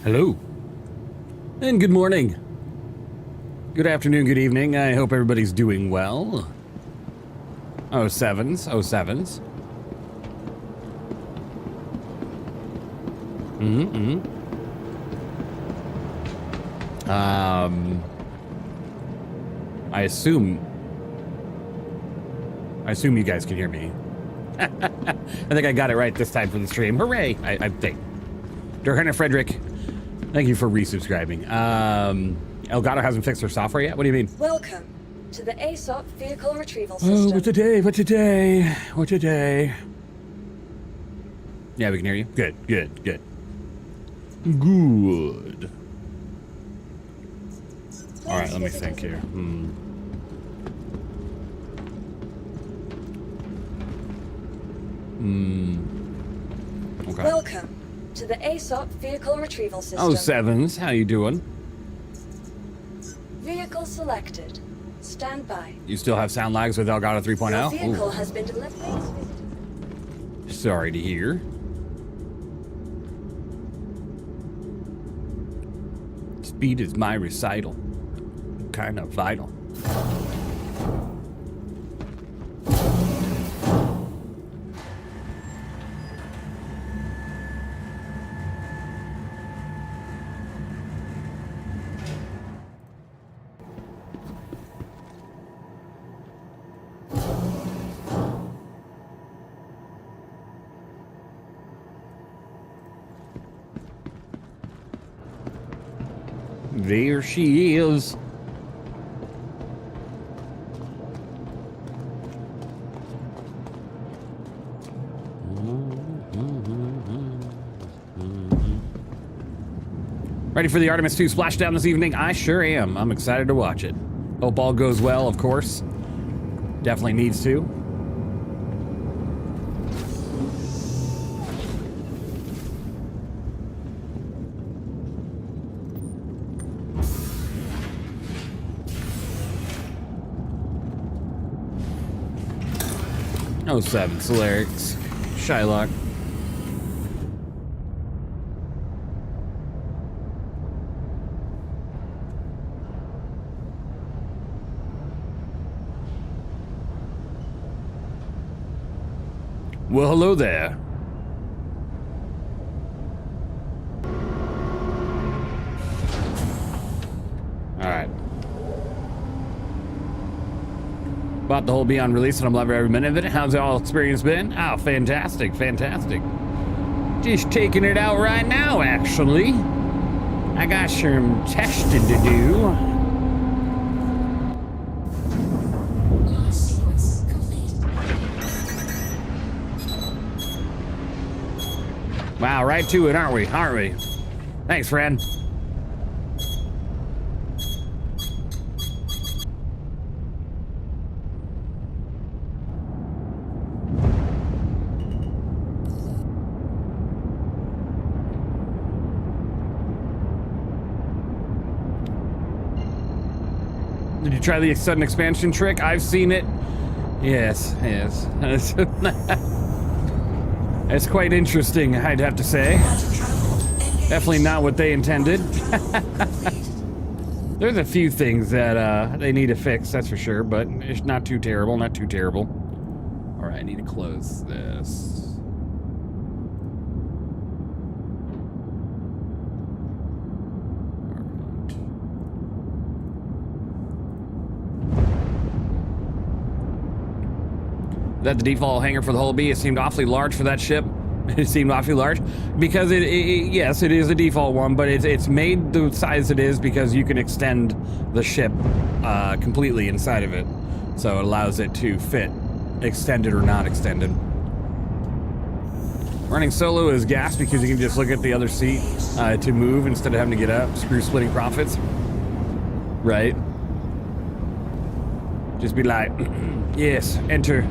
Hello. And good morning. Good afternoon, good evening. I hope everybody's doing well. Oh, sevens. I assume you guys can hear me. I think I got it right this time for the stream. Hooray! I think. Durhana Frederick, thank you for resubscribing. Elgato hasn't fixed their software yet? What do you mean? Welcome to the ASOP vehicle retrieval system. Oh, what today? Yeah, we can hear you. Good. All right, let me think here. Okay. Welcome to the ASOP vehicle retrieval system. Oh, sevens. How you doing? Vehicle selected. Stand by. You still have sound lags with Elgato 3.0? Your vehicle has been delivered. Sorry to hear. Speed is my recital. Kind of vital. There she is. Ready for the Artemis 2 splashdown this evening? I sure am. I'm excited to watch it. Hope all goes well, of course. Definitely needs to. Oh, 07, Solarix, Shylock. Well, hello there. All right. Bought the whole Beyond release and I'm loving every minute of it. How's the all experience been? Oh, fantastic. Just taking it out right now, actually. I got some testing to do. Wow, right to it, aren't we? Thanks, friend. Did you try the sudden expansion trick? I've seen it. Yes. It's quite interesting, I'd have to say. Definitely not what they intended. There's a few things that they need to fix, that's for sure, but it's not too terrible. All right, I need to close this. Is that the default hangar for the whole B? It seemed awfully large for that ship. It seemed awfully large because yes, it is a default one, but it's made the size it is because you can extend the ship completely inside of it, so it allows it to fit extended or not extended. Running solo is gas because you can just look at the other seat to move instead of having to get up. Screw splitting profits, right? Just be like, yes, enter.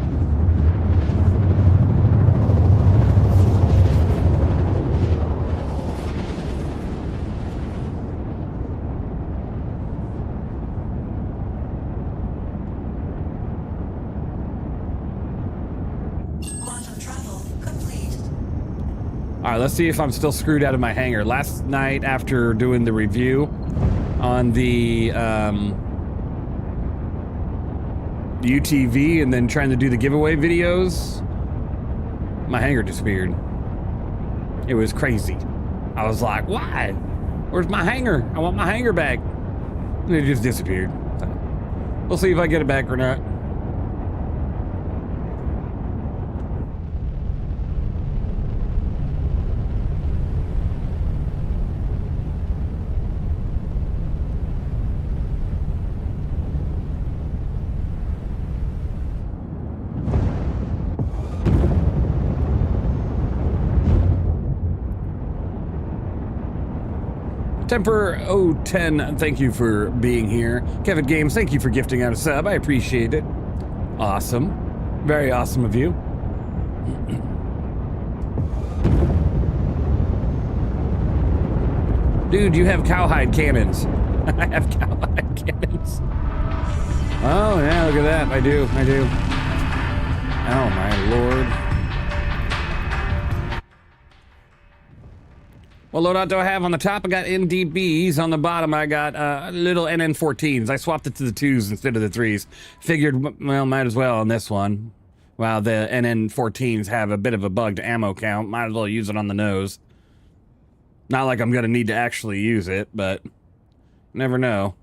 All right, let's see if I'm still screwed out of my hangar. Last night, after doing the review on the UTV and then trying to do the giveaway videos, my hangar disappeared. It was crazy. I was like, why? Where's my hangar? I want my hangar back. And it just disappeared. So, we'll see if I get it back or not. Temper 010, thank you for being here. Kevin Games, thank you for gifting out a sub. I appreciate it. Awesome. Very awesome of you. Dude, you have cowhide cannons. I have cowhide cannons. Oh, yeah, look at that. I do. Oh, my lord. What loadout do I have? On the top, I got NDBs. On the bottom, I got little NN14s. I swapped it to the 2s instead of the 3s. Figured, well, might as well on this one. While the NN14s have a bit of a bugged ammo count, might as well use it on the nose. Not like I'm going to need to actually use it, but never know.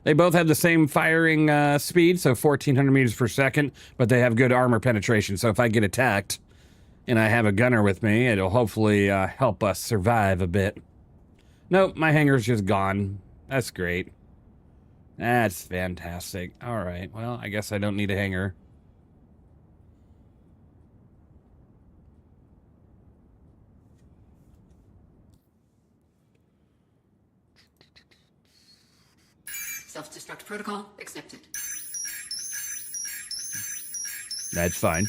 They both have the same firing speed, so 1,400 meters per second, but they have good armor penetration. So if I get attacked and I have a gunner with me, it'll hopefully help us survive a bit. Nope, my hangar's just gone. That's great. That's fantastic. All right, well, I guess I don't need a hangar. Self-destruct protocol accepted. That's fine.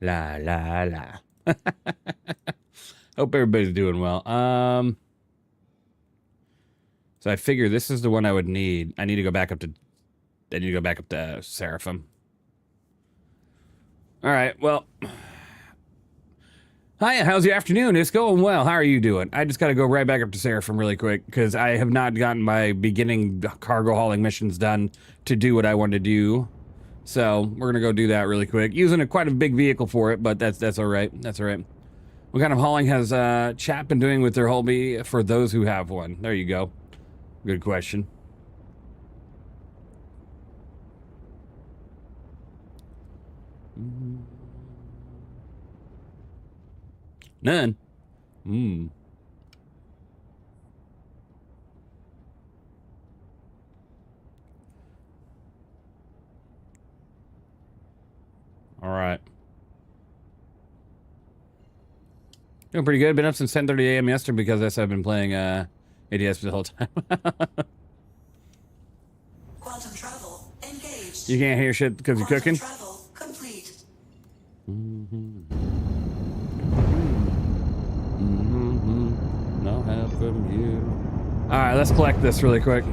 La la la. Hope everybody's doing well. So I figure this is the one I would need. I need to go back up to Seraphim. All right, well. Hi, how's your afternoon? It's going well. How are you doing? I just got to go right back up to Seraphim really quick because I have not gotten my beginning cargo hauling missions done to do what I want to do. So we're going to go do that really quick. Using quite a big vehicle for it, but that's all right. That's all right. What kind of hauling has chat been doing with their Holby for those who have one? There you go. Good question. None. All right. Doing pretty good. Been up since 10:30 a.m. yesterday because I've been playing ADS for the whole time. Quantum travel engaged. You can't hear shit because you're cooking? Travel complete. No help from you. All right, let's collect this really quick.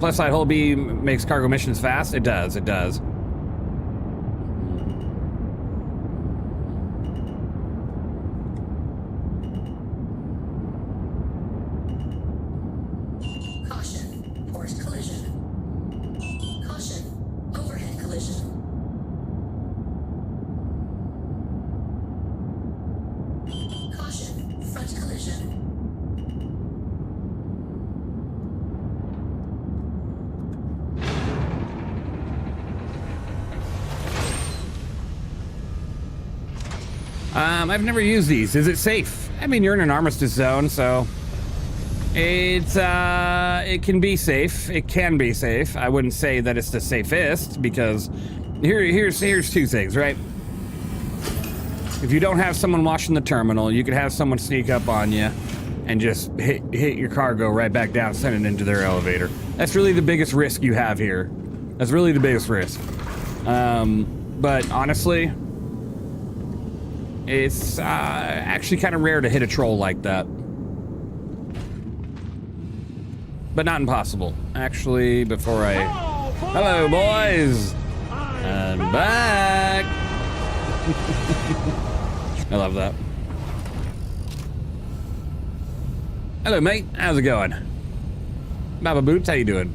Plus side hull B makes cargo missions fast. It does. It does. Caution, forced collision. Caution, overhead collision. Caution, front collision. I've never used these. Is it safe? I mean, you're in an armistice zone, so it's it can be safe. It can be safe. I wouldn't say that it's the safest because here's two things, right? If you don't have someone watching the terminal, you could have someone sneak up on you and just hit your cargo right back down, send it into their elevator. That's really the biggest risk you have here. That's really the biggest risk. But honestly, it's actually kind of rare to hit a troll like that. But not impossible. Actually, before I... Hello, boys! I'm back! I love that. Hello, mate. How's it going? Baba Boots, how you doing?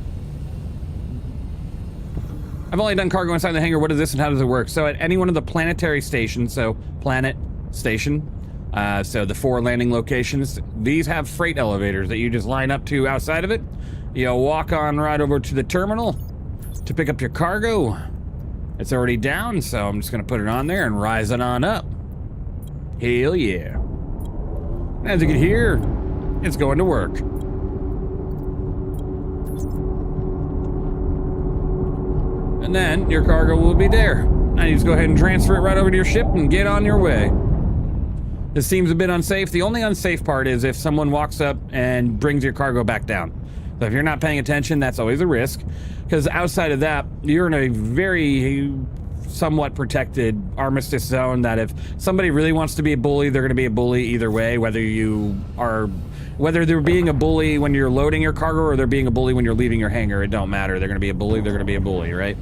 I've only done cargo inside the hangar. What is this and how does it work? So at any one of the planetary stations, so planet station, so the 4 landing locations, these have freight elevators that you just line up to outside of it. You walk on right over to the terminal to pick up your cargo. It's already down, so I'm just gonna put it on there and rise it on up. Hell yeah. As you can hear, it's going to work. And then your cargo will be there. Now you just go ahead and transfer it right over to your ship and get on your way. This seems a bit unsafe. The only unsafe part is if someone walks up and brings your cargo back down. So if you're not paying attention, that's always a risk. Because outside of that, you're in a very somewhat protected armistice zone that if somebody really wants to be a bully, they're going to be a bully either way, whether they're being a bully when you're loading your cargo or they're being a bully when you're leaving your hangar. It don't matter. They're going to be a bully. They're going to be a bully, right?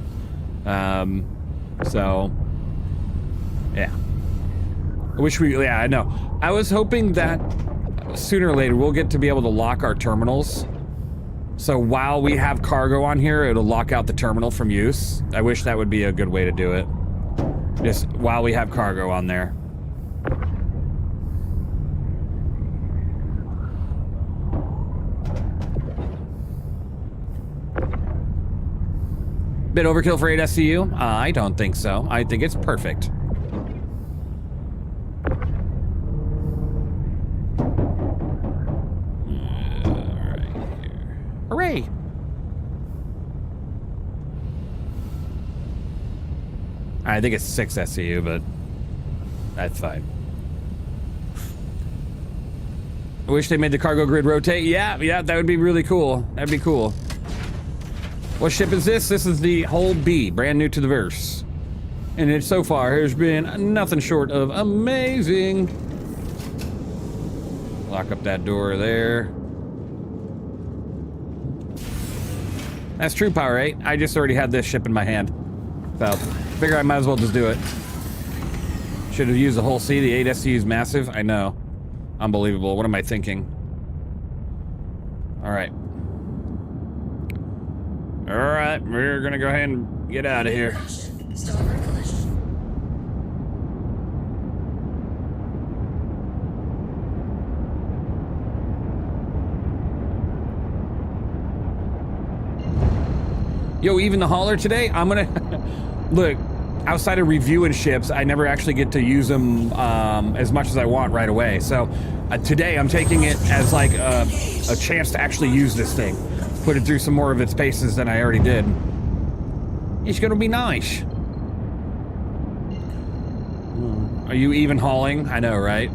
So, yeah. I know. I was hoping that sooner or later we'll get to be able to lock our terminals. So while we have cargo on here, it'll lock out the terminal from use. I wish that would be a good way to do it. Just while we have cargo on there. Bit overkill for 8 SCU? I don't think so. I think it's perfect. Hooray! I think it's 6 SCU, but that's fine. I wish they made the cargo grid rotate. Yeah, that would be really cool. That'd be cool. What ship is this? This is the Hull B, brand new to the verse. And it so far has been nothing short of amazing. Lock up that door there. That's true, Power 8. I just already had this ship in my hand. So, figure I might as well just do it. Should have used the Hull C. The 8 SCU is massive. I know. Unbelievable. What am I thinking? Alright. Alright, we're gonna go ahead and get out of here. Starboard collision. Yo, even the hauler today, I'm gonna... Look, outside of reviewing ships, I never actually get to use them as much as I want right away. So today I'm taking it as like a chance to actually use this thing. Put it through some more of its paces than I already did. It's gonna be nice. Are you even hauling? I know, right?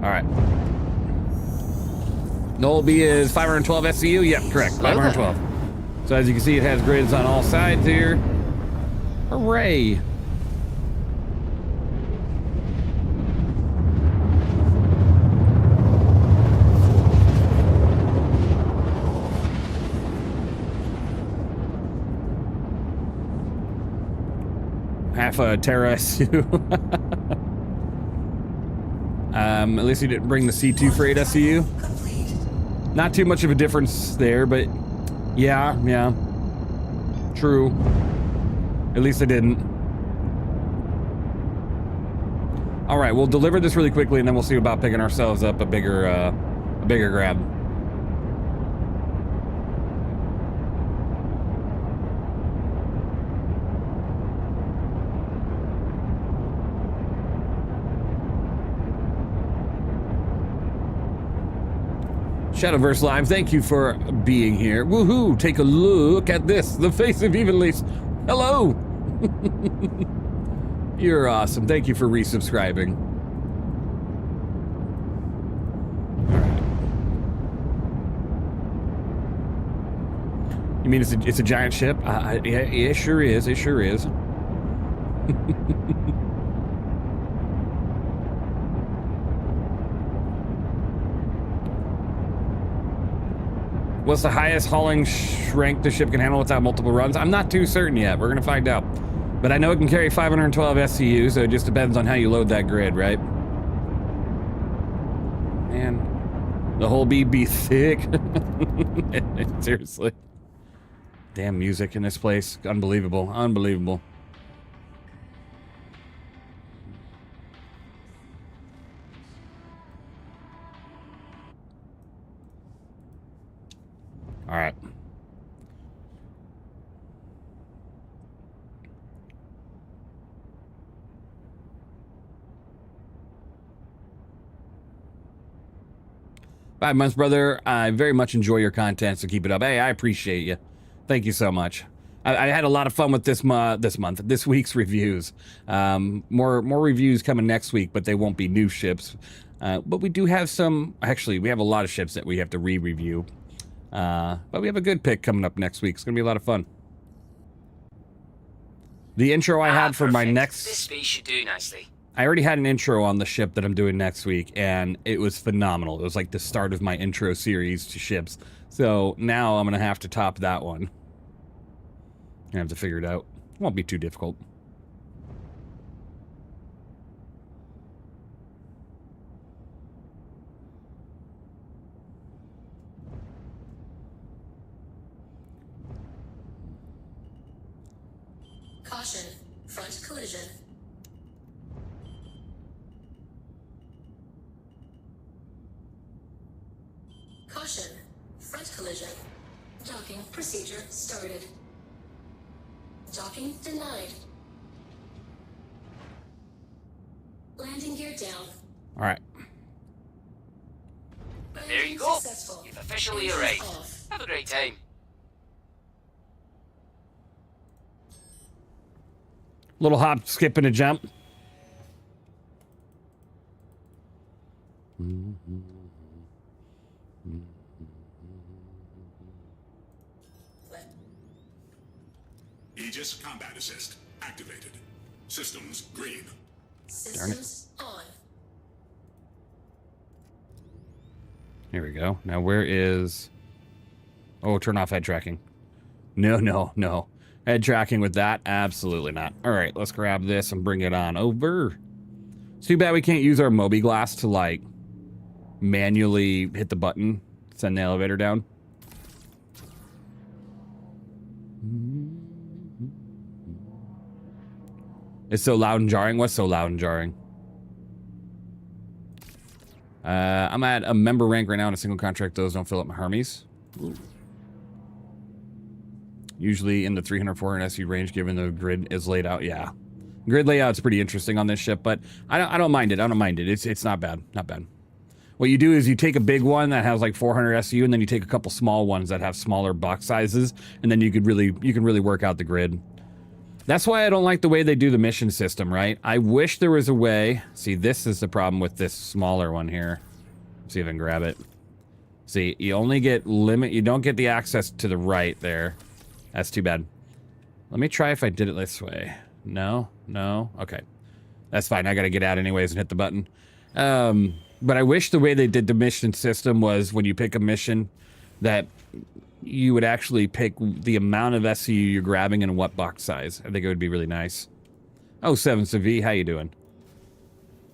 Alright. Null B is 512 SCU? Yep, correct. 512. So as you can see, it has grids on all sides here. Hooray! Half a Terra SCU. At least he didn't bring the C2 for 8 SCU. Not too much of a difference there, but yeah. True. At least I didn't. All right, we'll deliver this really quickly, and then we'll see about picking ourselves up a bigger grab. Shadowverse Live, thank you for being here. Woohoo! Take a look at this. The face of Evenlease. Hello! You're awesome. Thank you for resubscribing. You mean it's a giant ship? Yeah, it sure is. It sure is. What's the highest hauling strength the ship can handle without multiple runs? I'm not too certain yet. We're gonna find out. But I know it can carry 512 SCU, so it just depends on how you load that grid, right? Man, the whole be thick. Seriously. Damn music in this place. Unbelievable. Unbelievable. All right. Five months, brother. I very much enjoy your content, so keep it up. Hey, I appreciate you. Thank you so much. I had a lot of fun with this week's reviews. More reviews coming next week, but they won't be new ships. But we do have some. Actually, we have a lot of ships that we have to re-review. But we have a good pick coming up next week. It's gonna be a lot of fun. The intro I had for my next. This speech should do nicely. I already had an intro on the ship that I'm doing next week, and it was phenomenal. It was like the start of my intro series to ships. So now I'm gonna have to top that one. I have to figure it out. It won't be too difficult. Caution, front collision. Caution, front collision. Docking procedure started. Docking denied. Landing gear down. All right. There you go. Successful. You've officially Engines arrived. off. Have a great time. Little hop, skip, and a jump. Aegis Combat Assist activated. Systems green. Systems on. Here we go. Now where is... Oh, turn off head tracking. No. Head tracking with that? Absolutely not. All right, let's grab this and bring it on over. It's too bad we can't use our Mobi glass to, like, manually hit the button, send the elevator down. It's so loud and jarring. What's so loud and jarring? I'm at a member rank right now in a single contract. Those don't fill up my Hermes. Ooh. Usually in the 300, 400 SU range, given the grid is laid out. Yeah, grid layout's pretty interesting on this ship, but I don't mind it. I don't mind it. It's not bad. Not bad. What you do is you take a big one that has like 400 SU, and then you take a couple small ones that have smaller box sizes, and then you can really work out the grid. That's why I don't like the way they do the mission system, right? I wish there was a way. See, this is the problem with this smaller one here. Let's see if I can grab it. See, you only get you don't get the access to the right there. That's too bad. Let me try if I did it this way. No. Okay. That's fine. I gotta get out anyways and hit the button. But I wish the way they did the mission system was when you pick a mission that you would actually pick the amount of SCU you're grabbing and what box size. I think it would be really nice. Oh, 7 Savi, how you doing?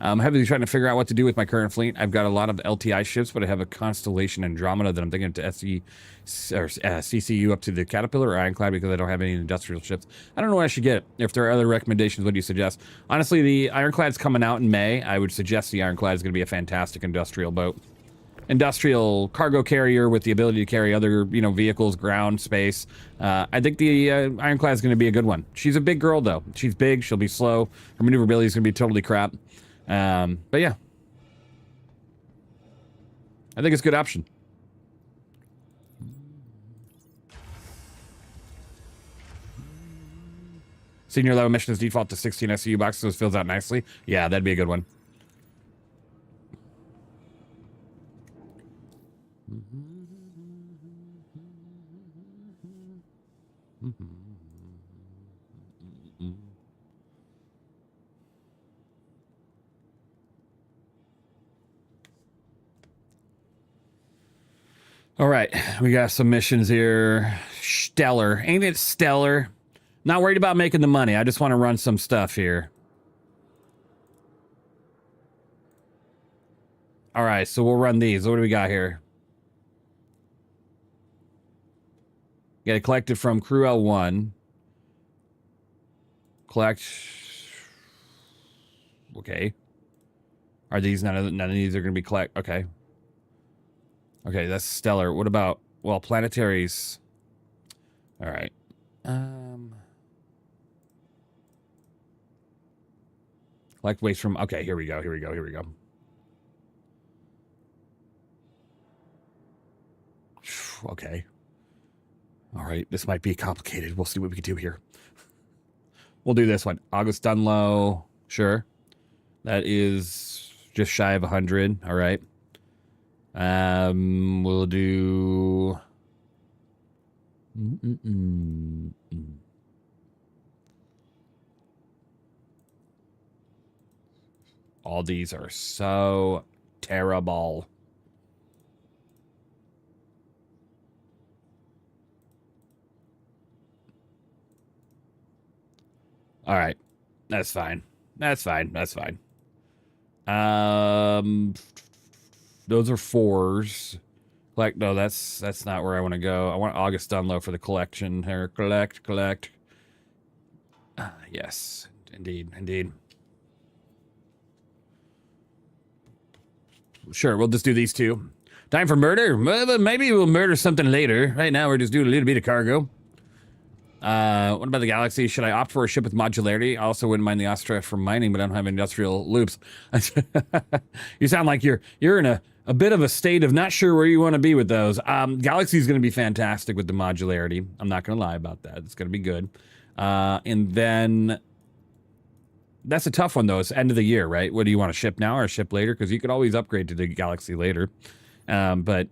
I'm heavily trying to figure out what to do with my current fleet. I've got a lot of LTI ships, but I have a Constellation Andromeda that I'm thinking to CCU up to the Caterpillar or Ironclad because I don't have any industrial ships. I don't know what I should get. If there are other recommendations, what do you suggest? Honestly, the Ironclad's coming out in May. I would suggest the Ironclad is going to be a fantastic industrial boat. Industrial cargo carrier with the ability to carry other, vehicles, ground, space. I think the Ironclad is going to be a good one. She's a big girl, though. She's big. She'll be slow. Her maneuverability is going to be totally crap. But yeah. I think it's a good option. Senior level missions default to 16 SCU boxes, so it fills out nicely. Yeah, that'd be a good one. All right, we got some missions here. Stellar. Ain't it stellar? Not worried about making the money. I just want to run some stuff here. All right, so we'll run these. What do we got here? Get it collected from Crew L1. Collect. Okay. Are these none of these are going to be collect? Okay. Okay, that's stellar. What about, well, planetaries? All right. Collect waste from, okay, here we go. Okay. All right, this might be complicated. We'll see what we can do here. We'll do this one. August Dunlow, sure. That is just shy of 100. All right. We'll do. All these are so terrible. All right. That's fine. That's fine. Those are 4s. Collect. No, that's not where I want to go. I want August Dunlow for the collection here. Collect. Yes, indeed. Sure, we'll just do these two. Time for murder? Well, maybe we'll murder something later. Right now, we're just doing a little bit of cargo. What about the Galaxy? Should I opt for a ship with modularity? I also wouldn't mind the Astra for mining, but I don't have industrial loops. You sound like you're in a bit of a state of not sure where you want to be with those. Galaxy is going to be fantastic with the modularity. I'm not going to lie about that. It's going to be good. And then that's a tough one, though. It's end of the year, right? What do you want, a ship now or a ship later? Because you could always upgrade to the Galaxy later. But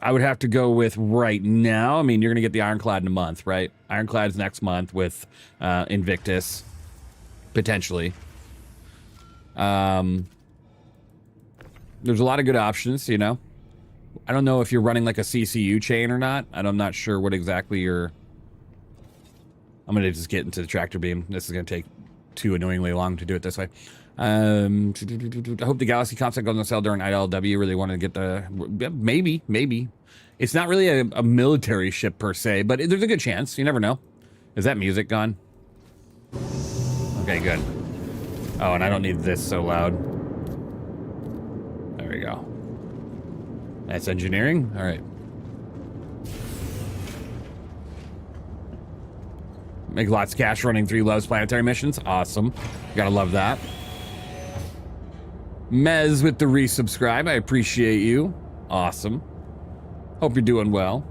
I would have to go with right now. I mean, you're going to get the Ironclad in a month, right? Ironclad's next month with Invictus, potentially. There's a lot of good options, you know. I don't know if you're running like a CCU chain or not. I'm not sure what exactly you're... I'm going to just get into the tractor beam. This is going to take too annoyingly long to do it this way. I hope the Galaxy concept goes on sale during ILW. Really want to get the... Maybe. It's not really a military ship per se, but there's a good chance. You never know. Is that music gone? Okay, good. Oh, and I don't need this so loud. There we go. That's engineering. All right. Make lots of cash running 3 Loves planetary missions. Awesome. Gotta love that. Mez with the resubscribe. I appreciate you. Awesome. Hope you're doing well.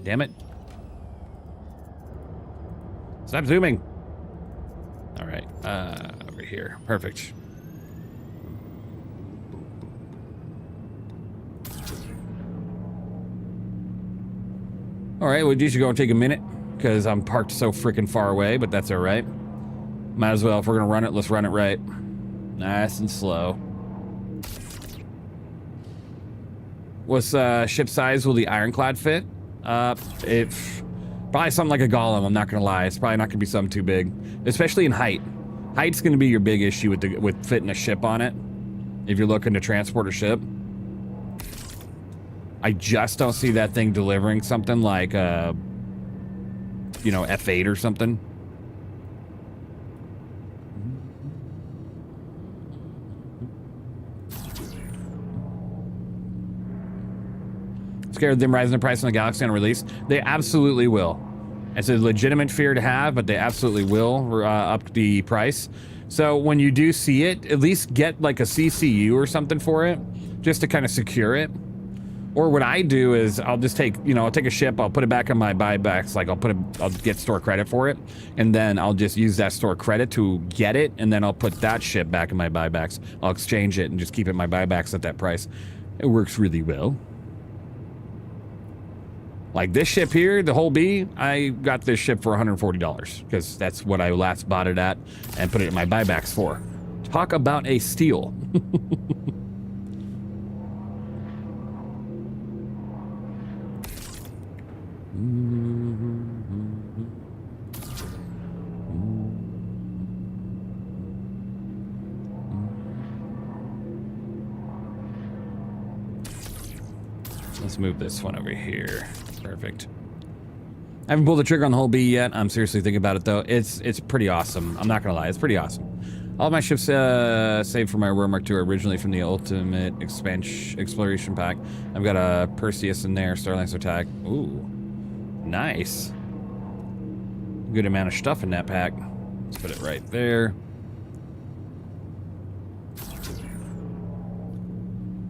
Damn it. Stop zooming. All right. Over here. Perfect. All right. Well, you should go and take a minute because I'm parked so freaking far away, but that's all right. Might as well. If we're going to run it, let's run it right. Nice and slow. What's ship size will the Ironclad fit? If probably something like a Golem, I'm not gonna lie. It's probably not gonna be something too big. Especially in height. Height's gonna be your big issue with fitting a ship on it. If you're looking to transport a ship. I just don't see that thing delivering something like you know, F8 or something. Scared them rising the price on the Galaxy on release? They absolutely will. It's a legitimate fear to have, but they absolutely will up the price. So when you do see it, at least get like a CCU or something for it, just to kind of secure it. Or what I do is I'll just take, I'll take a ship, I'll put it back on my buybacks, like I'll get store credit for it, and then I'll just use that store credit to get it, and then I'll put that ship back in my buybacks. I'll exchange it and just keep it in my buybacks at that price. It works really well. Like this ship here, the whole B, I got this ship for $140 because that's what I last bought it at and put it in my buybacks for. Talk about a steal. Let's move this one over here. Perfect. I haven't pulled the trigger on the whole B yet. I'm seriously thinking about it though. It's pretty awesome. I'm not gonna lie, it's pretty awesome. All of my ships saved for my Aurora Mark II are originally from the Ultimate Exploration Pack. I've got a Perseus in there, Starlancer Attack. Ooh, nice. Good amount of stuff in that pack. Let's put it right there.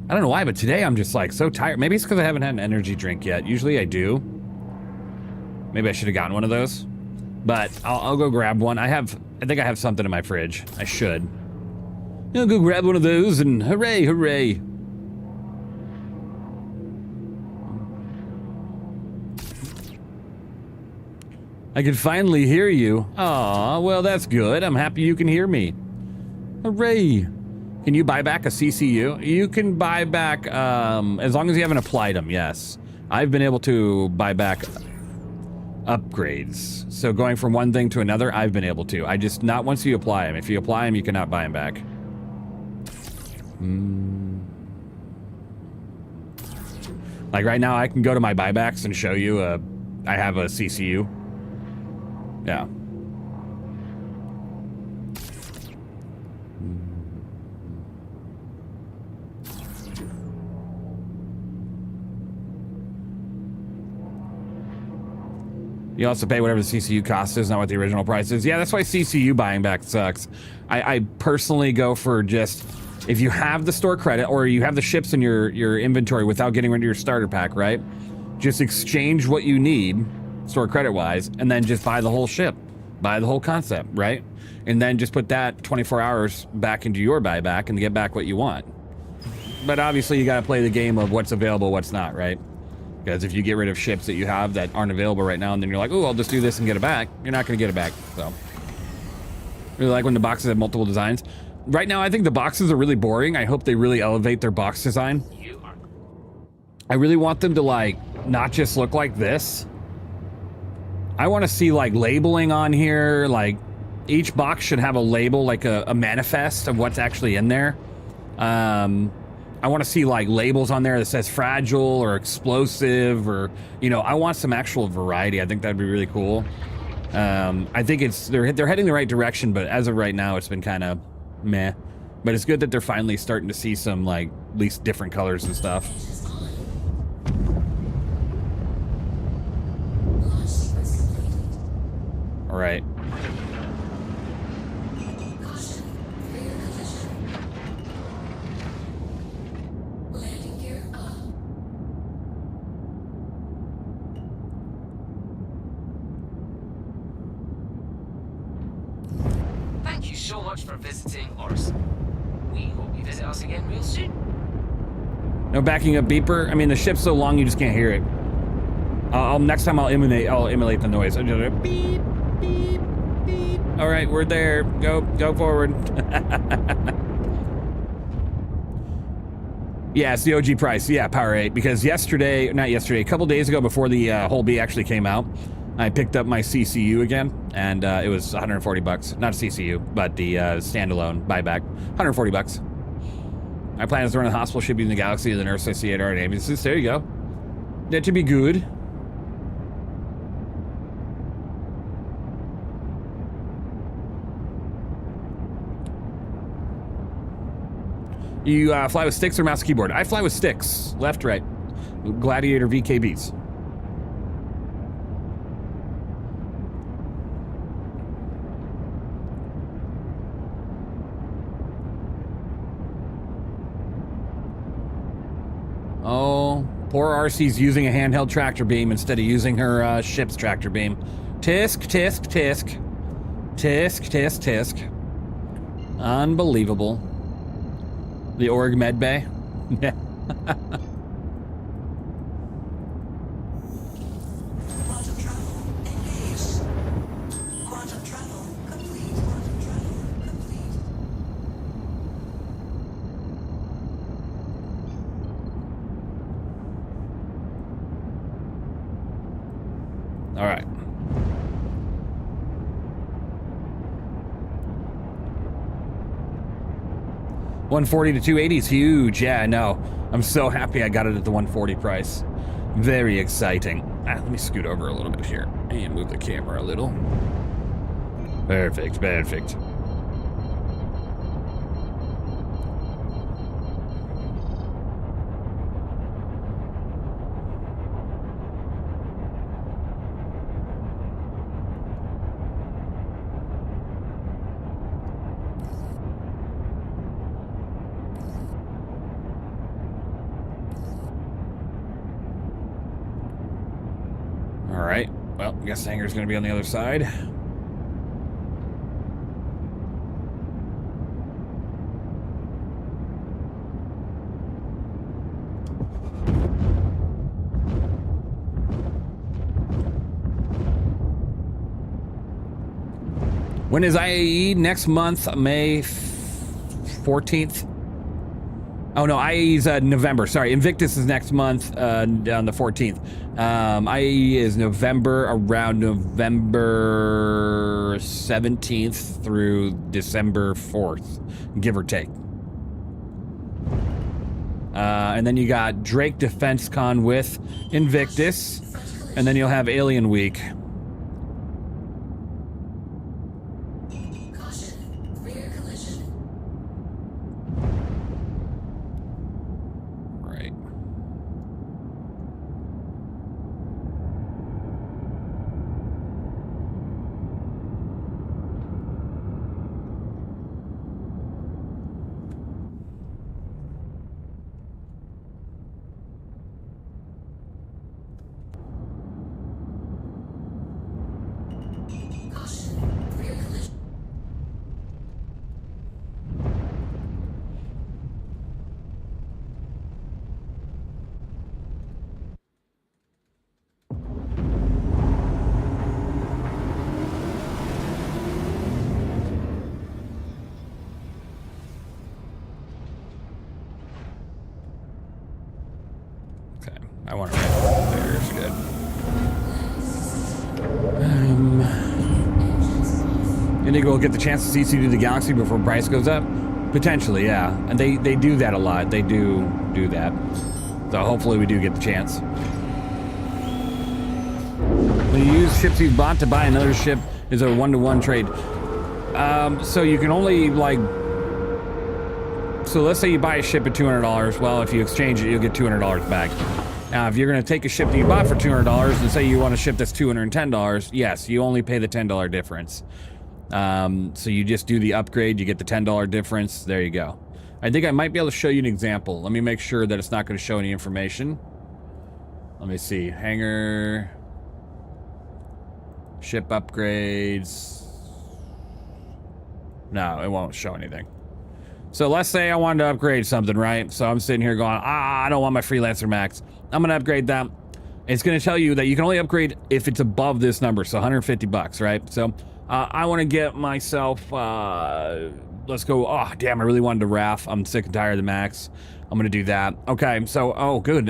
I don't know why, but today I'm just like so tired. Maybe it's because I haven't had an energy drink yet. Usually I do. Maybe I should have gotten one of those. But I'll go grab one. I think I have something in my fridge. I should. I'll go grab one of those and hooray, hooray. I can finally hear you. Aw, well that's good. I'm happy you can hear me. Hooray. Can you buy back a CCU? You can buy back, as long as you haven't applied them, yes. I've been able to buy back upgrades. So going from one thing to another, I've been able to. I just, not once you apply them. If you apply them, you cannot buy them back. Like right now, I can go to my buybacks and show you, I have a CCU. Yeah. You also pay whatever the CCU cost is, not what the original price is. Yeah, that's why CCU buying back sucks. I personally go for just, if you have the store credit or you have the ships in your inventory without getting rid of your starter pack, right? Just exchange what you need, store credit wise, and then just buy the whole ship. Buy the whole concept, right? And then just put that 24 hours back into your buyback and get back what you want. But obviously you gotta play the game of what's available, what's not, right? Because if you get rid of ships that you have that aren't available right now, and then you're like, oh, I'll just do this and get it back, you're not going to get it back. So, really like when the boxes have multiple designs. Right now, I think the boxes are really boring. I hope they really elevate their box design. I really want them to, like, not just look like this. I want to see, like, labeling on here. Like, each box should have a label, like a manifest of what's actually in there. I want to see like labels on there that says fragile or explosive, or I want some actual variety. I think that'd be really cool. I think they're heading the right direction, but as of right now, it's been kind of meh. But it's good that they're finally starting to see some like at least different colors and stuff. All right. So much for visiting us. We hope you visit us again real soon. No backing up beeper. I mean, the ship's so long you just can't hear it. Next time I'll emulate the noise. I'll just beep, beep, beep. All right, we're there. Go forward. Yeah, it's the OG price. Yeah, Power 8. Because a couple days ago before the whole B actually came out, I picked up my CCU again, and it was 140 bucks. Not a CCU, but the standalone buyback. 140 bucks. My plan is to run a hospital ship using the Galaxy of the Nurse IC-8 and ambulances. There you go. That should be good. You fly with sticks or mouse keyboard? I fly with sticks. Left, right. Gladiator VKBs. Poor RC's using a handheld tractor beam instead of using her ship's tractor beam. Tisk, tisk, tisk. Tisk, tisk, tisk. Unbelievable. The Org Med Bay. Quantum travel engaged. Quantum travel complete. Quantum travel complete. All right. $140 to $280 is huge. Yeah, I know. I'm so happy I got it at the $140 price. Very exciting. Let me scoot over a little bit here and move the camera a little. Perfect, perfect. All right. Well, I guess the hangar's going to be on the other side. When is IAE? Next month, May 14th. Oh no, IAE is November. Sorry, Invictus is next month on the 14th. IAE is November, around November 17th through December 4th, give or take. And then you got Drake Defense Con with Invictus, and then you'll have Alien Week. Caution. Rear collision. Right. Caution. Rear collision. Okay, I want to there's good. You think we'll get the chance to see CC to the Galaxy before price goes up? Potentially, yeah. And they do that a lot. They do that. So hopefully we do get the chance. When you use ships you've bought to buy another ship, is a one-to-one trade. So you can only like. So let's say you buy a ship at $200. Well, if you exchange it, you'll get $200 back. Now, if you're going to take a ship that you bought for $200 and say you want a ship that's $210, yes, you only pay the $10 difference. So you just do the upgrade, you get the $10 difference. There you go. I think I might be able to show you an example. Let me make sure that it's not going to show any information. Let me see. Hangar. Ship upgrades. No, it won't show anything. So let's say I wanted to upgrade something, right? So I'm sitting here going, I don't want my Freelancer Max. I'm going to upgrade that. It's going to tell you that you can only upgrade if it's above this number, so 150 bucks, right? So I want to get myself, let's go, oh, damn, I really wanted to RAF. I'm sick and tired of the Max. I'm going to do that. Okay, so, oh, good.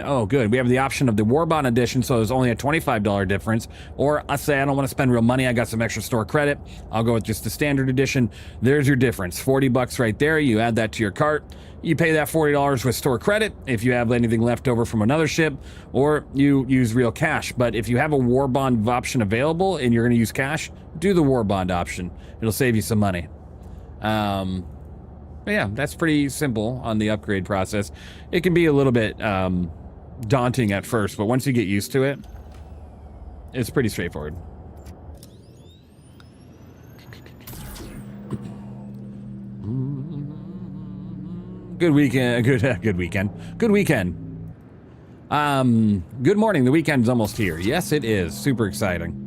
We have the option of the Warbond Edition, so there's only a $25 difference. Or let's say I don't want to spend real money. I got some extra store credit. I'll go with just the Standard Edition. There's your difference. 40 bucks right there. You add that to your cart. You pay that $40 with store credit if you have anything left over from another ship, or you use real cash. But if you have a Warbond option available and you're going to use cash, do the Warbond option. It'll save you some money. But yeah, that's pretty simple on the upgrade process. It can be a little bit daunting at first, but once you get used to it, it's pretty straightforward. Good weekend. Good weekend. Good morning. The weekend's almost here. Yes, it is. Super exciting.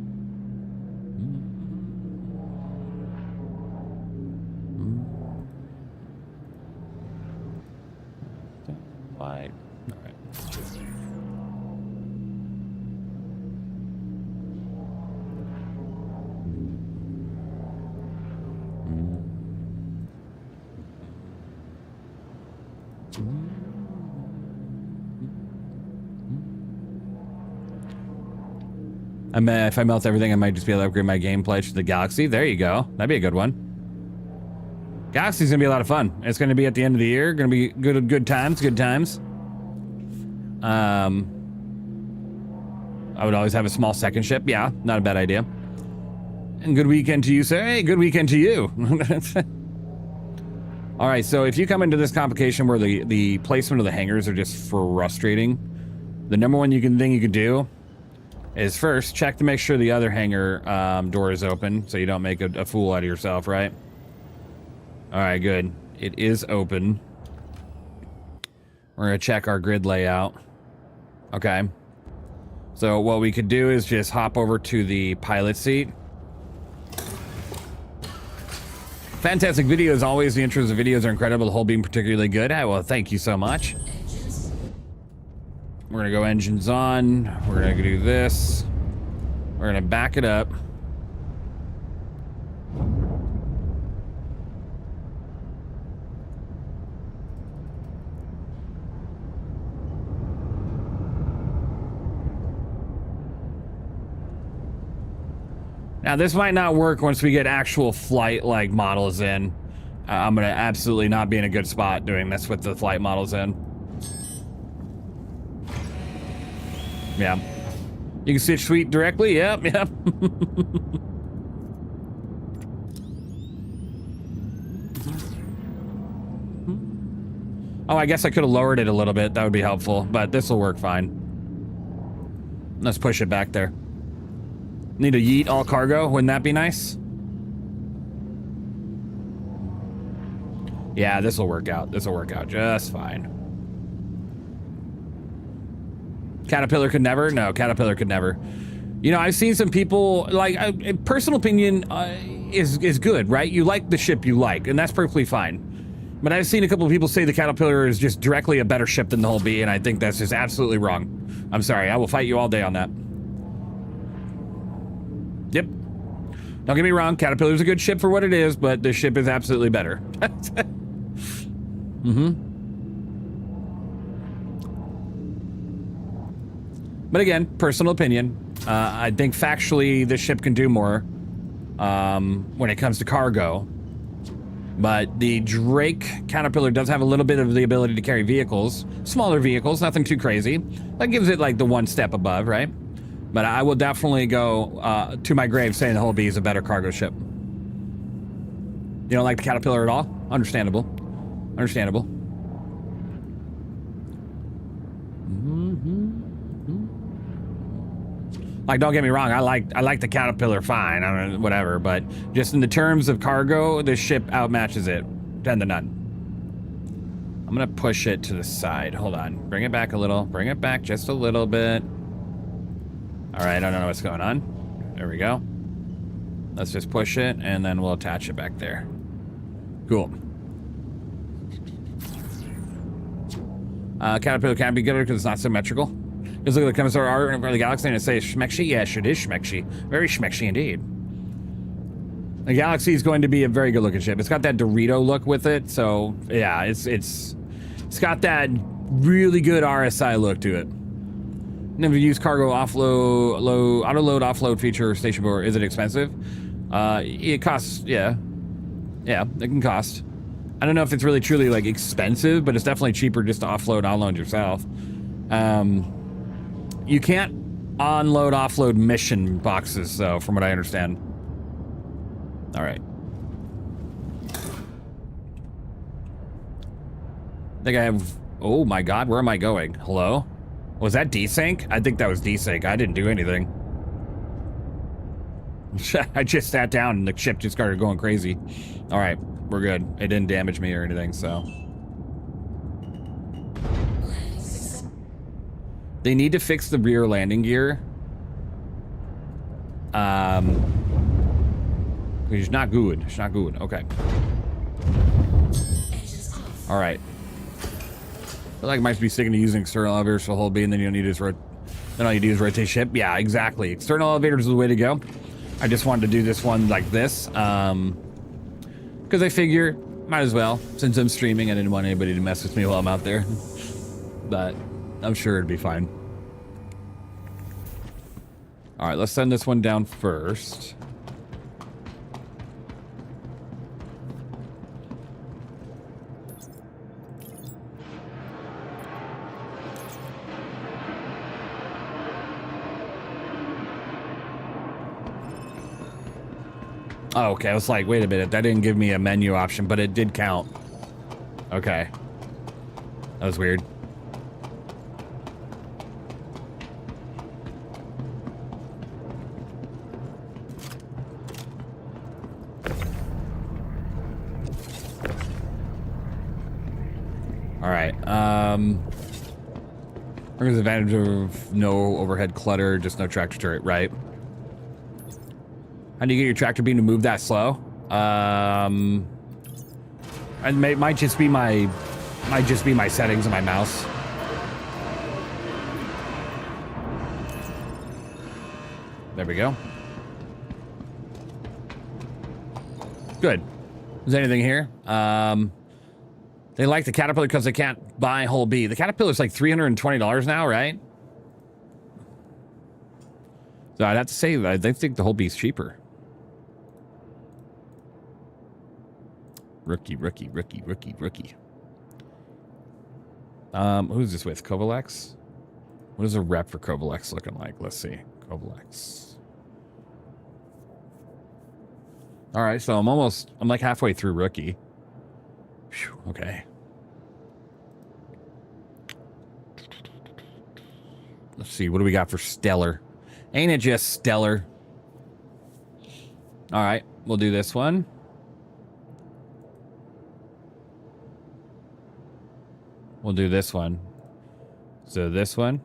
Light. All right. If I melt everything, I might just be able to upgrade my gameplay to the Galaxy. There you go. That'd be a good one. Galaxy's gonna be a lot of fun. It's gonna be at the end of the year. Gonna be good times. Good times. I would always have a small second ship. Yeah, not a bad idea. And good weekend to you, sir. Hey, good weekend to you. All right, so if you come into this complication where the placement of the hangars are just frustrating, the number one thing you can do is first check to make sure the other hangar door is open so you don't make a fool out of yourself, right? All right, good. It is open. We're gonna check our grid layout. Okay. So what we could do is just hop over to the pilot seat. Fantastic video as always. The intros of videos are incredible. The whole being particularly good. Well, thank you so much. Engines. We're gonna go engines on. We're gonna do this. We're gonna back it up. Now this might not work once we get actual flight like models in. I'm gonna absolutely not be in a good spot doing this with the flight models in. Yeah. You can switch suite directly. Yep, yep. Oh, I guess I could have lowered it a little bit. That would be helpful, but this will work fine. Let's push it back there. Need to yeet all cargo. Wouldn't that be nice? Yeah, this will work out. This will work out just fine. Caterpillar could never? No, Caterpillar could never. You know, I've seen some people, like, personal opinion is good, right? You like the ship you like, and that's perfectly fine. But I've seen a couple of people say the Caterpillar is just directly a better ship than the whole B, and I think that's just absolutely wrong. I'm sorry, I will fight you all day on that. Yep. Don't get me wrong, Caterpillar's a good ship for what it is, but this ship is absolutely better. But again, personal opinion. I think factually this ship can do more when it comes to cargo. But the Drake Caterpillar does have a little bit of the ability to carry vehicles. Smaller vehicles, nothing too crazy. That gives it like the one step above, right? But I will definitely go to my grave saying the whole B is a better cargo ship. You don't like the Caterpillar at all? Understandable. Understandable. Like, don't get me wrong, I like the Caterpillar fine, I don't know, whatever, but just in the terms of cargo, this ship outmatches it 10 to none. I'm gonna push it to the side. Hold on. Bring it back a little. Bring it back just a little bit. All right, I don't know what's going on. There we go. Let's just push it, and then we'll attach it back there. Cool. Caterpillar can be good because it's not symmetrical. Just look at the Commissar art in front of the Galaxy and it says schmeckshy. Yes, it is schmeckshy. Very schmeckshy indeed. The Galaxy is going to be a very good looking ship. It's got that Dorito look with it, so yeah, it's got that really good RSI look to it. Never use cargo offload, auto load offload feature station board. Is it expensive? It costs, yeah, it can cost. I don't know if it's really truly like expensive, but it's definitely cheaper just to offload, onload yourself. You can't onload, offload mission boxes, though, from what I understand. All right. I think I have... Oh, my God. Where am I going? Hello? Was that desync? I think that was desync. I didn't do anything. I just sat down, and the ship just started going crazy. All right. We're good. It didn't damage me or anything, so... They need to fix the rear landing gear. It's not good. It's not good. Okay. Engines off. All right. I feel like I might be sticking to using external elevators for the whole B, and then you don't need to then all you do is rotate ship. Yeah, exactly. External elevators is the way to go. I just wanted to do this one like this, because I figure might as well. Since I'm streaming, I didn't want anybody to mess with me while I'm out there. But I'm sure it'd be fine. All right, let's send this one down first. Oh, okay. I was like, wait a minute. That didn't give me a menu option, but it did count. Okay. That was weird. All right. There's the advantage of no overhead clutter, just no tractor turret, right? How do you get your tractor beam to move that slow? And might just be my settings on my mouse. There we go. Good. Is there anything here? They like the Caterpillar because they can't buy whole B. The Caterpillar's like $320 now, right? So I'd have to say that I think the whole B's cheaper. Rookie. Who's this with? Kovalex? What is a rep for Kovalex looking like? Let's see. Kovalex. All right, so I'm like halfway through rookie. Whew, okay. Let's see. What do we got for stellar? Ain't it just stellar? All right, we'll do this one. We'll do this one. So this one.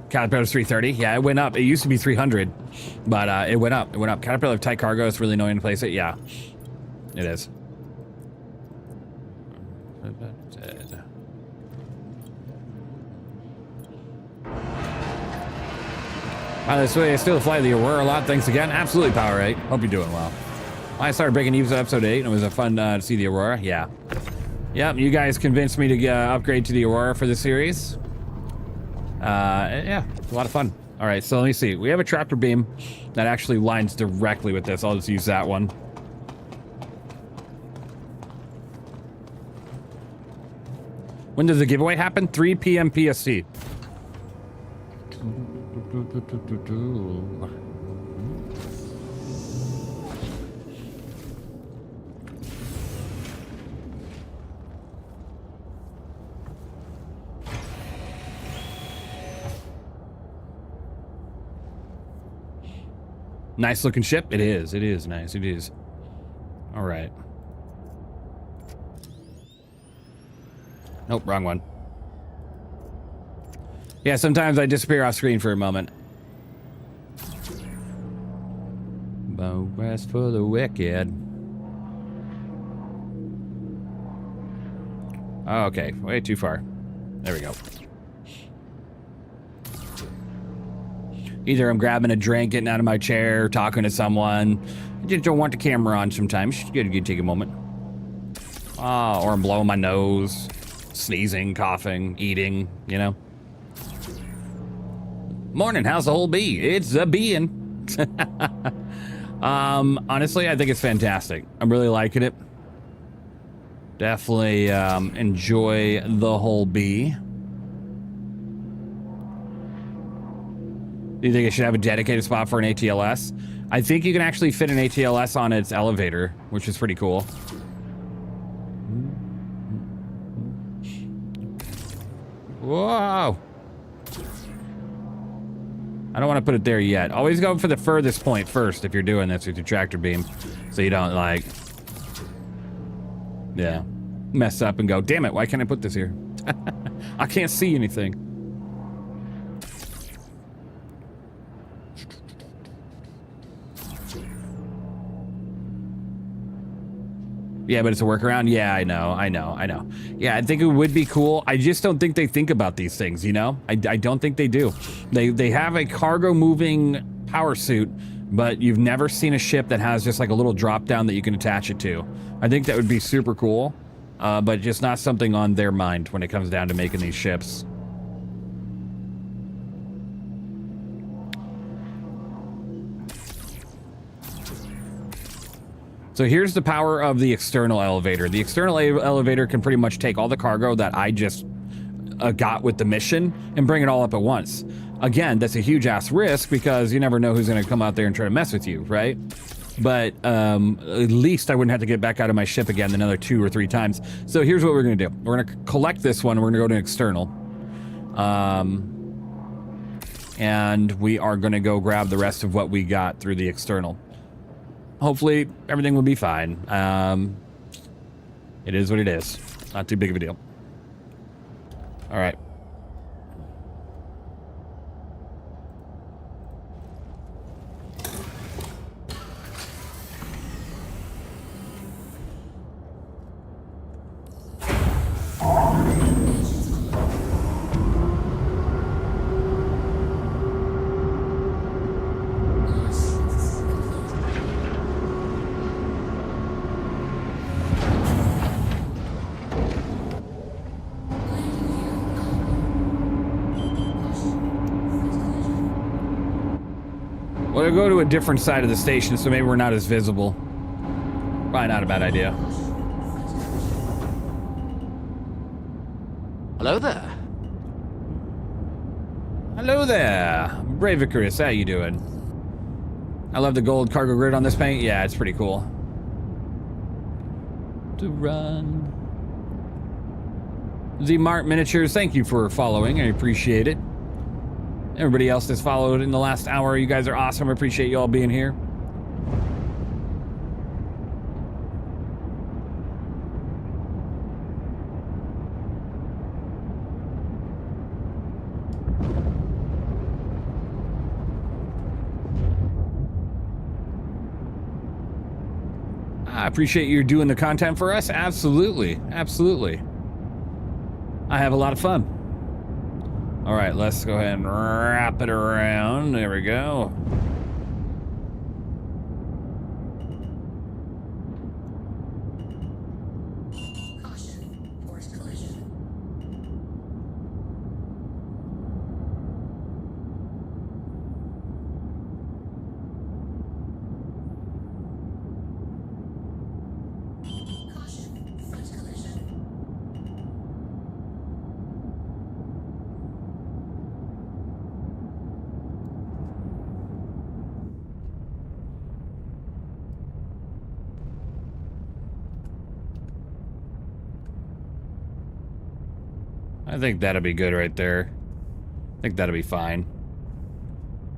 Caterpillar's 330. Yeah, it went up. It used to be 300, but it went up. It went up. Caterpillar tight cargo. It's really annoying to place it. Yeah, it is. This way, I still fly the Aurora a lot. Thanks again. Absolutely, Power 8. Hope you're doing well. I started breaking news at episode 8, and it was a fun to see the Aurora. Yeah. Yep, you guys convinced me to upgrade to the Aurora for the series. Yeah, it's a lot of fun. All right, so let me see. We have a tractor beam that actually lines directly with this. I'll just use that one. When does the giveaway happen? 3 p.m. PST. Nice looking ship. It is. It is nice. It is. All right. Nope, wrong one. Yeah, sometimes I disappear off screen for a moment. Bow rest for the wicked. Oh, okay, way too far. There we go. Either I'm grabbing a drink, getting out of my chair, talking to someone. I just don't want the camera on sometimes. Just gotta take a moment. Or I'm blowing my nose, sneezing, coughing, eating, you know. Morning, how's the whole bee? It's a being. Honestly, I think it's fantastic. I'm really liking it. Definitely enjoy the whole bee. Do you think it should have a dedicated spot for an ATLS? I think you can actually fit an ATLS on its elevator, which is pretty cool. Whoa. I don't want to put it there yet. Always go for the furthest point first if you're doing this with your tractor beam. So you don't, like... Yeah. Mess up and go, damn it, why can't I put this here? I can't see anything. Yeah, but it's a workaround. Yeah, I know. Yeah, I think it would be cool. I just don't think they think about these things, you know? I don't think they do. They have a cargo moving power suit, but you've never seen a ship that has just like a little drop down that you can attach it to. I think that would be super cool, but just not something on their mind when it comes down to making these ships. So here's the power of the external elevator. The external elevator can pretty much take all the cargo that I just got with the mission and bring it all up at once. Again, that's a huge ass risk because you never know who's gonna come out there and try to mess with you, right? But at least I wouldn't have to get back out of my ship again another 2 or 3 times. So here's what we're gonna do. We're gonna collect this one, we're gonna go to external. And we are gonna go grab the rest of what we got through the external. Hopefully everything will be fine. It is what it is. Not too big of a deal. All right. We'll go to a different side of the station, so maybe we're not as visible. Probably not a bad idea. Hello there. Hello there, Brave Icarus. How you doing? I love the gold cargo grid on this paint. Yeah, it's pretty cool. To run. Z-Mart Miniatures, thank you for following. I appreciate it. Everybody else that's followed in the last hour, you guys are awesome. I appreciate you all being here. I appreciate you doing the content for us. Absolutely. Absolutely. I have a lot of fun. All right, let's go ahead and wrap it around. There we go. Caution, forced collision. Caution, front collision. I think that'll be good right there. I think that'll be fine.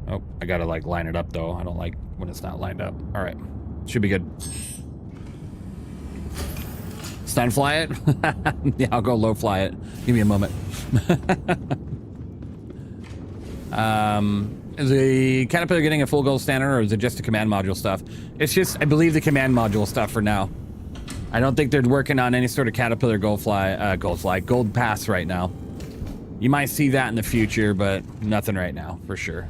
Oh, I gotta like line it up though. I don't like when it's not lined up. All right, should be good. Stun fly it? Yeah, I'll go low fly it. Give me a moment. Is the Caterpillar getting a full gold standard or is it just the command module stuff? It's just, I believe, the command module stuff for now. I don't think they're working on any sort of Caterpillar gold pass right now. You might see that in the future, but nothing right now, for sure.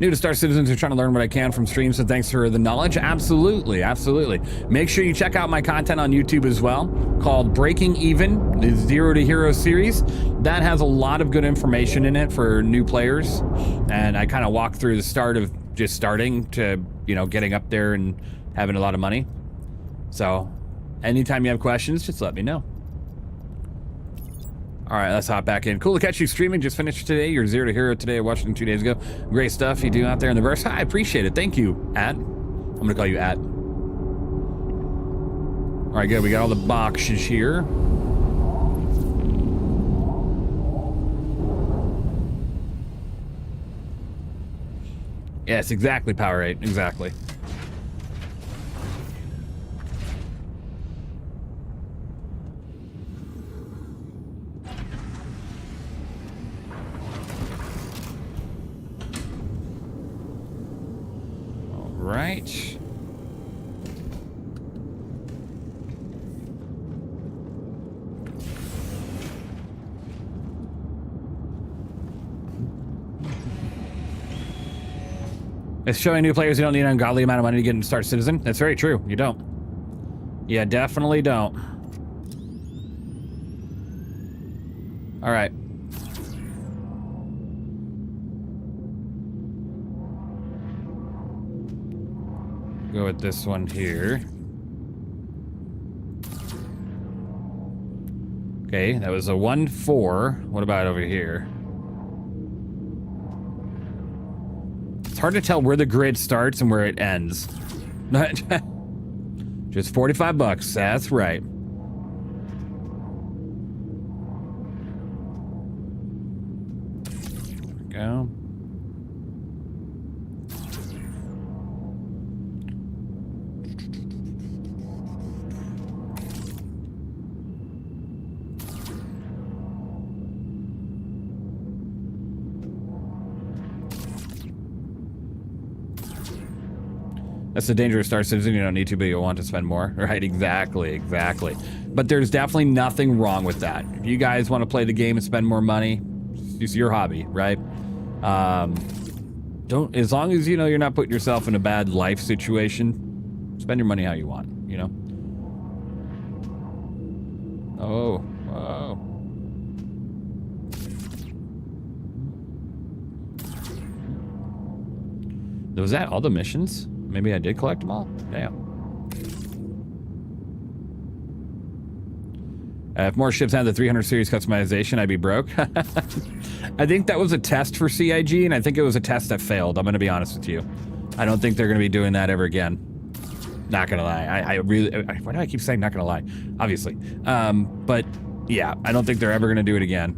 New to Star Citizens are trying to learn what I can from streams, so thanks for the knowledge. Absolutely, absolutely. Make sure you check out my content on YouTube as well, called Breaking Even, the Zero to Hero series. That has a lot of good information in it for new players, and I kind of walk through the start of just starting to, you know, getting up there and having a lot of money. So anytime you have questions, just let me know. All right, let's hop back in. Cool to catch you streaming. Just finished today. You're zero to hero today. I watched it 2 days ago. Great stuff you do out there in the verse. I appreciate it. Thank you, At. I'm gonna call you At. All right, good. We got all the boxes here. Yes, exactly, Power 8. Exactly. All right. It's showing new players you don't need an ungodly amount of money to get into Star Citizen. That's very true. You don't. You definitely don't. All right. Go with this one here. Okay, that was a 1-4. What about over here? It's hard to tell where the grid starts and where it ends. Just 45 bucks. That's right. There we go. That's the danger of Star Citizen. You don't need to, but you'll want to spend more. Right, exactly, exactly. But there's definitely nothing wrong with that. If you guys want to play the game and spend more money, it's your hobby, right? Don't, as long as you know you're not putting yourself in a bad life situation, spend your money how you want, you know? Oh, oh. Was that all the missions? Maybe I did collect them all? Damn. If more ships had the 300 series customization, I'd be broke. I think that was a test for CIG, and I think it was a test that failed. I'm going to be honest with you. I don't think they're going to be doing that ever again. Not going to lie. I really... Why do I keep saying not going to lie? Obviously. But, yeah, I don't think they're ever going to do it again.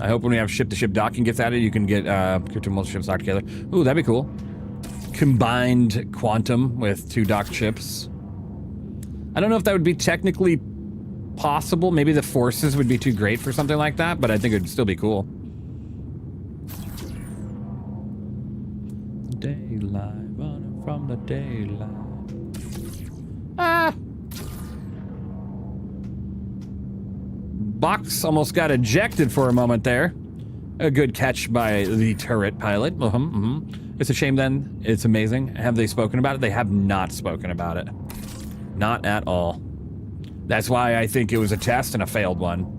I hope when we have ship-to-ship docking gets added, you can get crypto multi-ships docked together. Ooh, that'd be cool. Combined quantum with 2 docked ships. I don't know if that would be technically possible. Maybe the forces would be too great for something like that, but I think it'd still be cool. Daylight, running from the daylight. Ah! Box almost got ejected for a moment there. A good catch by the turret pilot. It's a shame then. It's amazing. Have they spoken about it? They have not spoken about it. Not at all. That's why I think it was a test and a failed one.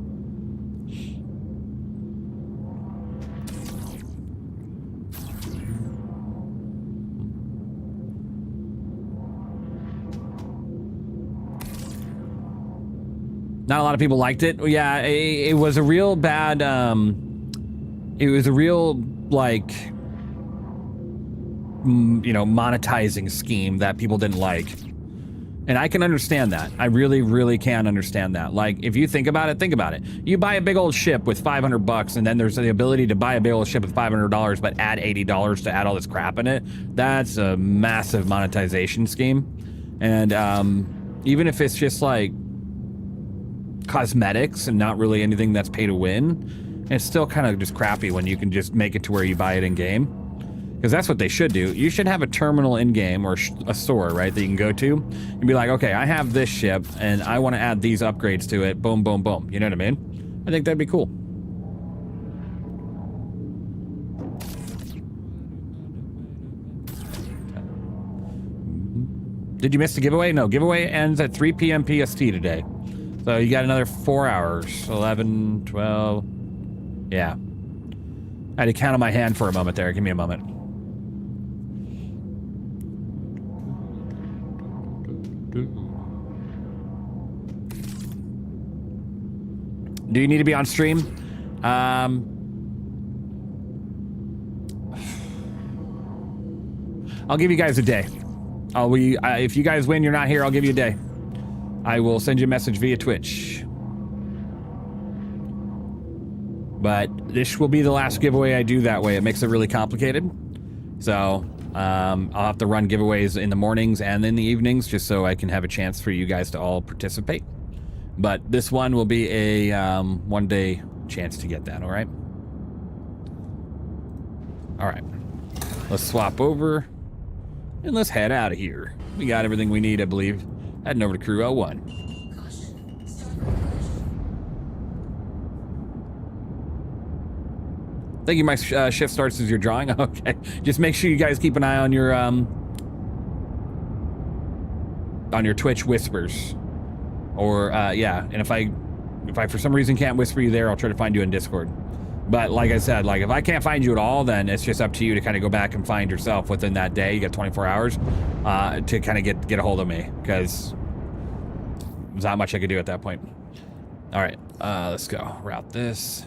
Not a lot of people liked it. Yeah, it was a real bad, it was a real, like, you know, monetizing scheme that people didn't like. And I can understand that. I really, really can understand that. Like, if you think about it, think about it. You buy a big old ship with 500 bucks, and then there's the ability to buy a big old ship with $500, but add $80 to add all this crap in it. That's a massive monetization scheme. And even if it's just like cosmetics and not really anything that's pay to win, it's still kind of just crappy when you can just make it to where you buy it in game. Because that's what they should do. You should have a terminal in game or a store, right, that you can go to and be like, okay, I have this ship and I want to add these upgrades to it. Boom, boom, boom. You know what I mean? I think that'd be cool. Did you miss the giveaway? No, giveaway ends at 3 p.m. PST today. So you got another 4 hours, 11, 12, yeah. I had to count on my hand for a moment there. Give me a moment. Do you need to be on stream? I'll give you guys a day. If you guys win, you're not here, I'll give you a day. I will send you a message via Twitch. But this will be the last giveaway I do that way. It makes it really complicated. So I'll have to run giveaways in the mornings and in the evenings just so I can have a chance for you guys to all participate. But this one will be a one-day chance to get that, all right? All right. Let's swap over and let's head out of here. We got everything we need, I believe. Heading over to Crew 01. Caution. Starboard collision. Thank you. My shift starts as you're drawing. Okay. Just make sure you guys keep an eye on your Twitch whispers. Or yeah, and if I for some reason can't whisper you there, I'll try to find you in Discord. But like I said, like if I can't find you at all, then it's just up to you to kind of go back and find yourself within that day. You got 24 hours to kind of get a hold of me, because there's not much I could do at that point. All right, let's go. Route this.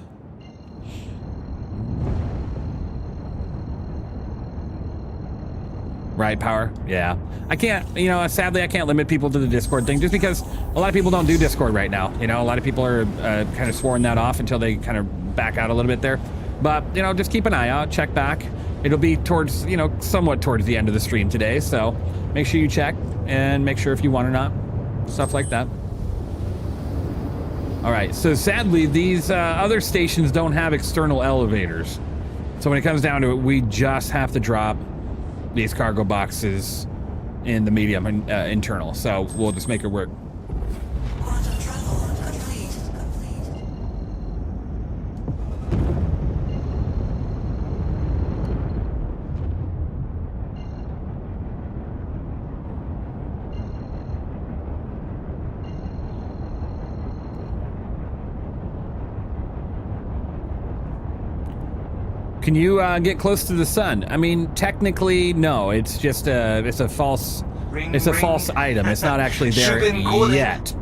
Right, power? Yeah. I can't, you know, sadly, I can't limit people to the Discord thing just because a lot of people don't do Discord right now. You know, a lot of people are kind of sworn that off until they kind of back out a little bit there. But, you know, just keep an eye out, check back. It'll be towards, you know, somewhat towards the end of the stream today. So make sure you check and make sure if you want or not. Stuff like that. All right. So sadly, these other stations don't have external elevators. So when it comes down to it, we just have to drop these cargo boxes in the medium and internal, so we'll just make it work. Quantum travel complete. Can you get close to the sun? I mean, technically, no. It's just it's a false item. It's not actually there yet.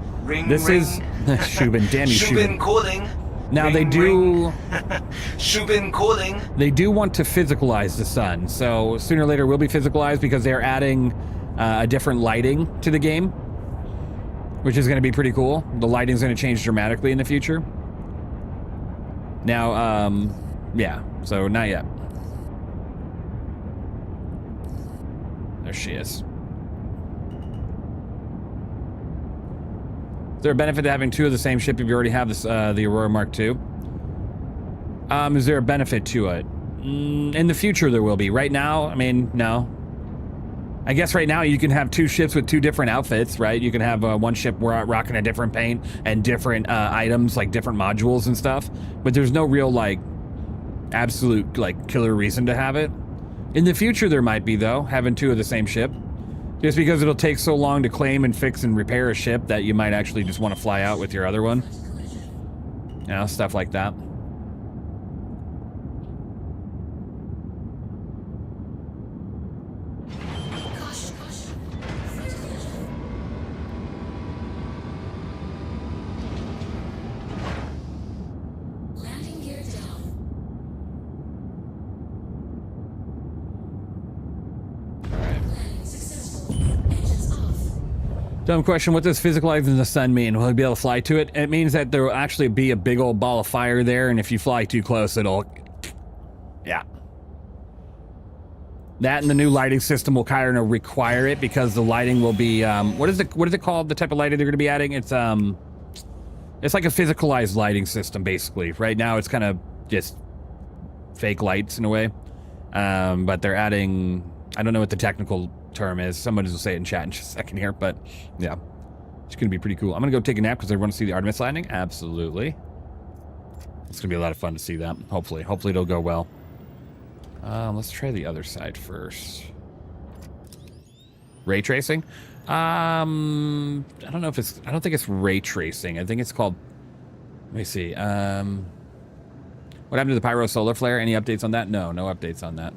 This is Shubin. Damn you, Shubin. Calling. Now they do. Shubin calling. They do want to physicalize the sun, so sooner or later will be physicalized because they're adding a different lighting to the game, which is going to be pretty cool. The lighting's going to change dramatically in the future. Now, yeah. So not yet. There she is. Is there a benefit to having two of the same ship if you already have this, the Aurora Mark II? Is there a benefit to it? In the future there will be. Right now, I mean, no. I guess right now you can have two ships with two different outfits, right? You can have one ship rocking a different paint and different items, like different modules and stuff. But there's no real, like, absolute, like, killer reason to have it. In the future there might be, though, having two of the same ship. Just because it'll take so long to claim and fix and repair a ship that you might actually just want to fly out with your other one. You know, stuff like that. Landing gear down. Landing successful. Engines off. Dumb question, what does physicalizing the sun mean? Will you be able to fly to it? It means that there will actually be a big old ball of fire there, and if you fly too close, it'll... Yeah. That and the new lighting system will kind of require it, because the lighting will be, what is it called, the type of lighting they're going to be adding? It's like a physicalized lighting system, basically. Right now, it's kind of just fake lights in a way. But they're adding, I don't know what the technical term is. Someone will say it in chat in just a second here, but yeah. It's going to be pretty cool. I'm going to go take a nap because I want to see the Artemis landing. Absolutely. It's going to be a lot of fun to see that. Hopefully it'll go well. Let's try the other side first. Ray tracing? I don't know if it's, I don't think it's ray tracing. I think it's called, let me see. What What happened to the Pyro solar flare? Any updates on that? No, no updates on that.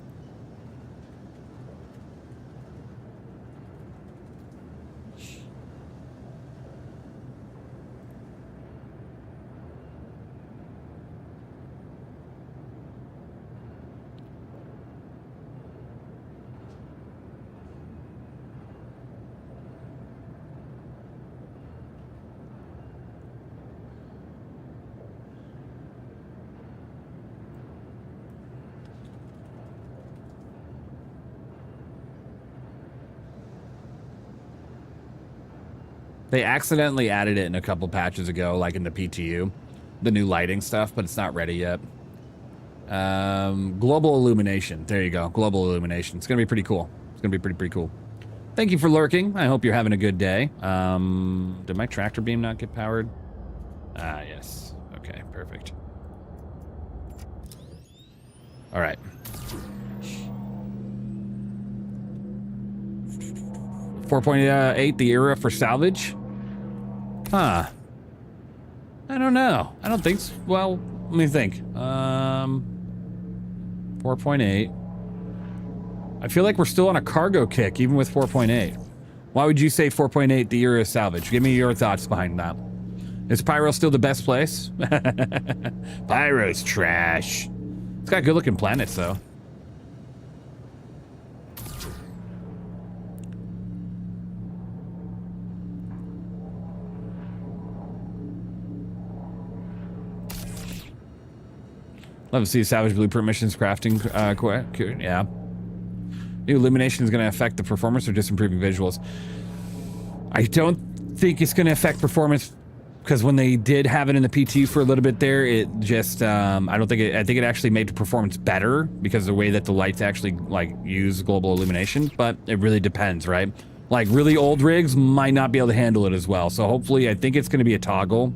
They accidentally added it in a couple patches ago, like in the PTU, the new lighting stuff, but it's not ready yet. Global illumination. There you go. Global illumination. It's going to be pretty cool. It's going to be pretty cool. Thank you for lurking. I hope you're having a good day. Did my tractor beam not get powered? Ah, yes. Okay, perfect. All right. 4.8, the era for salvage? Huh. I don't know. I don't think so. Well, let me think. 4.8. I feel like we're still on a cargo kick, even with 4.8. Why would you say 4.8, the era of salvage? Give me your thoughts behind that. Is Pyro still the best place? Pyro's trash. It's got good looking planets, though. Love to see Salvage Blueprint missions crafting. Yeah. New illumination is going to affect the performance or just improving visuals. I don't think it's going to affect performance because when they did have it in the PT for a little bit there, it just I don't think it. I think it actually made the performance better because of the way that the lights actually like use global illumination. But it really depends, right? Like really old rigs might not be able to handle it as well. So hopefully, I think it's going to be a toggle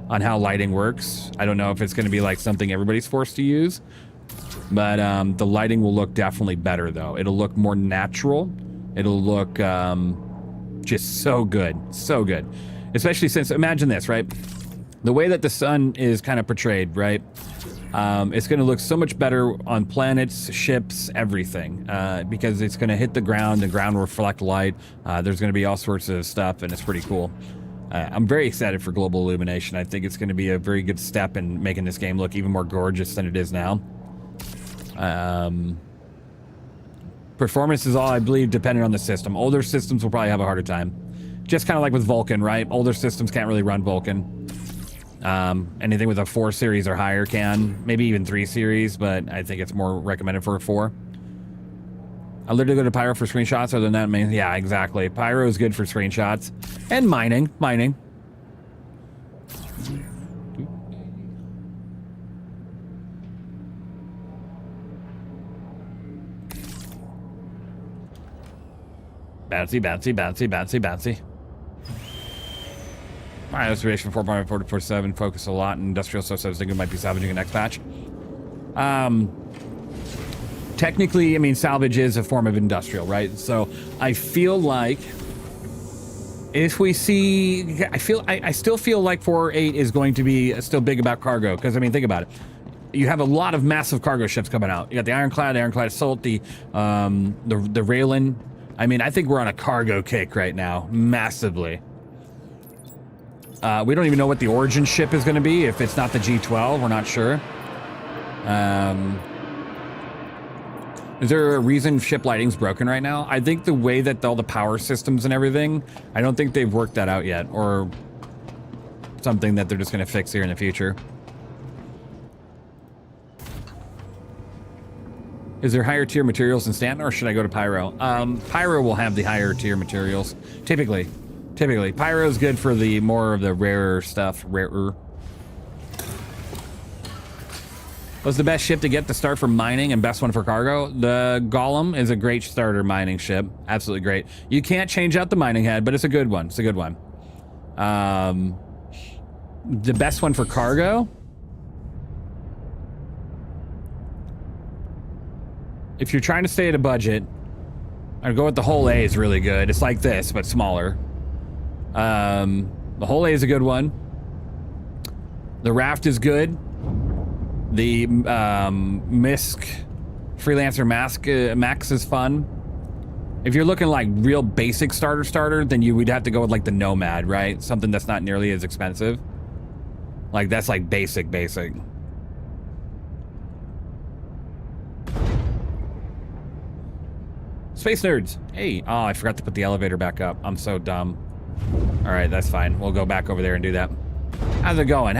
on how lighting works. I don't know if it's going to be like something everybody's forced to use, but the lighting will look definitely better though. It'll look more natural. It'll look just so good, so good. Especially since, imagine this, right? The way that the sun is kind of portrayed, right? It's going to look so much better on planets, ships, everything, because it's going to hit the ground will reflect light. There's going to be all sorts of stuff, and it's pretty cool. I'm very excited for global illumination. I think it's going to be a very good step in making this game look even more gorgeous than it is now. Performance is all, I believe, dependent on the system. Older systems will probably have a harder time. Just kind of like with Vulkan, right? Older systems can't really run Vulkan. Anything with a 4 series or higher can. Maybe even 3 series, but I think it's more recommended for a 4. I literally go to Pyro for screenshots. Other than that, I mean, yeah, exactly. Pyro is good for screenshots and mining. Bouncy. All right, restoration 4.447. Focus a lot in industrial, so I was thinking it might be salvaging an next patch. Technically, I mean, salvage is a form of industrial, right? So I feel like if we see, I still feel like 4.8 is going to be still big about cargo. Because, I mean, think about it. You have a lot of massive cargo ships coming out. You got the Ironclad Assault, the Ryujin. I mean, I think we're on a cargo kick right now, massively. We don't even know what the origin ship is going to be. If it's not the G12, we're not sure. Is there a reason ship lighting's broken right now? I think the way that all the power systems and everything, I don't think they've worked that out yet, or something that they're just going to fix here in the future. Is there higher tier materials in Stanton, or should I go to Pyro? Pyro will have the higher tier materials. Typically. Pyro is good for the more of the rarer stuff. What's the best ship to get to start for mining and best one for cargo? The Golem is a great starter mining ship. Absolutely great. You can't change out the mining head, but it's a good one. It's a good one. The best one for cargo? If you're trying to stay at a budget, I'd go with the whole A is really good. It's like this, but smaller. The whole A is a good one. The Raft is good. The MISC Freelancer Max is fun. If you're looking like real basic starter, then you would have to go with like the Nomad, right? Something that's not nearly as expensive. Like that's like basic. Space nerds. Hey, oh, I forgot to put the elevator back up. I'm so dumb. All right, that's fine. We'll go back over there and do that. How's it going?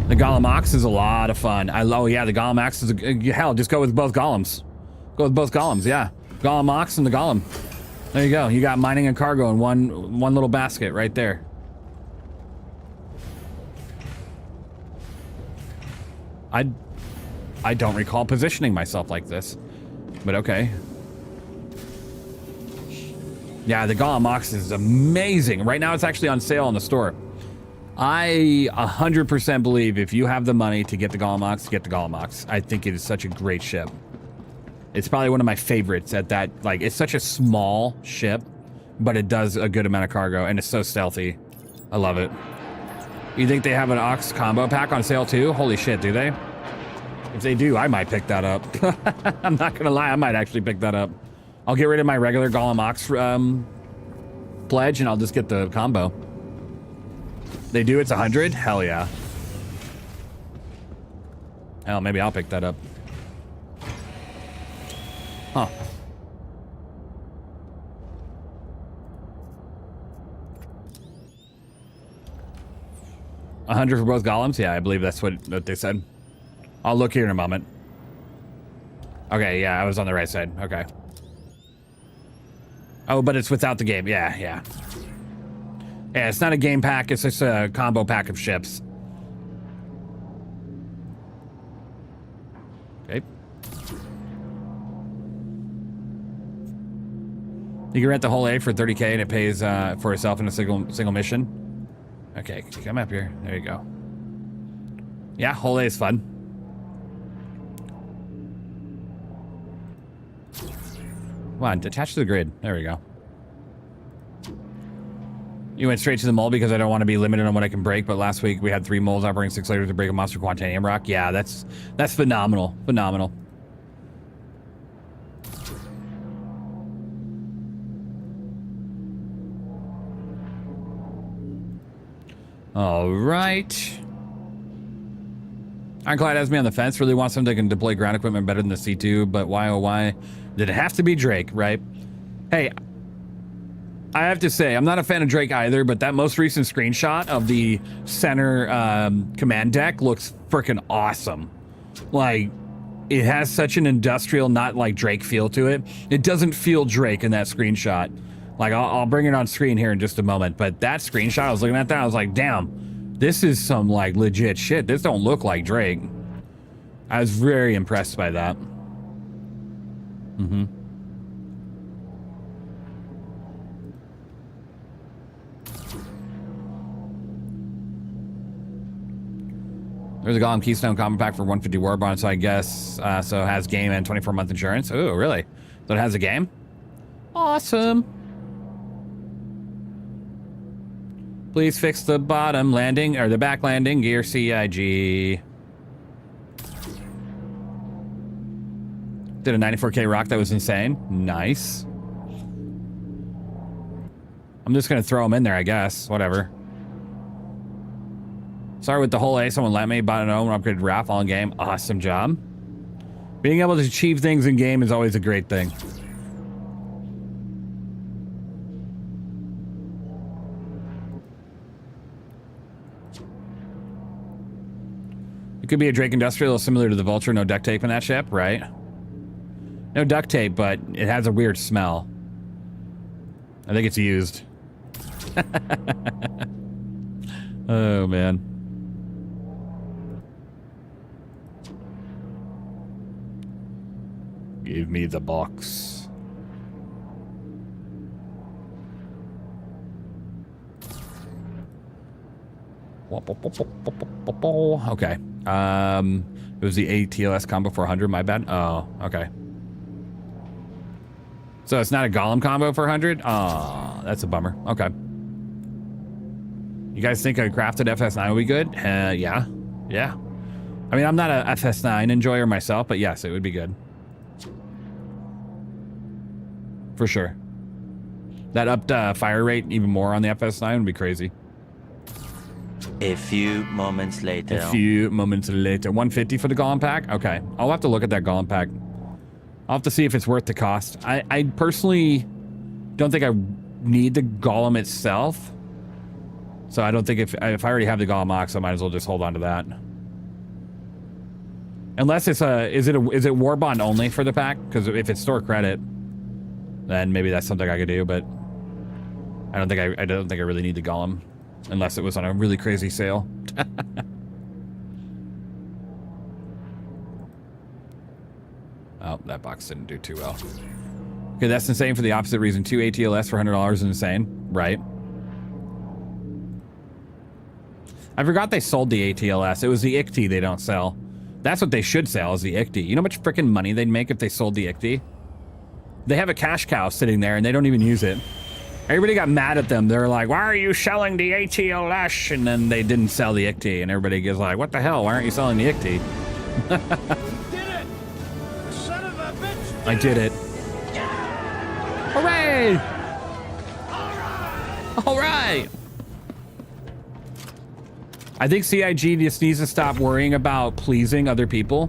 The Golem Ox is a lot of fun. Oh yeah, the Golem Ox is hell. Just go with both Golems. Go with both Golems. Yeah, Golem Ox and the Golem. There you go. You got mining and cargo in one little basket right there. I don't recall positioning myself like this, but okay. Yeah, the Golem Ox is amazing. Right now it's actually on sale in the store. I 100% believe if you have the money to get the Golem Ox, get the Golem Ox. I think it is such a great ship. It's probably one of my favorites at that, like, it's such a small ship, but it does a good amount of cargo, and it's so stealthy. I love it. You think they have an Ox combo pack on sale too? Holy shit, do they? If they do, I might pick that up. I'm not gonna lie, I might actually pick that up. I'll get rid of my regular Golem Ox pledge, and I'll just get the combo. They do, it's 100? Hell yeah. Hell, maybe I'll pick that up. Huh. $100 for both golems? Yeah, I believe that's what they said. I'll look here in a moment. Okay, yeah, I was on the right side. Okay. Oh, but it's without the game. Yeah. Yeah, it's not a game pack. It's just a combo pack of ships. Okay. You can rent the whole A for 30K and it pays for itself in a single mission. Okay, come up here. There you go. Yeah, whole A is fun. Come on, attach to the grid. There we go. You went straight to the mold because I don't want to be limited on what I can break, but last week we had 3 molds operating 6 layers to break a monster quantanium rock. Yeah, that's phenomenal. Phenomenal. All right. Ironclad has me on the fence. Really want something that can deploy ground equipment better than the C2, but why oh why did it have to be Drake, right? Hey, I have to say, I'm not a fan of Drake either, but that most recent screenshot of the center command deck looks freaking awesome. Like, it has such an industrial, not like Drake feel to it. It doesn't feel Drake in that screenshot. Like, I'll bring it on screen here in just a moment, but that screenshot, I was looking at that, I was like, damn, this is some like legit shit. This don't look like Drake. I was very impressed by that. Mm-hmm. There's a Golem Keystone combo pack for 150 war bond, so I guess, so it has game and 24-month insurance. Oh, really? So it has a game? Awesome. Please fix the bottom landing, or the back landing gear CIG. Did a 94K rock that was insane. Nice. I'm just gonna throw them in there, I guess. Whatever. Sorry with the whole A, someone let me, bought an own upgraded RAF all in game. Awesome job. Being able to achieve things in game is always a great thing. It could be a Drake Industrial similar to the Vulture, no duct tape in that ship, right? No duct tape, but it has a weird smell. I think it's used. Oh, man. Give me the box. Okay. It was the ATLS combo for 100, my bad. Oh, okay. So it's not a Golem combo for 100? Oh, that's a bummer. Okay. You guys think a crafted FS9 will be good? Yeah. Yeah. I mean, I'm not a FS9 enjoyer myself, but yes, it would be good. For sure. That upped fire rate even more on the FS9 would be crazy. A few moments later. A few moments later. 150 for the Golem pack? Okay. I'll have to look at that Golem pack. I'll have to see if it's worth the cost. I personally don't think I need the Golem itself. So I don't think if I already have the Golem Ox, I might as well just hold on to that. Unless it's is it Warbond only for the pack? Because if it's store credit, then maybe that's something I could do, but I don't think I really need the Golem. Unless it was on a really crazy sale. Oh, that box didn't do too well. Okay, that's insane for the opposite reason. 2 ATLS for $100 is insane. Right. I forgot they sold the ATLS. It was the ICT they don't sell. That's what they should sell, is the ICT. You know how much freaking money they'd make if they sold the ICT? They have a cash cow sitting there and they don't even use it. Everybody got mad at them. They're like, why are you selling the ATLS? And then they didn't sell the ICT. And everybody gets like, what the hell? Why aren't you selling the ICT? Did it! Son of a bitch! I did it. Hooray! All right. I think CIG just needs to stop worrying about pleasing other people.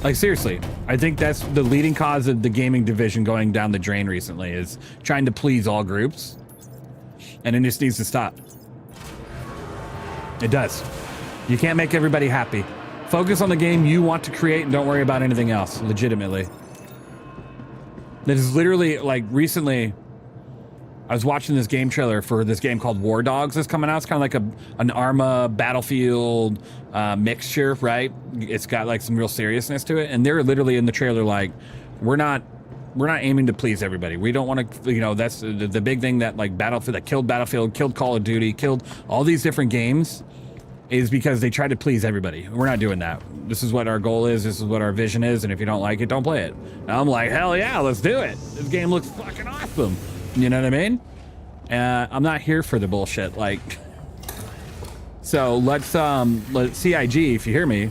Like, seriously, I think that's the leading cause of the gaming division going down the drain recently, is trying to please all groups. And it just needs to stop. It does. You can't make everybody happy. Focus on the game you want to create and don't worry about anything else, legitimately. This is literally, like, recently, I was watching this game trailer for this game called War Dogs that's coming out. It's kind of like an Arma Battlefield mixture, right? It's got like some real seriousness to it. And they're literally in the trailer like, we're not aiming to please everybody. We don't want to, you know, that's the big thing that like Battlefield, that killed Battlefield, killed Call of Duty, killed all these different games, is because they try to please everybody. We're not doing that. This is what our goal is. This is what our vision is. And if you don't like it, don't play it. And I'm like, hell yeah, let's do it. This game looks fucking awesome. You know what I mean? I'm not here for the bullshit. Like, so let's CIG, if you hear me,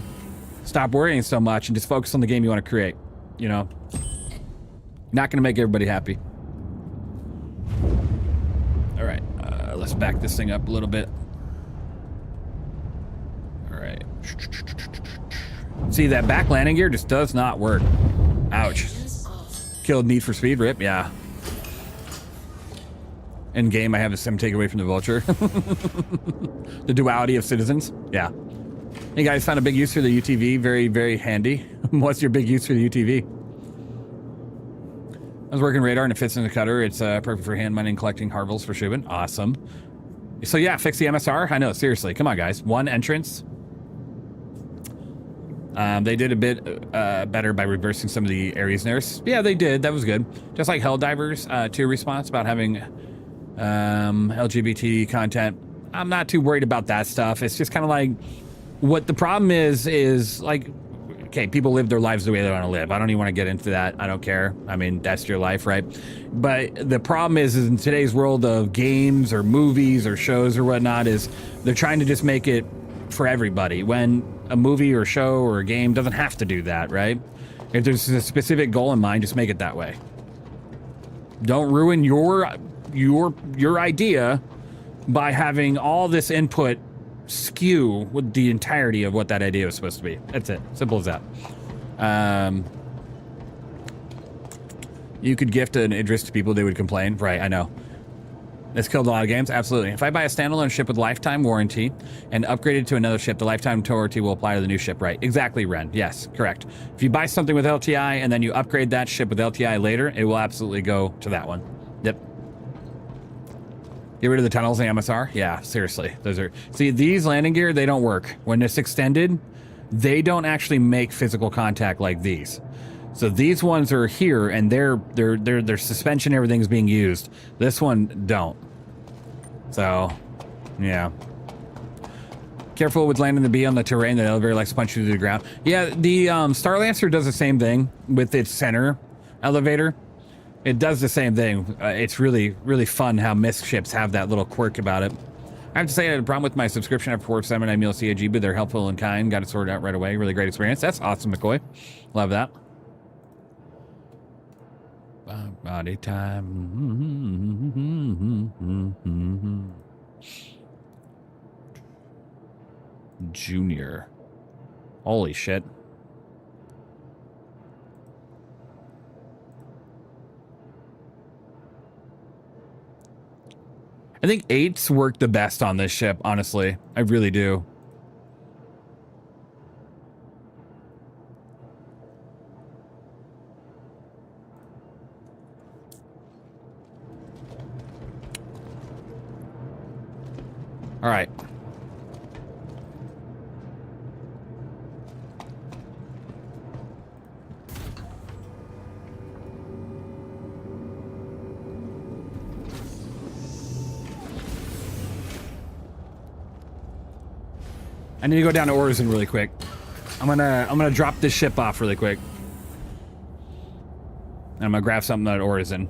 stop worrying so much and just focus on the game you want to create. You know, not going to make everybody happy. All right, let's back this thing up a little bit. All right. See, that back landing gear just does not work. Ouch. Killed Need for Speed, rip, yeah. In game, I have a sim take away from the Vulture. The duality of citizens. Yeah. Hey guys, found a big use for the UTV. Very, very handy. What's your big use for the UTV? I was working radar and it fits in the cutter. It's perfect for hand mining and collecting harvels for Shubin. Awesome. So yeah, fix the MSR. I know, seriously. Come on, guys. One entrance. They did a bit better by reversing some of the Ares nerfs. Yeah, they did. That was good. Just like Helldivers, to a response about having LGBT content. I'm not too worried about that stuff. It's just kind of like, what the problem is like, okay, people live their lives the way they want to live. I don't even want to get into that. I don't care. I mean, that's your life, right? But the problem is in today's world of games or movies or shows or whatnot, is they're trying to just make it for everybody, when a movie or show or a game doesn't have to do that, right? If there's a specific goal in mind, just make it that way. Don't ruin your idea by having all this input skew with the entirety of what that idea was supposed to be. That's it. Simple as that. You could gift an Idris to people, they would complain. Right, I know. It's killed a lot of games, absolutely. If I buy a standalone ship with lifetime warranty and upgrade it to another ship, the lifetime warranty will apply to the new ship, right? Exactly, Ren. Yes, correct. If you buy something with LTI and then you upgrade that ship with LTI later, it will absolutely go to that one. Yep. Get rid of the tunnels and MSR? Yeah, seriously. Those are... See, these landing gear, they don't work. When it's extended, they don't actually make physical contact like these. So these ones are here and their suspension, everything's being used. This one don't. So, yeah. Careful with landing the B on the terrain. The elevator likes to punch you through the ground. Yeah, the Starlancer does the same thing with its center elevator. It does the same thing. It's really, really fun how MISC ships have that little quirk about it. I have to say I had a problem with my subscription after 479 meal CAG, but they're helpful and kind. Got it sorted out right away. Really great experience. That's awesome, McCoy. Love that. Body time. Junior. Holy shit. I think 8s work the best on this ship, honestly. I really do. All right. I need to go down to Orison really quick. I'm gonna drop this ship off really quick. And I'm gonna grab something at Orison.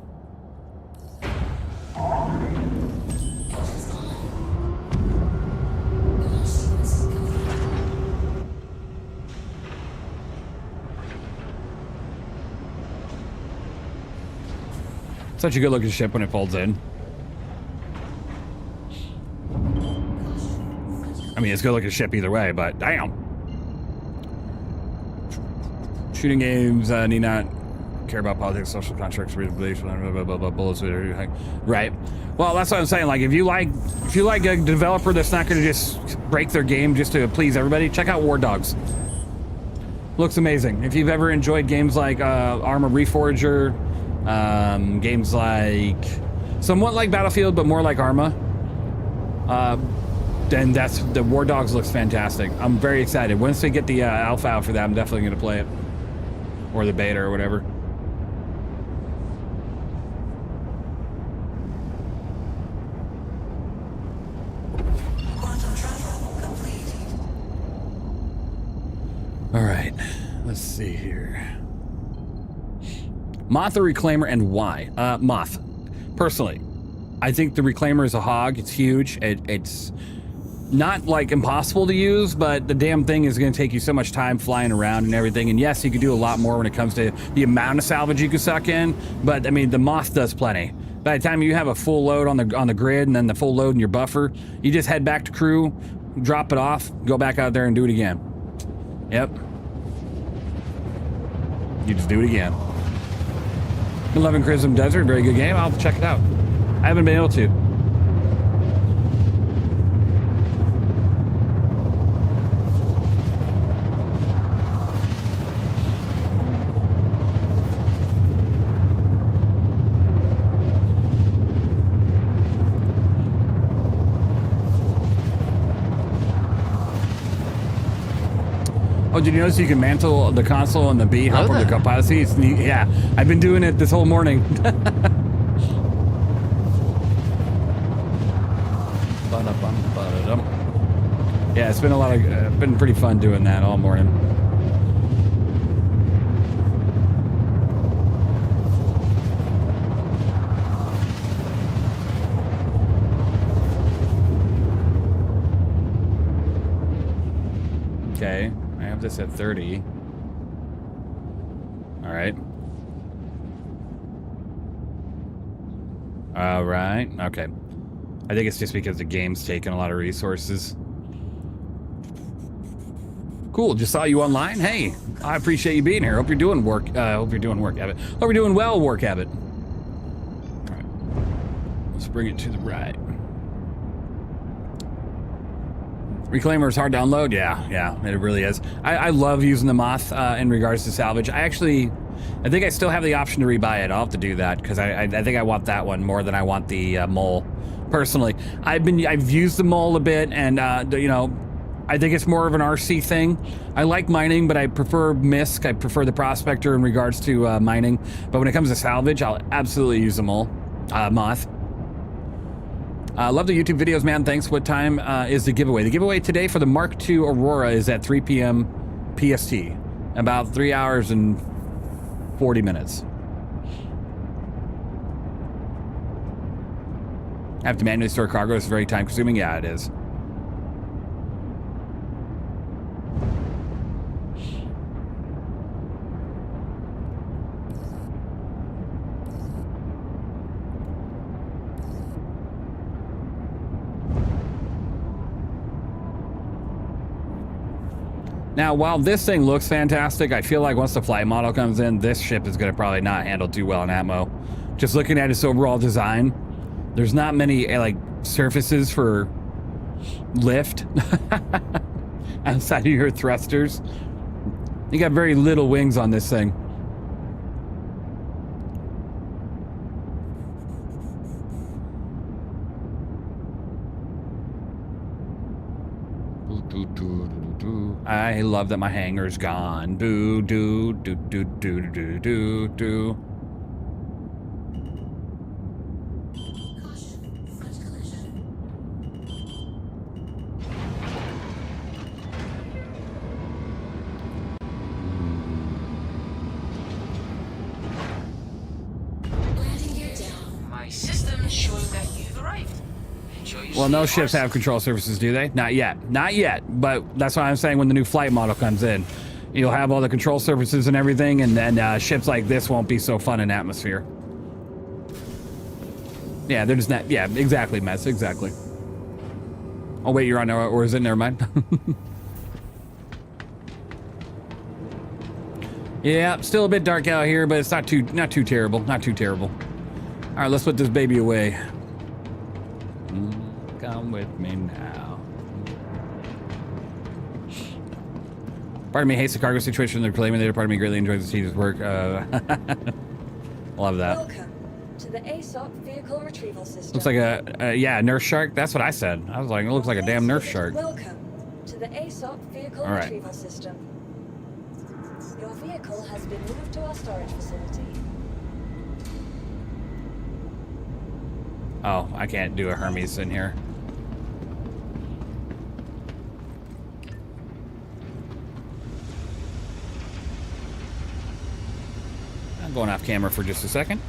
Such a good looking ship when it folds in. I mean, it's good looking ship either way, but damn. Shooting games need not care about politics, social contracts, beliefs, bullets, right? Well, that's what I'm saying. Like, if you like a developer that's not going to just break their game just to please everybody, check out War Dogs. Looks amazing. If you've ever enjoyed games like Arma Reforger, games like somewhat like Battlefield, but more like Arma. Then that's the War Dogs looks fantastic. I'm very excited. Once they get the alpha out for that, I'm definitely going to play it, or the beta or whatever. Quantum travel complete. All right, let's see here. Moth or Reclaimer, and why? Moth. Personally, I think the Reclaimer is a hog. It's huge. It's not like impossible to use, but the damn thing is going to take you so much time flying around and everything. And yes, you can do a lot more when it comes to the amount of salvage you can suck in. But I mean, the Moth does plenty. By the time you have a full load on the grid and then the full load in your buffer, you just head back to crew, drop it off, go back out there and do it again. Yep. You just do it again. Been loving Crimson Desert, very good game. I'll check it out. I haven't been able to. Oh, did you notice you can mantle the console and the B hop over the Copilot seat? It's neat. Yeah, I've been doing it this whole morning. Yeah, it's been a lot of, been pretty fun doing that all morning. Okay. I have this at 30. All right. All right. Okay. I think it's just because the game's taking a lot of resources. Cool. Just saw you online. Hey, I appreciate you being here. Hope you're doing work. Hope you're doing work habit. Hope you're doing well, work habit. All right. Let's bring it to the right. Reclaimer is hard to download. Yeah, it really is. I love using the Moth in regards to salvage. I think I still have the option to rebuy it. I'll have to do that because I think I want that one more than I want the Mole. Personally, I've used the Mole a bit, and you know, I think it's more of an RC thing. I like mining, but I prefer MISC. I prefer the Prospector in regards to mining. But when it comes to salvage, I'll absolutely use the Mole, Moth. Love the YouTube videos, man. Thanks. What time is the giveaway? The giveaway today for the Mark II Aurora is at 3 p.m. PST. About 3 hours and 40 minutes. I have to manually store cargo. It's very time consuming. Yeah, it is. Now, while this thing looks fantastic, I feel like once the flight model comes in, this ship is going to probably not handle too well in Atmo. Just looking at its overall design, there's not many like surfaces for lift outside of your thrusters. You got very little wings on this thing. I love that my hangar's gone. Do do do do do do do do. Caution. Front collision. Landing gear down. My system's showing that you've arrived. Enjoy your Well, no stay, ships Ars. have control surfaces, do they? Not yet. Not yet. But that's why I'm saying when the new flight model comes in, you'll have all the control surfaces and everything, and then ships like this won't be so fun in atmosphere. Yeah, they're just not. Yeah, exactly, Mess. Exactly. Oh, wait, you're on, or is it? Never mind. Yeah, still a bit dark out here, but it's not too terrible. Not too terrible. All right, let's put this baby away. Come with me now. Part of me hates the cargo situation they're claiming. The other part of me greatly enjoys the team's work. Love that. Welcome to the ASOP vehicle retrieval system. Looks like yeah, nurse shark. That's what I said. I was like, it looks like a damn nurse shark. Welcome to the ASOP vehicle All right. retrieval system. Your vehicle has been moved to our storage facility. Oh, I can't do a Hermes in here. I'm going off camera for just a second.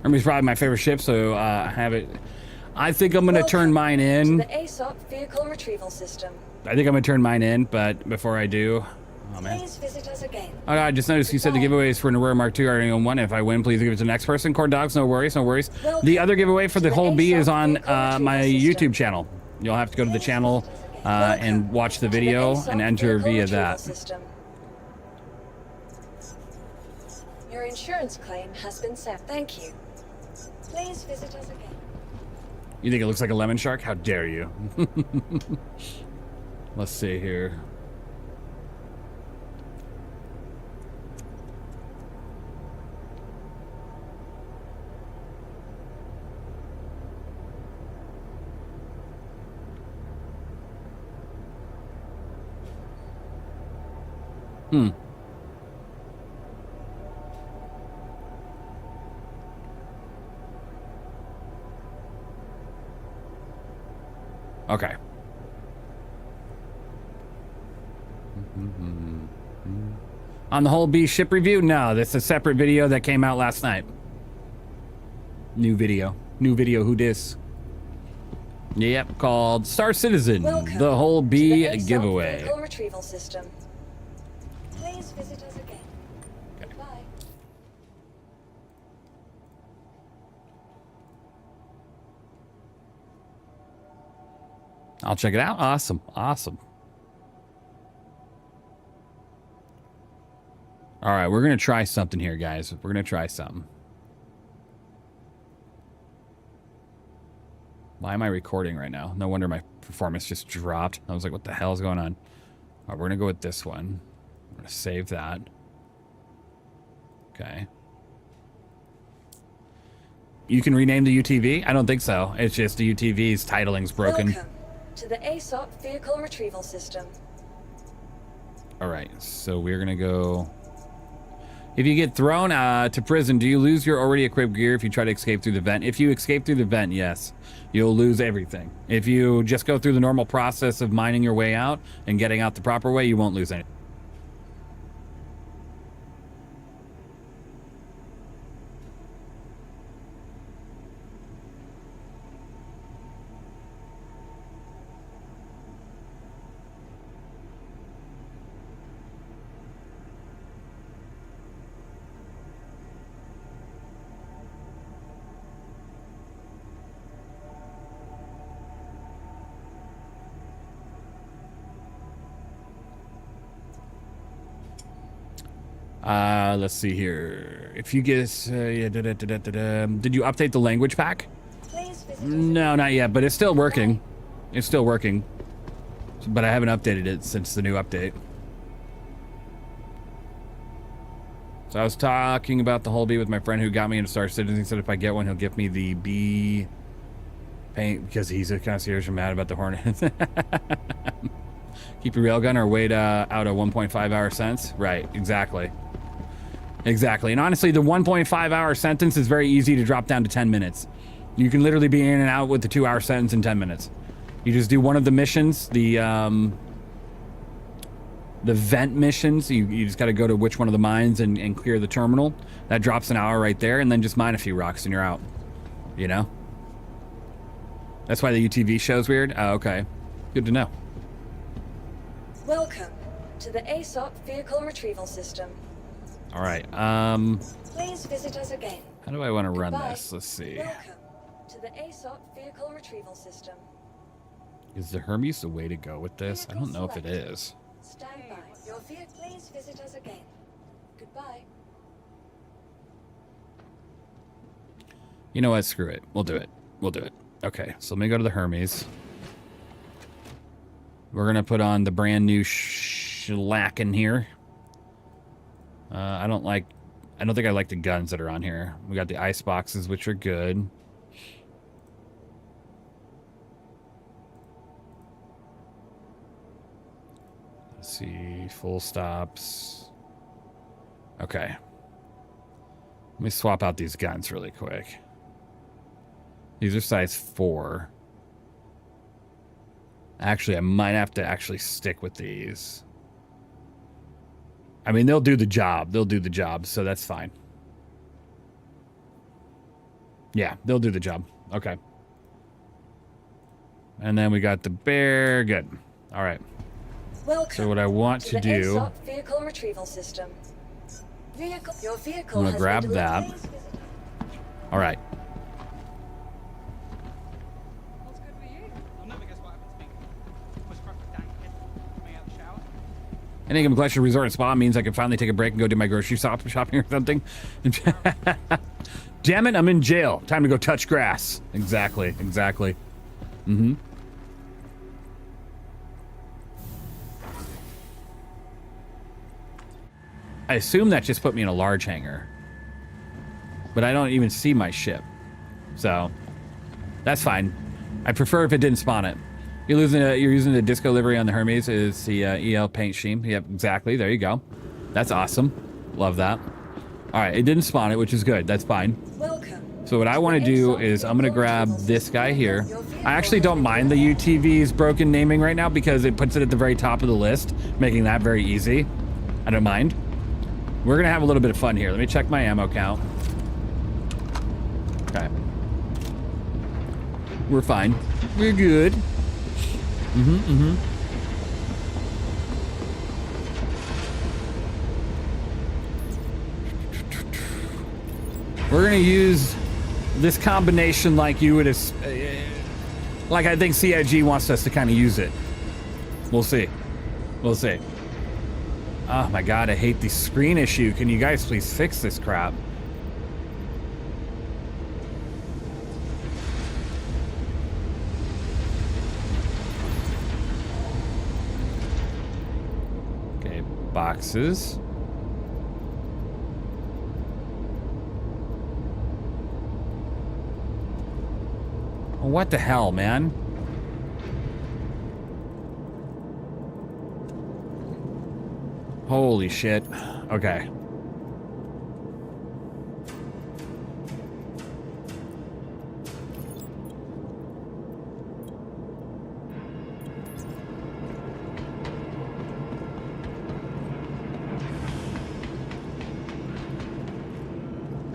Hermes is probably my favorite ship, so I have it. I think I'm gonna turn mine To in. the ASOP vehicle retrieval system. I think I'm gonna turn mine in, but before I do, oh man. Please visit us again. Oh, I just noticed you said the giveaway is for an Aurora Mark II R1. If I win, please give it to the next person. Corn dogs, no worries, no worries. The other giveaway for the whole B is on my YouTube channel. You'll have to go to the channel and watch the video and enter via that. System. Your insurance claim has been set. Thank you. Please visit us again. You think it looks like a lemon shark? How dare you? Let's see here. Okay. On the whole B ship review? No, that's a separate video that came out last night. New video. Who dis? Yep, called Star Citizen. Welcome The whole to B the ASOP giveaway. vehicle retrieval system. Please visit us again. Goodbye. I'll check it out. Awesome. Awesome. All right, we're going to try something here, guys. We're going to try something. Why am I recording right now? No wonder my performance just dropped. I was like, what the hell is going on? All right, we're going to go with this one. I'm going to save that. Okay. You can rename the UTV? I don't think so. It's just the UTV's titling's broken. Welcome to the ASOP vehicle retrieval system. All right, so we're gonna go. If you get thrown to prison, do you lose your already equipped gear if you try to escape through the vent? If you escape through the vent, yes, you'll lose everything. If you just go through the normal process of mining your way out and getting out the proper way, you won't lose anything. Let's see here. If you get, yeah, did you update the language pack? Please visit No, not yet, but it's still working. It's still working. But I haven't updated it since the new update. So I was talking about the whole bee with my friend who got me into Star Citizen. He said if I get one, he'll give me the bee paint because he's a concierge and mad about the Hornet. Keep your railgun or wait out a 1.5 hour sentence. Right, exactly. Exactly. And honestly, the 1.5 hour sentence is very easy to drop down to 10 minutes. You can literally be in and out with the 2 hour sentence in 10 minutes. You just do one of the missions, the vent missions. You just got to go to which one of the mines and clear the terminal. That drops an hour right there, and then just mine a few rocks and you're out. You know? That's why the UTV show's weird? Oh, okay. Good to know. Welcome to the ASOP vehicle retrieval system. All right. Please visit us again. How do I want to run Goodbye. this? Let's see. Welcome to the ASOP vehicle retrieval system. Is the Hermes the way to go with this? I don't know if it is. Stand by. Your vehicle. Please visit us again. Goodbye. You know what? Screw it. We'll do it. We'll do it. Okay, so let me go to the Hermes. We're gonna put on the brand new shellac in here. I don't think I like the guns that are on here. We got the ice boxes, which are good. Let's see, full stops. Okay. Let me swap out these guns really quick. These are size 4. Actually, I might have to actually stick with these. I mean, they'll do the job. They'll do the job, so that's fine. Yeah, they'll do the job. Okay. And then we got the bear. Good. All right. Welcome So what I want to the do... ASOP vehicle retrieval system. Your vehicle I'm gonna has grab been that. delivered. Please visit us. All right. What's good with you? I'll never guess what happened to me. Was struck with dank head coming out the shower. Enigma Collection Resort and Spa means I can finally take a break and go do my grocery shopping or something. Damn it, I'm in jail. Time to go touch grass. Exactly, exactly. Mm-hmm. I assume that just put me in a large hangar. But I don't even see my ship. So, that's fine. I prefer if it didn't spawn it. You're using the disco livery on the Hermes is the EL paint scheme. Yep, exactly. There you go. That's awesome. Love that. All right, it didn't spawn it, which is good. That's fine. Welcome. So what I want to do is I'm going to grab this guy here. I actually don't mind the UTV's broken naming right now because it puts it at the very top of the list, making that very easy. I don't mind. We're going to have a little bit of fun here. Let me check my ammo count. Okay. We're fine. We're good. We're gonna use this combination like you would, like I think CIG wants us to kind of use it. We'll see. We'll see. Oh my god, I hate the screen issue. Can you guys please fix this crap? Okay, boxes. What the hell, man? Holy shit. Okay.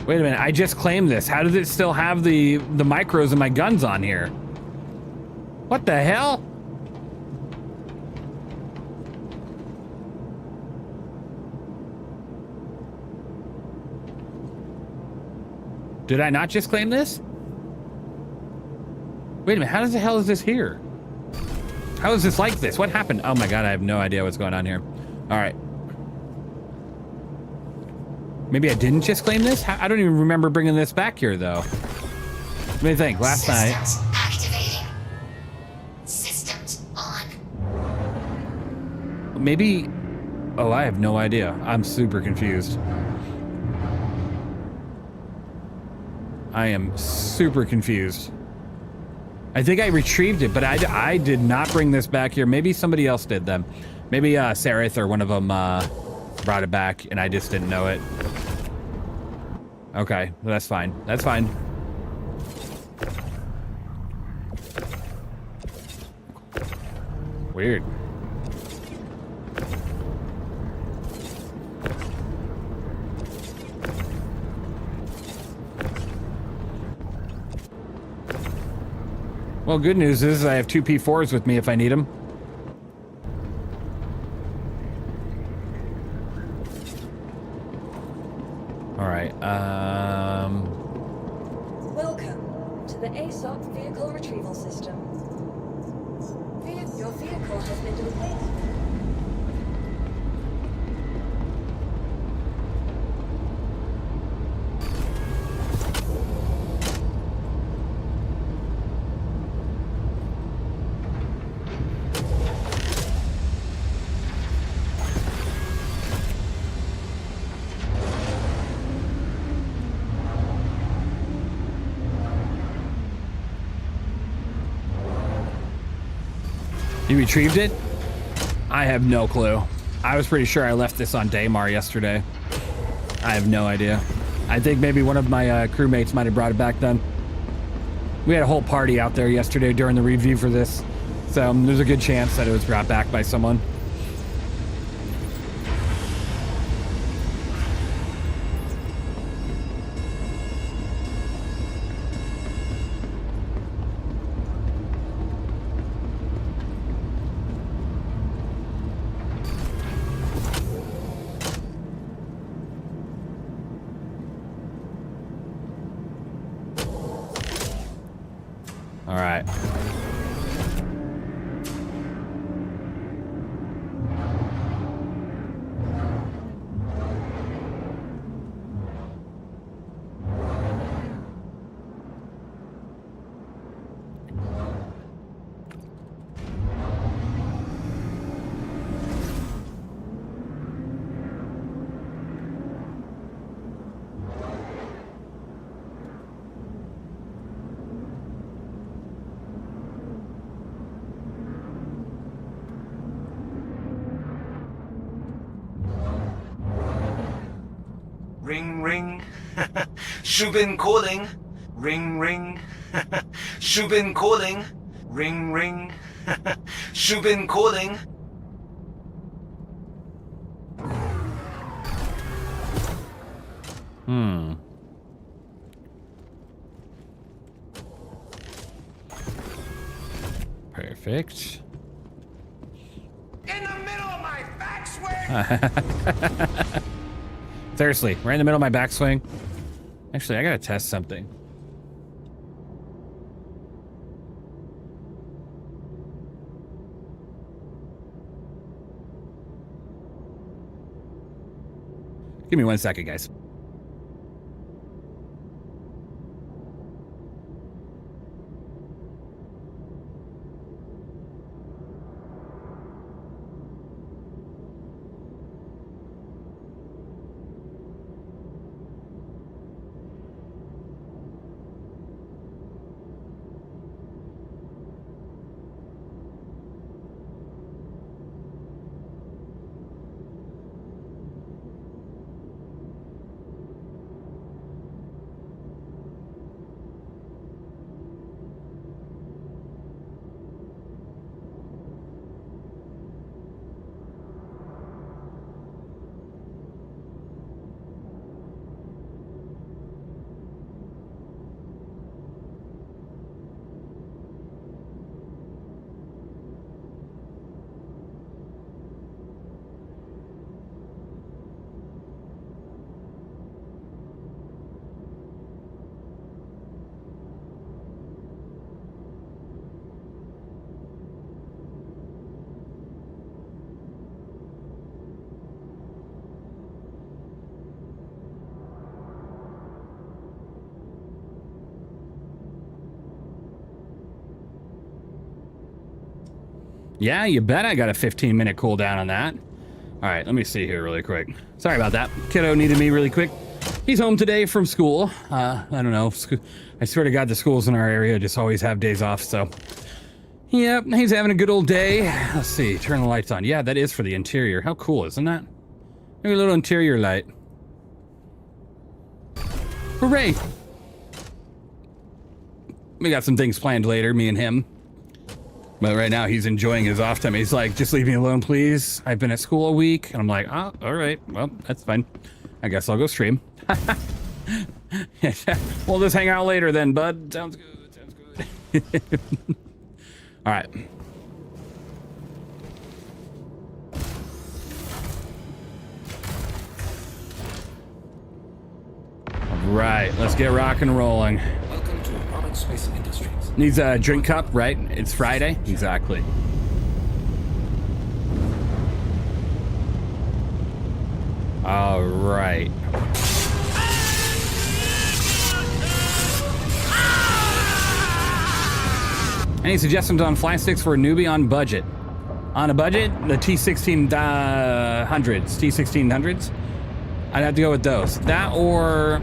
Wait a minute, I just claimed this. How does it still have the micros and my guns on here? What the hell? Did I not just claim this? Wait a minute, how the hell is this here? How is this like this? What happened? Oh my god, I have no idea what's going on here. All right. Maybe I didn't just claim this? I don't even remember bringing this back here, though. What do you think? Last night. Activating. Systems on. Maybe... Oh, I have no idea. I'm super confused. I am super confused. I think I retrieved it, but I did not bring this back here. Maybe somebody else did then. Maybe Sarith or one of them brought it back, and I just didn't know it. Okay, well, that's fine. That's fine. Weird. Well, good news is I have 2 P4s with me if I need them. All right. Welcome to the ASOC vehicle retrieval system. Your vehicle has been replaced. You retrieved it? I have no clue. I was pretty sure I left this on Daymar yesterday. I have no idea. I think maybe one of my crewmates might have brought it back then. We had a whole party out there yesterday during the review for this, so there's a good chance that it was brought back by someone. All right. Ring ring. Shubin calling. Ring ring. Shubin calling. Ring ring. Shubin calling. Perfect. In the middle of my backswing. Seriously, right in the middle of my backswing. Actually, I gotta test something. Give me 1 second, guys. Yeah, you bet I got a 15-minute cooldown on that. All right, let me see here really quick. Sorry about that. Kiddo needed me really quick. He's home today from school. I don't know. I swear to God, the schools in our area just always have days off, so. Yep, he's having a good old day. Let's see, turn the lights on. Yeah, that is for the interior. How cool, isn't that? Maybe a little interior light. Hooray! We got some things planned later, me and him. But right now, he's enjoying his off time. He's like, just leave me alone, please. I've been at school a week. And I'm like, oh, all right. Well, that's fine. I guess I'll go stream. We'll just hang out later then, bud. Sounds good. Sounds good. All right. All right. Let's get rock and rolling. Welcome to Rocket Space Industries. Needs a drink cup, right? It's Friday. Exactly. All right. Any suggestions on fly sticks for a newbie on budget? On a budget, the T1600s. T1600s. I'd have to go with those. That or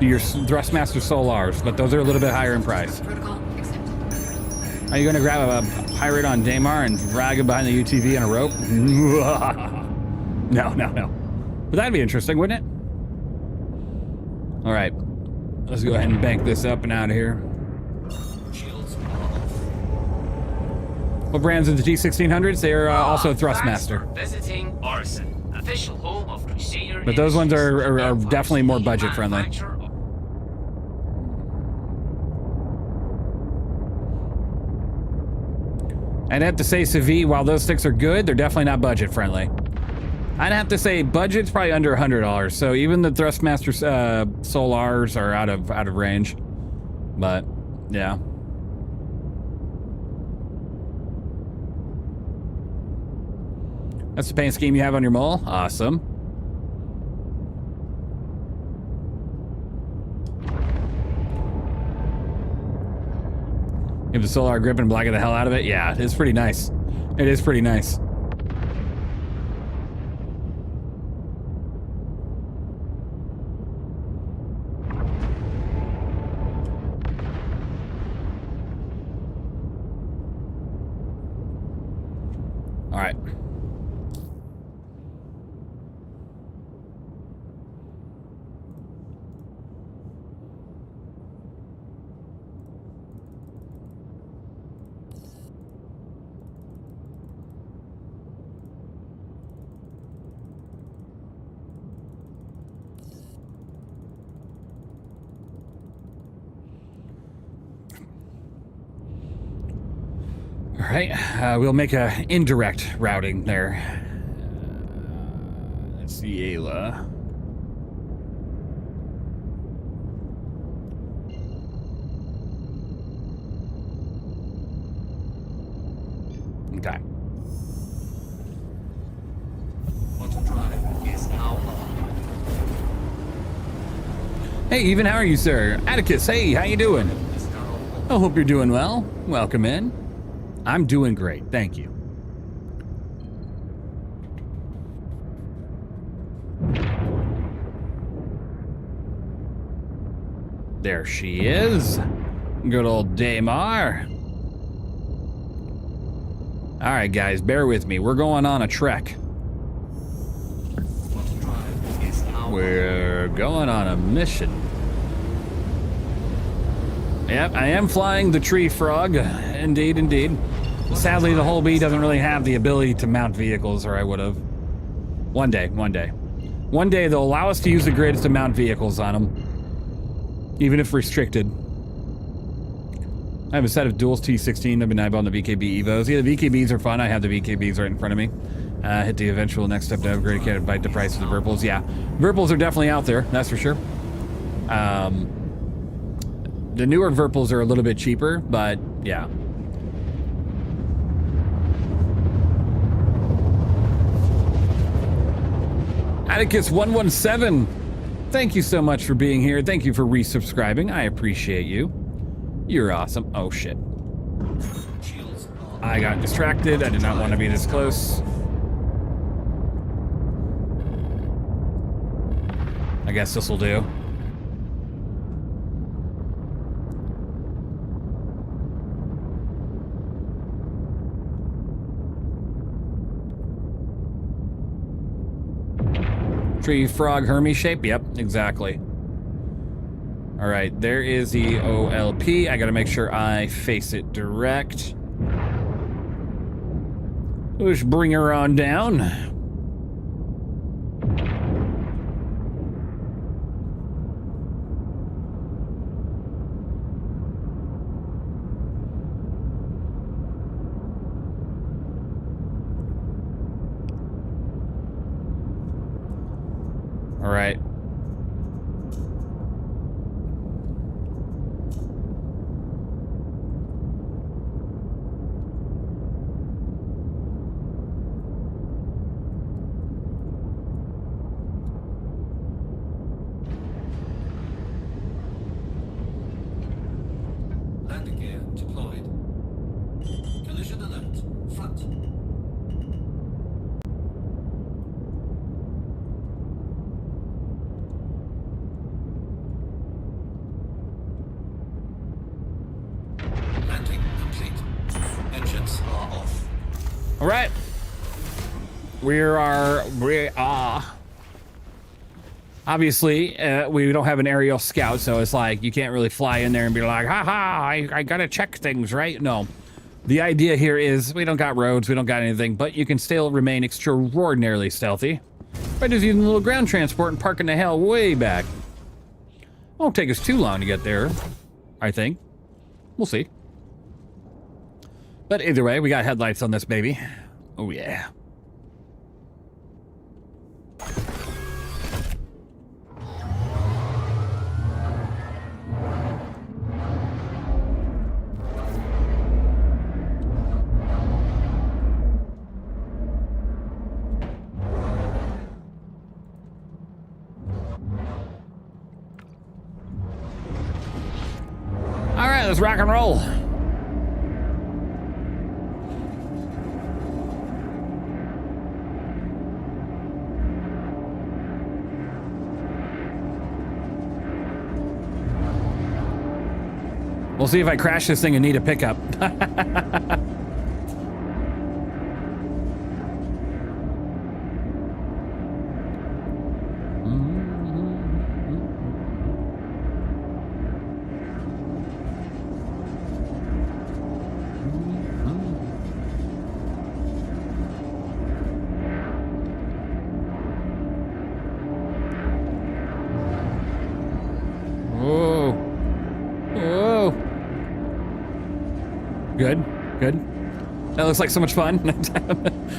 your Thrustmaster Solars, but those are a little bit higher in price. Protocol accepted. Are you gonna grab a pirate on Daymar and drag him behind the UTV on a rope? No. But that'd be interesting, wouldn't it? All right, let's go ahead and bank this up and out of here. Shields are off. What brands are the G1600s? They're also Thrustmaster. Thanks for visiting Arson, official home of Crusader. But those ones are Industries, definitely more leading budget friendly. manufacturer of- I'd have to say Civi, while those sticks are good, they're definitely not budget friendly. I'd have to say budget's probably under $100. So even the Thrustmaster Solars are out of range. But yeah. That's the paint scheme you have on your mole? Awesome. Give the Solar grip and blacken the hell out of it? Yeah, it's pretty nice. It is pretty nice. All right. All right, we'll make a indirect routing there. Let's see, Ayla. Okay. Auto drive is now on. Hey, even how are you, sir? Atticus, hey, how you doing? I hope you're doing well. Welcome in. I'm doing great, thank you. There she is. Good old Daymar. All right, guys, bear with me. We're going on a trek. Auto drive is now We're going on a mission. Yep, I am flying the tree frog. Indeed, indeed. Sadly, the whole bee doesn't really have the ability to mount vehicles, or I would have. One day. One day they'll allow us to use the grids to mount vehicles on them. Even if restricted. I have a set of duals T16. I've been eyeballing the VKB Evos. Yeah, the VKBs are fun. I have the VKBs right in front of me. Hit the eventual next step to upgrade. Can't bite the price of the Virpils. Yeah, Virpils are definitely out there. That's for sure. The newer Virpils are a little bit cheaper, but yeah. Atticus117, thank you so much for being here. Thank you for resubscribing. I appreciate you. You're awesome. Oh shit. shields are I got distracted. I did not want to be this close. I guess this will do. Tree frog Hermes shape? Yep, exactly. All right, there is the OLP. I gotta make sure I face it direct. Let's bring her on down. All right. Landing gear deployed. Collision alert. Front. Landing complete. Engines are off. All right. We are obviously we don't have an aerial scout, so it's like you can't really fly in there and be like, haha, I gotta check things, right? No. The idea here is we don't got roads, we don't got anything, but you can still remain extraordinarily stealthy by just using a little ground transport and parking the hell way back. Won't take us too long to get there, I think. We'll see. But either way, we got headlights on this baby. Oh yeah. All right, let's rock and roll. We'll see if I crash this thing and need a pickup. 'Good, good. That looks like so much fun.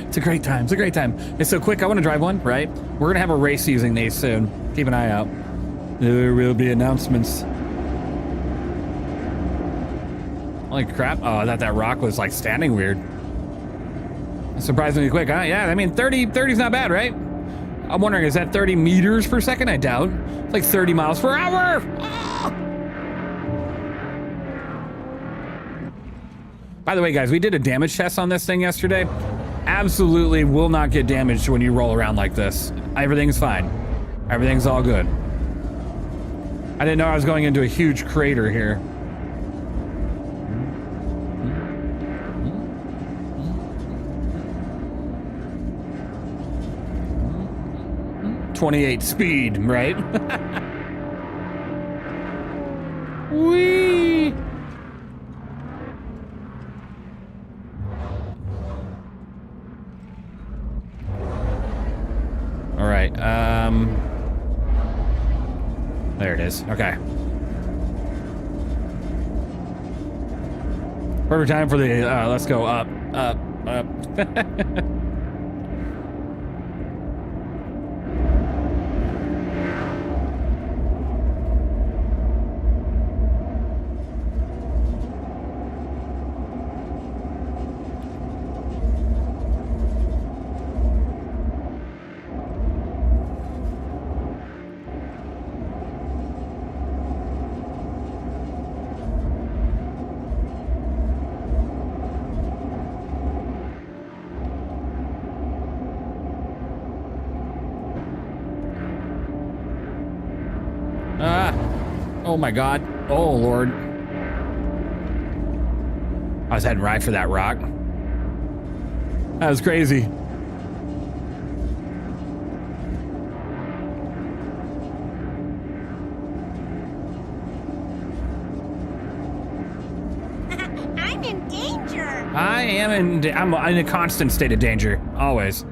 It's a great time, it's a great time. It's so quick, I want to drive one, right? We're gonna have a race using these soon. Keep an eye out. There will be announcements. Holy crap, oh, I thought that rock was like standing weird. Surprisingly quick, huh? Yeah, I mean, 30's not bad, right? I'm wondering, is that 30 meters per second? I doubt. It's like 30 miles per hour. Ah! By the way, guys, we did a damage test on this thing yesterday. Absolutely will not get damaged when you roll around like this. Everything's fine. Everything's all good. I didn't know I was going into a huge crater here. .28 speed, right? Whee! All right, there it is, okay. Perfect time for the, let's go up. Oh my God. Oh Lord. I was heading right for that rock. That was crazy. I'm in danger. I'm in a constant state of danger, always.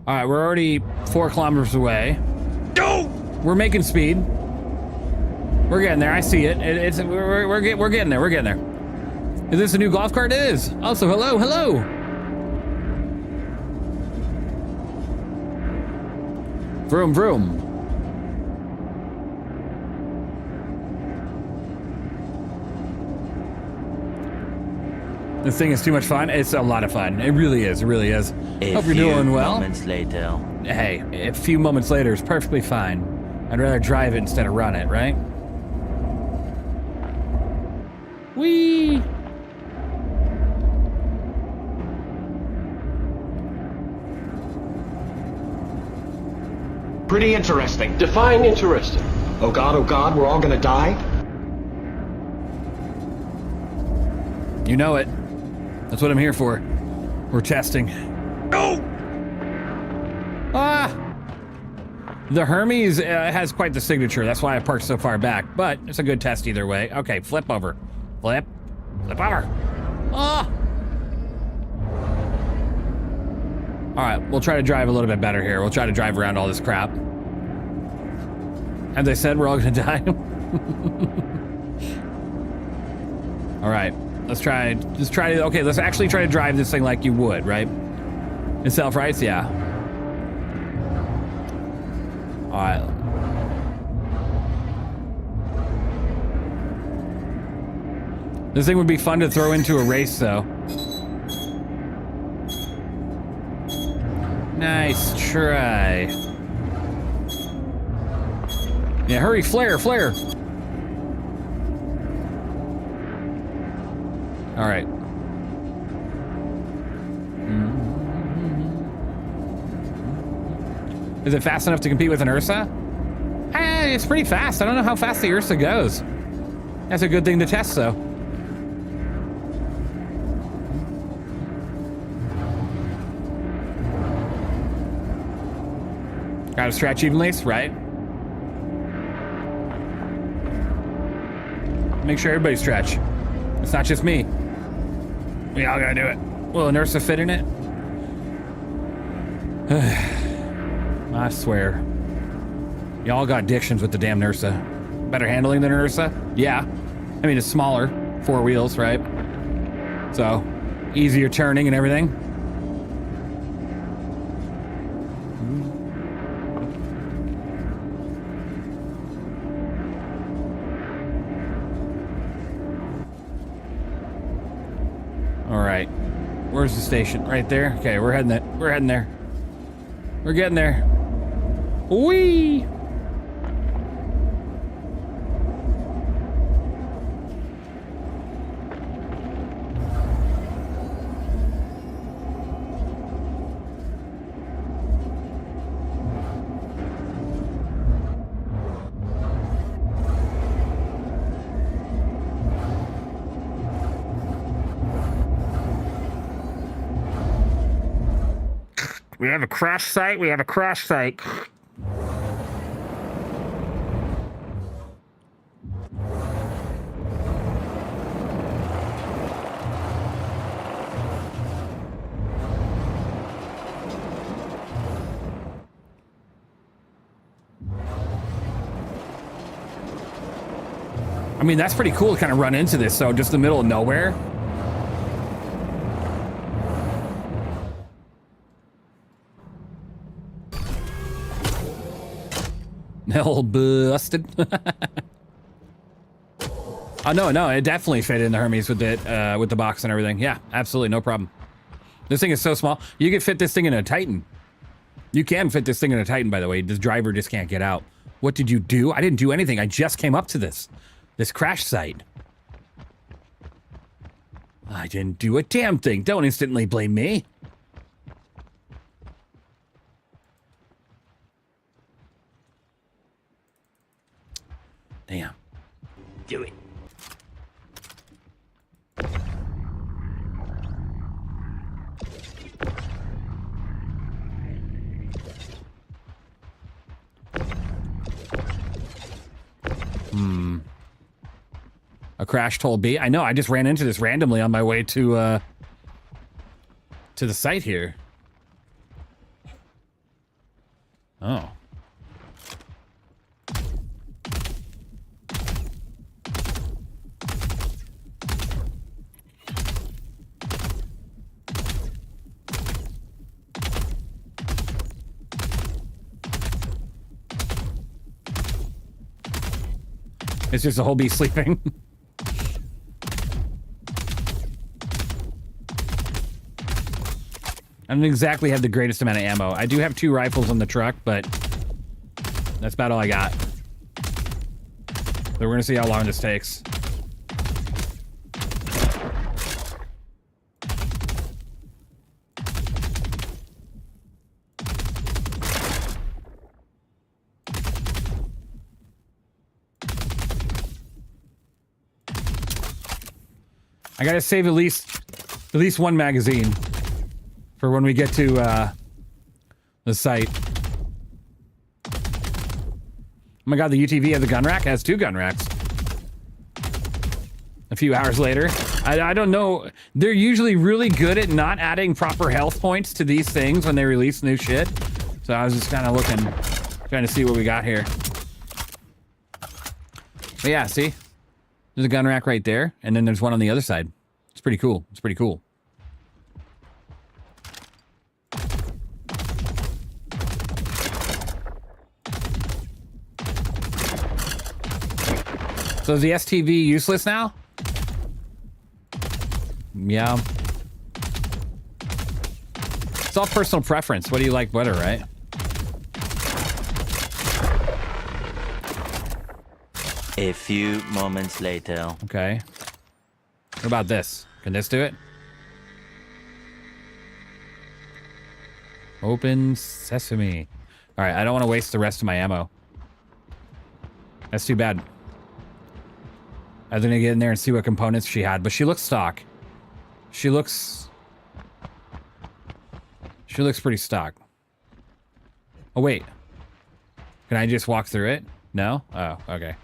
All right, we're already 4 kilometers away. No, we're making speed. We're getting there. I see it. We're getting there. We're getting there. Is this a new golf cart? It is. Also, hello, hello. Vroom, vroom. This thing is too much fun. It's a lot of fun. It really is. It really is. Hope you're doing well. Moments later. Hey, a few moments later is perfectly fine. I'd rather drive it instead of run it, right? Whee! Pretty interesting. Define interesting. Oh God, we're all gonna die? You know it. That's what I'm here for. We're testing. No! Ah! The Hermes has quite the signature. That's why I parked so far back, but it's a good test either way. Okay, flip over. Flip. Flip over. Ah! All right, we'll try to drive a little bit better here. We'll try to drive around all this crap. As I said, we're all gonna die. All right, let's try, okay, let's actually try to drive this thing like you would, right? In self-rights, yeah. All right. This thing would be fun to throw into a race, though. Nice try. Yeah, hurry, flare, flare. All right. Is it fast enough to compete with an Ursa? It's pretty fast. I don't know how fast the Ursa goes. That's a good thing to test, though. Gotta stretch evenly, right? Make sure everybody stretch. It's not just me. We all gotta do it. Will an Ursa fit in it? I swear. Y'all got dictions with the damn Ursa. Better handling than an Ursa? Yeah. I mean, it's smaller. 4 wheels, right? So, easier turning and everything. All right. Where's the station? Right there? Okay, we're heading there. We're heading there. We're getting there. Whee! We have a crash site. We have a crash site. I mean, that's pretty cool to kind of run into this, so just the middle of nowhere. Hell busted. Oh no, it definitely fit in the Hermes with it, with the box and everything. Yeah, absolutely, no problem. This thing is so small. You could fit this thing in a Titan. You can fit this thing in a Titan, by the way. The driver just can't get out. What did you do? I didn't do anything. I just came up to this crash site. I didn't do a damn thing. Don't instantly blame me. Damn. Do it. A crashed hole B. I know, I just ran into this randomly on my way to the site here. Oh. It's just a whole bee sleeping. I don't exactly have the greatest amount of ammo. I do have 2 rifles on the truck, but that's about all I got. So we're gonna see how long this takes. I gotta save at least 1 magazine for when we get to the site. Oh my god, the UTV has a gun rack? It has 2 gun racks. A few hours later. I don't know. They're usually really good at not adding proper health points to these things when they release new shit. So I was just kind of looking, trying to see what we got here. But yeah, see? There's a gun rack right there, and then there's one on the other side. It's pretty cool. It's pretty cool. So is the STV useless now? Yeah. It's all personal preference. What do you like better, right? A few moments later. Okay. What about this? Can this do it? Open sesame. All right, I don't want to waste the rest of my ammo. That's too bad. I was gonna get in there and see what components she had, but she looks stock. She looks pretty stock. Oh wait. Can I just walk through it? No? Oh, okay.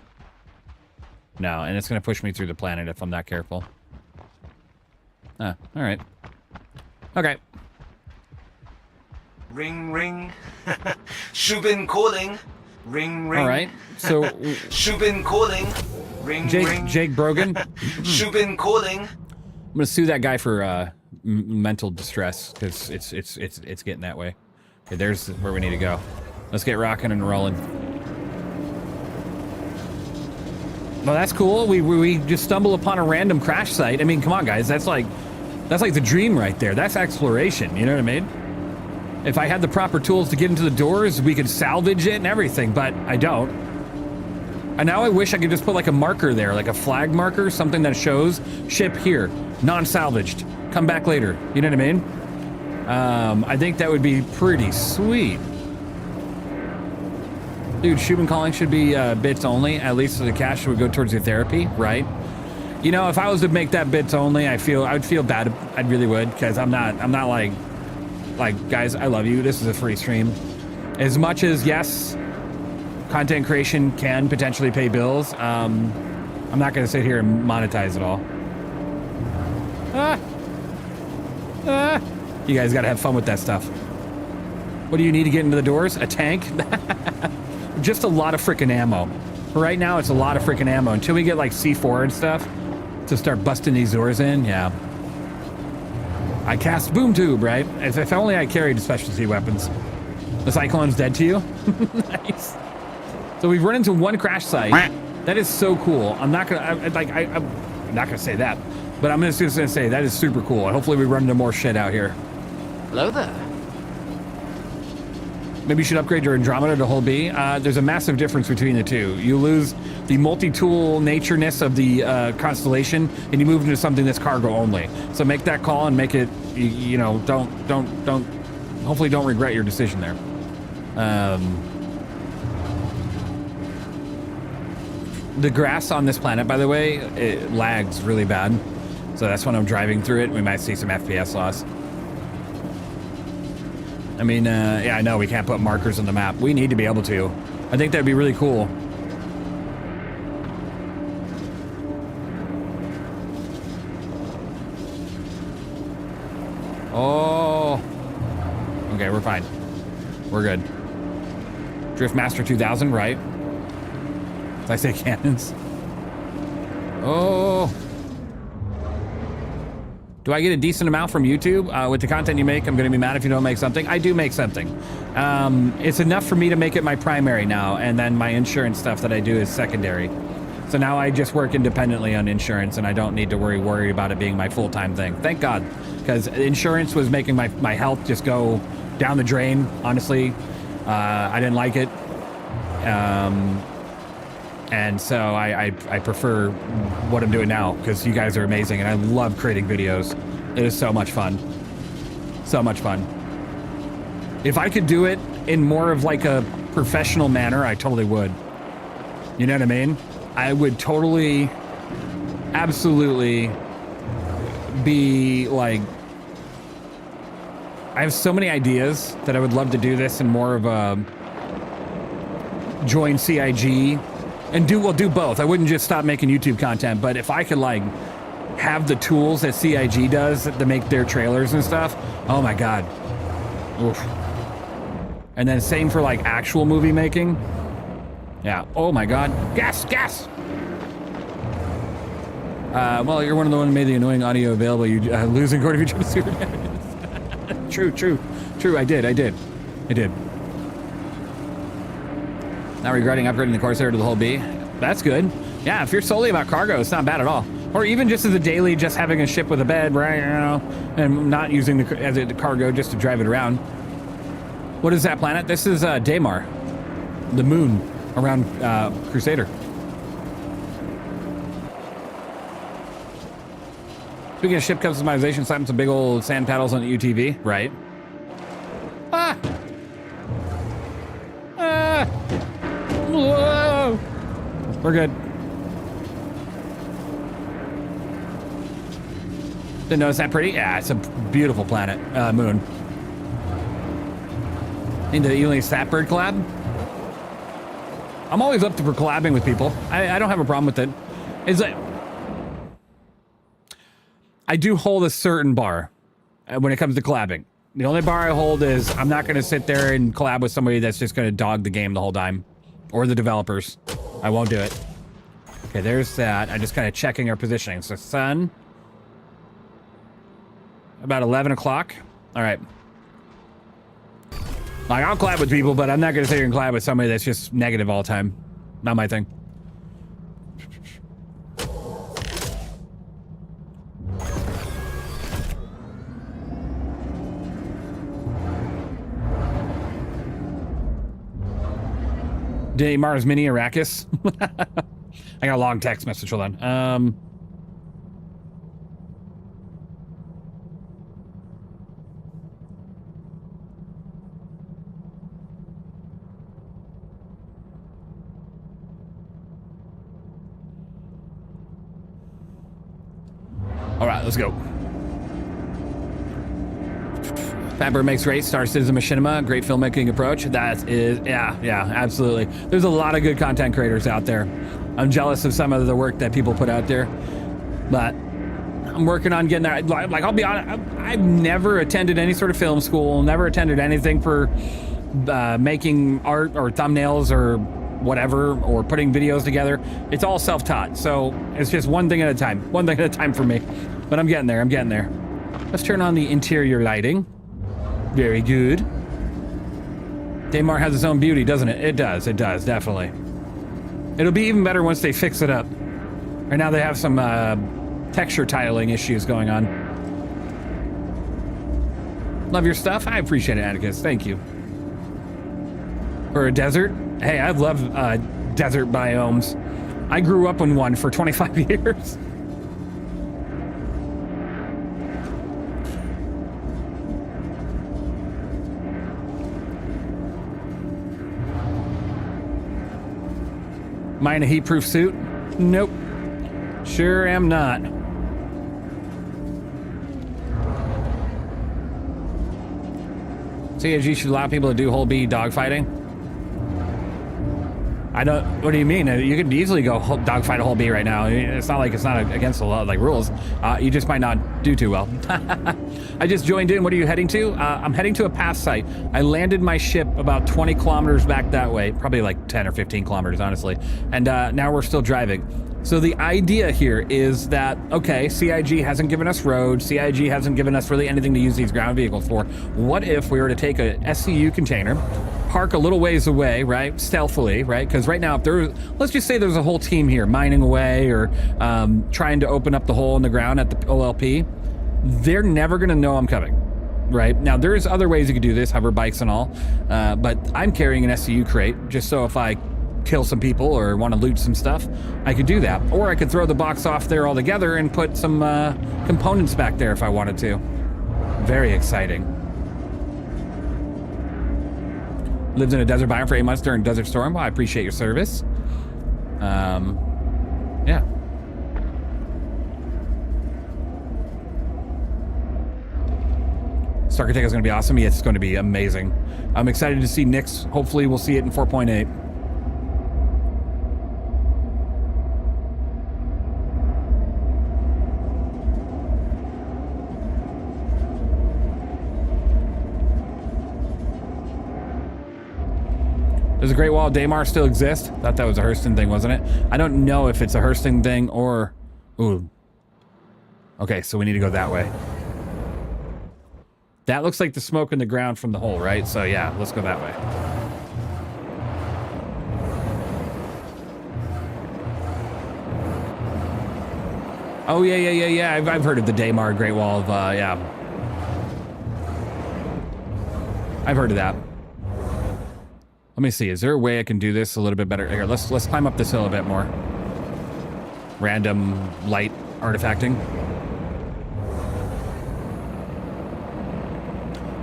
No, and it's gonna push me through the planet if I'm not careful. Ah, alright. Okay. Ring, ring. Shubin calling. Ring, ring. Alright, so... Shubin calling. Ring, ring. Jake Brogan. Shubin calling. I'm gonna sue that guy for mental distress, because it's getting that way. Okay, there's where we need to go. Let's get rocking and rolling. Well, that's cool. We just stumble upon a random crash site. I mean, come on, guys. That's like the dream right there. That's exploration. You know what I mean? If I had the proper tools to get into the doors, we could salvage it and everything, but I don't. And now I wish I could just put like a marker there, like a flag marker, something that shows ship here, non-salvaged, come back later. You know what I mean? I think that would be pretty sweet. Dude, Shubin calling should be bits only. At least the cash would go towards your therapy, right? You know, if I was to make that bits only, I would feel bad. I really would, because I'm not like guys, I love you. This is a free stream. As much as yes, content creation can potentially pay bills. I'm not gonna sit here and monetize it all. You guys gotta have fun with that stuff. What do you need to get into the doors? A tank? Just a lot of freaking ammo. For right now, it's a lot of freaking ammo. Until we get like C4 and stuff to start busting these doors in, yeah. I cast boom tube, right? If only I carried specialty weapons. The Cyclone's dead to you? Nice. So we've run into 1 crash site. That is so cool. I'm not gonna I'm not gonna say that, but I'm just gonna say that is super cool. And hopefully we run into more shit out here. Hello there. Maybe you should upgrade your Andromeda to hull B. There's a massive difference between the two. You lose the multi-tool natureness of the Constellation, and you move into something that's cargo only. So make that call and make it, you know, hopefully don't regret your decision there. The grass on this planet, by the way, it lags really bad. So that's when I'm driving through it. We might see some FPS loss. I mean, yeah, I know we can't put markers on the map. We need to be able to. I think that'd be really cool. Oh. Okay, we're fine. We're good. Driftmaster 2000, right? Did I say cannons? Oh. Do I get a decent amount from YouTube? With the content you make, I'm going to be mad if you don't make something. I do make something. It's enough for me to make it my primary now, and then my insurance stuff that I do is secondary. So now I just work independently on insurance, and I don't need to worry about it being my full-time thing. Thank God, because insurance was making my health just go down the drain, honestly. I didn't like it. And so I prefer what I'm doing now, because you guys are amazing, and I love creating videos. It is so much fun. So much fun. If I could do it in more of like a professional manner, I totally would. You know what I mean? I would totally, absolutely be like, I have so many ideas that I would love to do this in more of a join CIG and do both. I wouldn't just stop making YouTube content, but if I could like have the tools that CIG does to make their trailers and stuff, oh my God. Oof. And then same for like actual movie making. Yeah. Oh my God. Gas. Well, you're one of the ones who made the annoying audio available. You losing Court of Future Super. True. I did. Not regretting upgrading the Corsair to the whole B. That's good. Yeah, if you're solely about cargo, it's not bad at all. Or even just as a daily, just having a ship with a bed, right? You know, and not using as a cargo just to drive it around. What is that planet? This is Daymar, the moon around Crusader. Speaking of ship customization, slapping some big old sand paddles on the UTV, right? Whoa! We're good. Didn't notice that pretty? Yeah, it's a beautiful planet, moon. Into the Ely Sapbird collab? I'm always up for collabing with people. I don't have a problem with it. It's like, I do hold a certain bar when it comes to collabing. The only bar I hold is I'm not going to sit there and collab with somebody that's just going to dog the game the whole time. Or the developers. I won't do it. Okay, there's that. I'm just kind of checking our positioning. So sun. About 11 o'clock. All right. Like, I'll collab with people, but I'm not going to sit here and collab with somebody that's just negative all the time. Not my thing. Day Mars Mini Arrakis. I got a long text message. Hold on. All right, let's go. Fatbird makes great Star Citizen Machinima, great filmmaking approach. That is, yeah, absolutely. There's a lot of good content creators out there. I'm jealous of some of the work that people put out there, but I'm working on getting there. Like, I'll be honest, I've never attended any sort of film school, never attended anything for making art or thumbnails or whatever, or putting videos together. It's all self-taught, so it's just one thing at a time for me. But I'm getting there. Let's turn on the interior lighting. Very good. Daymar has its own beauty, doesn't it? It does, definitely. It'll be even better once they fix it up. Right now they have some texture tiling issues going on. Love your stuff. I appreciate it, Atticus. Thank you. For a desert? Hey, I love desert biomes. I grew up in one for 25 years. Mine a heat-proof suit? Nope. Sure am not. CIG should allow people to do whole B dogfighting. I don't. What do you mean? You could easily go dogfight a whole B right now. It's not like it's not against the law, like rules. You just might not do too well. I just joined in. What are you heading to? I'm heading to a path site. I landed my ship about 20 kilometers back that way, probably like 10 or 15 kilometers, honestly. And now we're still driving. So the idea here is that, okay, CIG hasn't given us roads. CIG hasn't given us really anything to use these ground vehicles for. What if we were to take a SCU container, park a little ways away, right, stealthily, right? Because right now, if there's, let's just say there's a whole team here mining away or trying to open up the hole in the ground at the OLP, they're never going to know I'm coming, right? Now, there's other ways you could do this, hover bikes and all, but I'm carrying an SCU crate just so if I kill some people or want to loot some stuff, I could do that. Or I could throw the box off there altogether and put some components back there if I wanted to. Very exciting. Lived in a desert biome for 8 months during Desert Storm. Well, I appreciate your service. Yeah. Starkatech is going to be awesome. Yes, it's going to be amazing. I'm excited to see Nyx. Hopefully we'll see it in 4.8. Does the Great Wall of Daymar still exist? Thought that was a Hurston thing, wasn't it? I don't know if it's a Hurston thing or... Ooh. Okay, so we need to go that way. That looks like the smoke in the ground from the hole, right? So yeah, let's go that way. Oh, yeah. I've heard of the Daymar Great Wall of, yeah. I've heard of that. Let me see, is there a way I can do this a little bit better? Here, let's climb up this hill a bit more. Random light artifacting.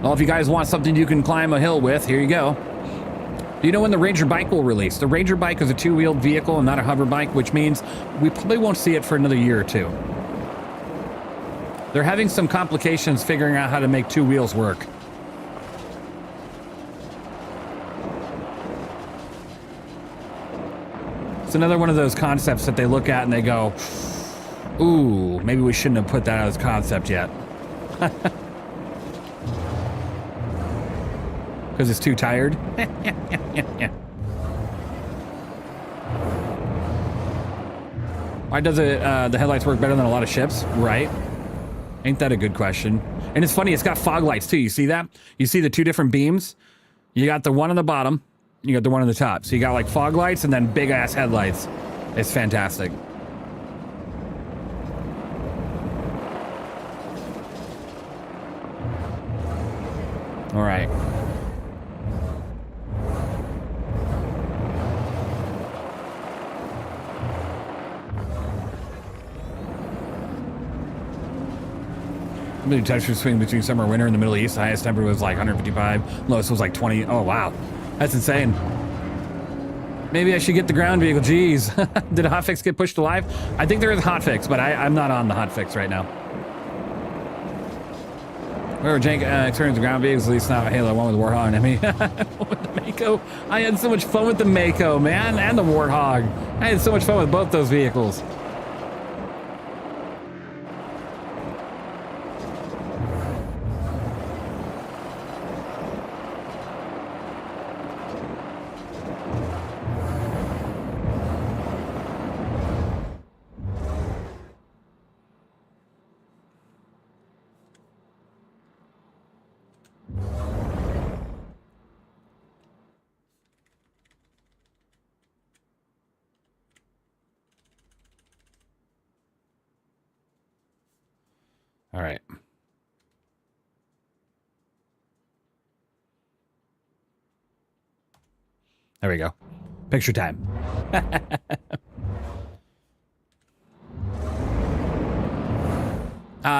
Well, if you guys want something you can climb a hill with, here you go. Do you know when the Ranger bike will release? The Ranger bike is a two-wheeled vehicle and not a hover bike, which means we probably won't see it for another year or two. They're having some complications figuring out how to make two wheels work. It's another one of those concepts that they look at and they go, ooh, maybe we shouldn't have put that as a concept yet. Because it's too tired. Why does it, the headlights work better than a lot of ships? Right? Ain't that a good question? And it's funny, it's got fog lights too. You see that? You see the two different beams? You got the one on the bottom. You got the one on the top. So you got like fog lights and then big ass headlights. It's fantastic. All right. The temperature swing between summer and winter in the Middle East. The highest temperature was like 155. Lowest was like 20. Oh, wow. That's insane. Maybe I should get the ground vehicle. Jeez. Did a hotfix get pushed to live? I think there is a hotfix, but I'm not on the hotfix right now. Wherever Jank experienced the ground vehicles, at least not Halo 1 with Warthog. I mean, with the Mako. I had so much fun with the Mako, man, and the Warthog. I had so much fun with both those vehicles. All right. There we go. Picture time.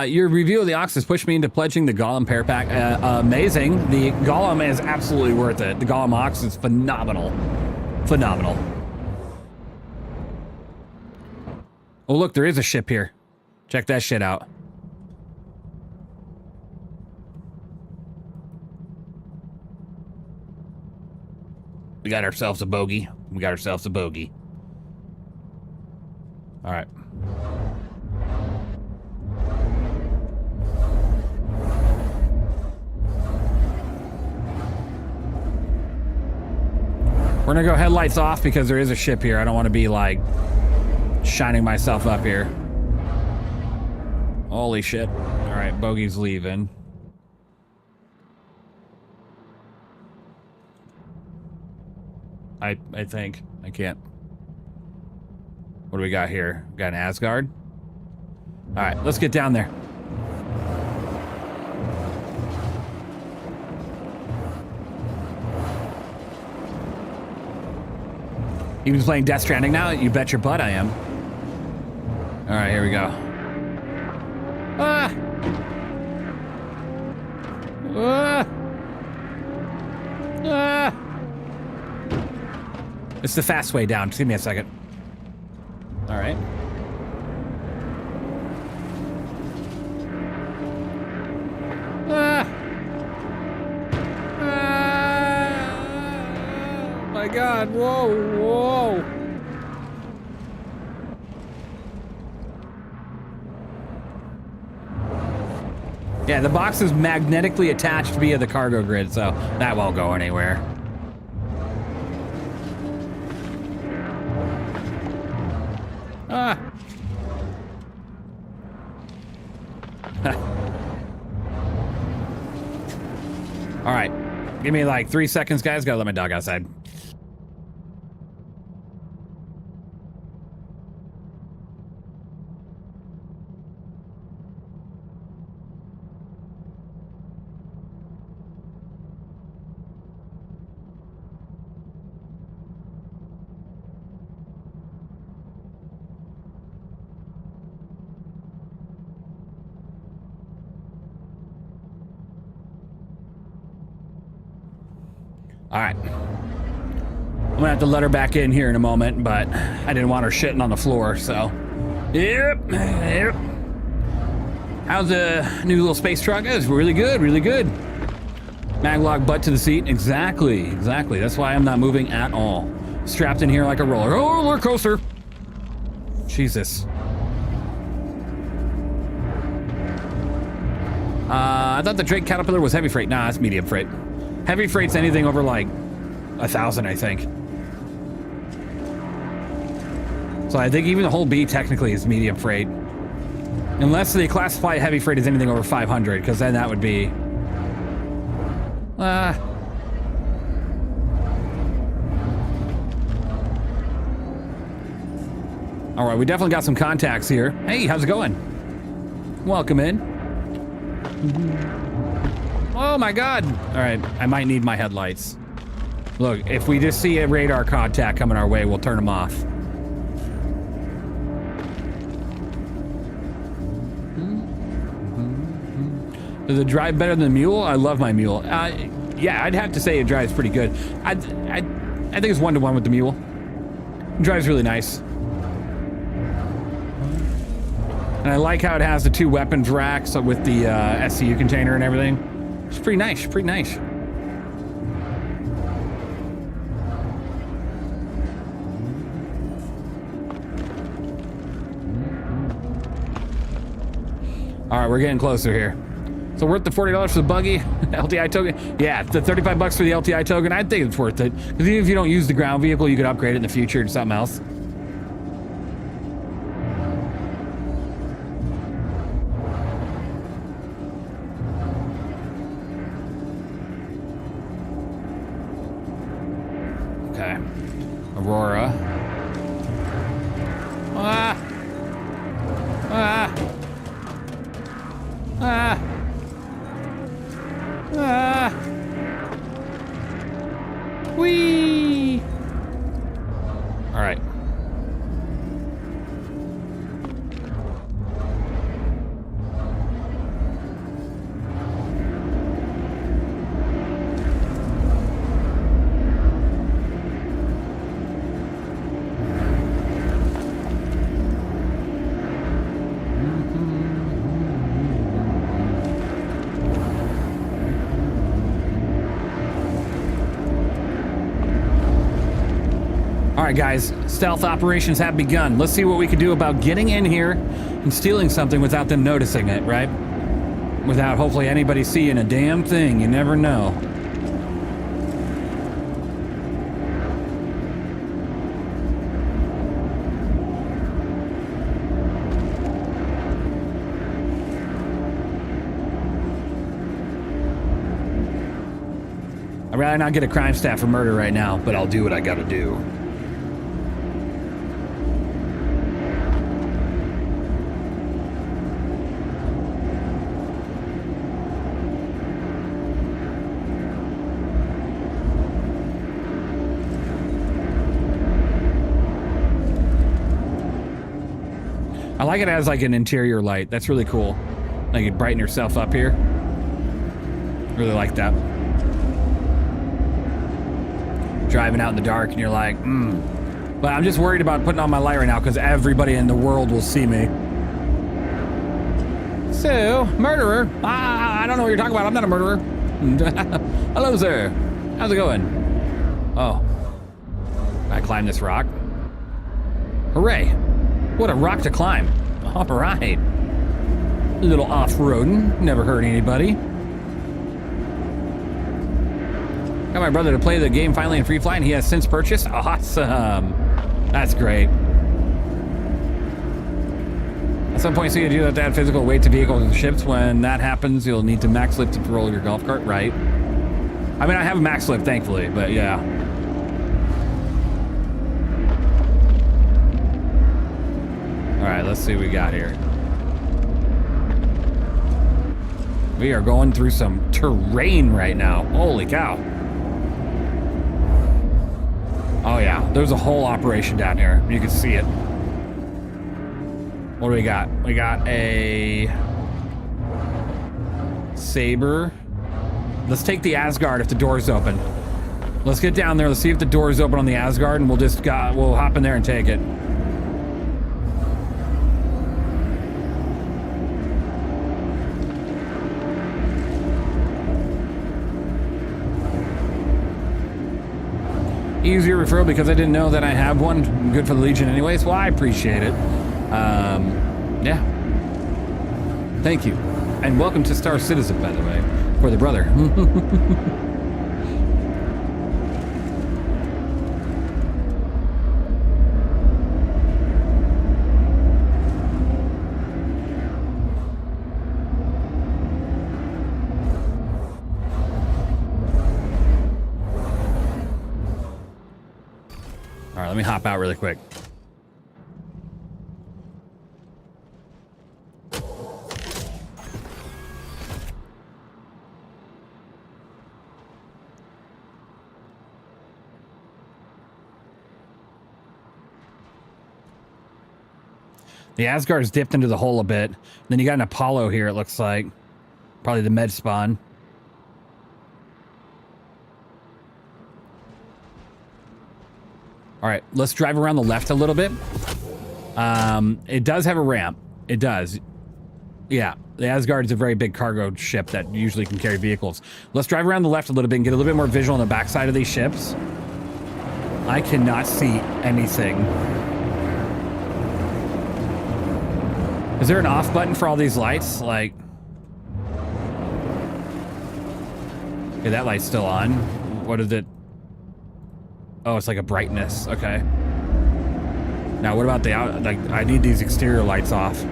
Your review of the Oxus pushed me into pledging the Golem pair pack. Amazing. The Golem is absolutely worth it. The Golem Ox is phenomenal. Phenomenal. Oh, look, there is a ship here. Check that shit out. We got ourselves a bogey. We got ourselves a bogey. All right. We're gonna go headlights off because there is a ship here. I don't want to be like shining myself up here. Holy shit. All right, bogey's leaving. I think. I can't. What do we got here? We got an Asgard. All right, let's get down there. You been playing Death Stranding now? You bet your butt I am. All right, here we go. Ah! Ah! Ah! It's the fast way down. Just give me a second. All right. Ah! Ah! My God! Whoa! Whoa! Yeah, the box is magnetically attached via the cargo grid, so that won't go anywhere. Ah. All right. Give me like 3 seconds, guys. Gotta let my dog outside. All right. I'm gonna have to let her back in here in a moment, but I didn't want her shitting on the floor, so. Yep. Yep. How's the new little space truck? It's really good, really good. Maglock butt to the seat. Exactly, exactly. That's why I'm not moving at all. Strapped in here like a roller coaster. Jesus. I thought the Drake Caterpillar was heavy freight. Nah, it's medium freight. Heavy freight's anything over like 1,000, I think. So I think even the whole B technically is medium freight. Unless they classify heavy freight as anything over 500, because then that would be... All right, we definitely got some contacts here. Hey, how's it going? Welcome in. Oh my God. All right, I might need my headlights. Look, if we just see a radar contact coming our way, we'll turn them off. Does it drive better than the Mule? I love my Mule. Yeah, I'd have to say it drives pretty good. I think it's 1-to-1 with the Mule. It drives really nice. And I like how it has the 2 weapons racks with the SCU container and everything. It's pretty nice, pretty nice. All right, we're getting closer here. So worth the $40 for the buggy, LTI token? Yeah, the $35 for the LTI token, I think it's worth it. Because even if you don't use the ground vehicle, you could upgrade it in the future to something else. Okay. Aurora. Ah! Ah! Ah! Ah! Whee! All right. right, guys, stealth operations have begun. Let's see what we can do about getting in here and stealing something without them noticing it, right? Without hopefully anybody seeing a damn thing. You never know. I'd rather not get a crime stat for murder right now, but I'll do what I gotta do. I like it as like an interior light. That's really cool. Like you brighten yourself up here. Really like that. Driving out in the dark and you're like, But I'm just worried about putting on my light right now because everybody in the world will see me. So, murderer. I don't know what you're talking about. I'm not a murderer. Hello, sir. How's it going? Oh. I climb this rock. Hooray. What a rock to climb. All right. A little off-roading. Never hurt anybody. Got my brother to play the game finally in free flight, and he has since purchased. Awesome. That's great. At some point, so you do have to add physical weight to vehicles and ships. When that happens, you'll need to max lift to roll your golf cart, right? I mean, I have a max lift, thankfully, but yeah. All right, let's see what we got here. We are going through some terrain right now. Holy cow. Oh yeah, there's a whole operation down here. You can see it. What do we got? We got a Saber. Let's take the Asgard if the door's open. Let's get down there. Let's see if the door's open on the Asgard, and we'll hop in there and take it. Easier referral because I didn't know that I have one. Good for the Legion anyways. Well, I appreciate it. Yeah. Thank you. And welcome to Star Citizen, by the way, for the brother. All right, let me hop out really quick. The Asgard's dipped into the hole a bit. Then you got an Apollo here, it looks like. Probably the med spawn. All right, let's drive around the left a little bit. It does have a ramp. It does. Yeah, the Asgard is a very big cargo ship that usually can carry vehicles. Let's drive around the left a little bit and get a little bit more visual on the backside of these ships. I cannot see anything. Is there an off button for all these lights? Like, okay, that light's still on. What is it? Oh, it's like a brightness. Okay. Now, what about the out? Like, I need these exterior lights off.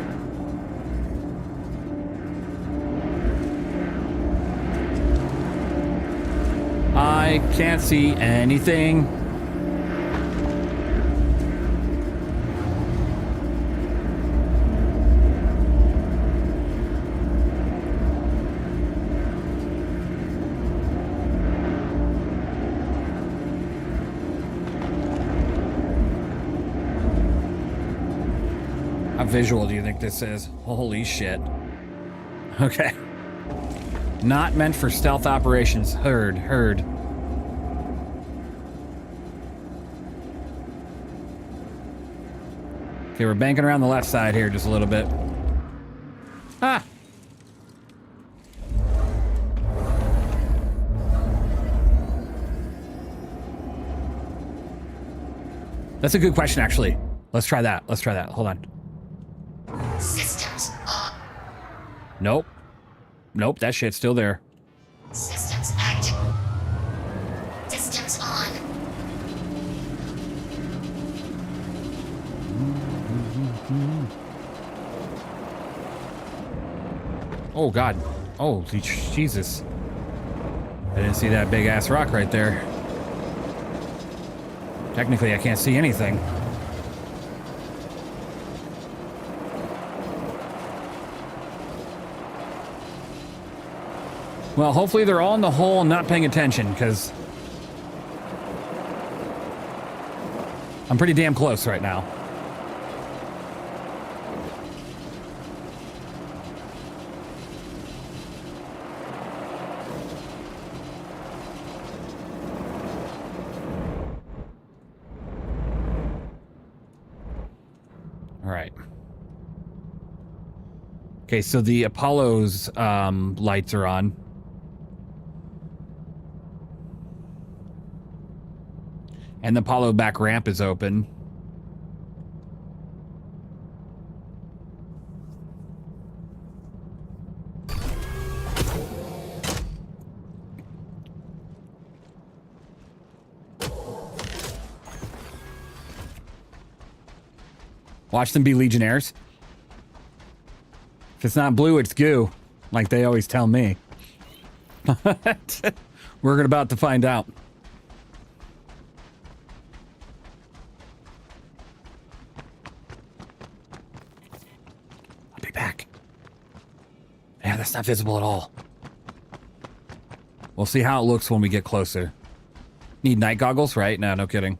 I can't see anything. How visual do you think this is? Holy shit. Okay. Not meant for stealth operations. Heard. Okay, we're banking around the left side here just a little bit. Ah! That's a good question, actually. Let's try that. Let's try that. Hold on. Systems on. Nope. Nope, that shit's still there. Systems active. Systems on. Oh, God. Oh, Jesus. I didn't see that big-ass rock right there. Technically, I can't see anything. Well, hopefully they're all in the hole and not paying attention, because I'm pretty damn close right now. All right. Okay, so the Apollo's lights are on. And the Apollo back ramp is open. Watch them be Legionnaires. If it's not blue, it's goo, like they always tell me. We're about to find out. I'll be back. Yeah, that's not visible at all. We'll see how it looks when we get closer. Need night goggles, right? No, no kidding.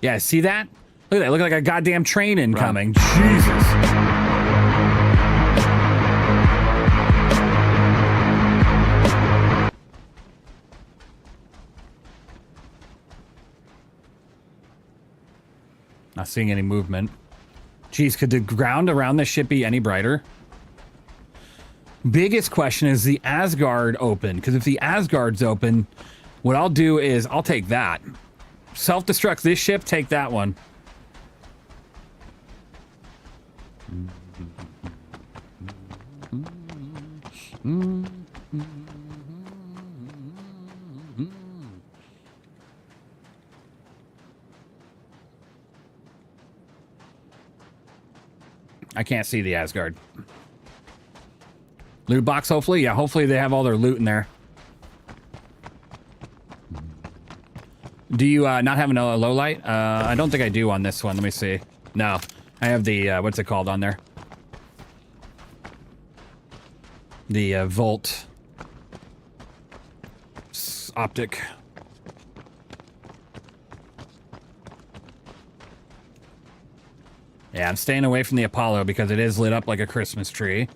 Yeah, see that? Look at that. Look like a goddamn train incoming. Jesus. Not seeing any movement. Geez, could the ground around this ship be any brighter? Biggest question is the Asgard open? Because if the Asgard's open, what I'll do is I'll take that. Self-destruct this ship, take that one. I can't see the Asgard. Loot box, hopefully? Yeah, hopefully they have all their loot in there. Do you not have a low light? I don't think I do on this one. Let me see. No, I have the, what's it called on there? The Volt optic. Yeah, I'm staying away from the Apollo because it is lit up like a Christmas tree.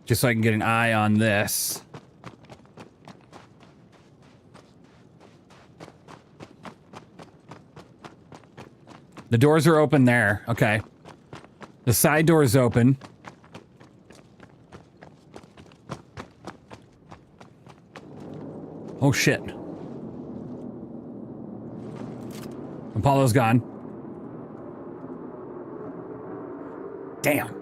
Just so I can get an eye on this. The doors are open there. Okay. The side door is open. Oh, shit. Apollo's gone. Damn.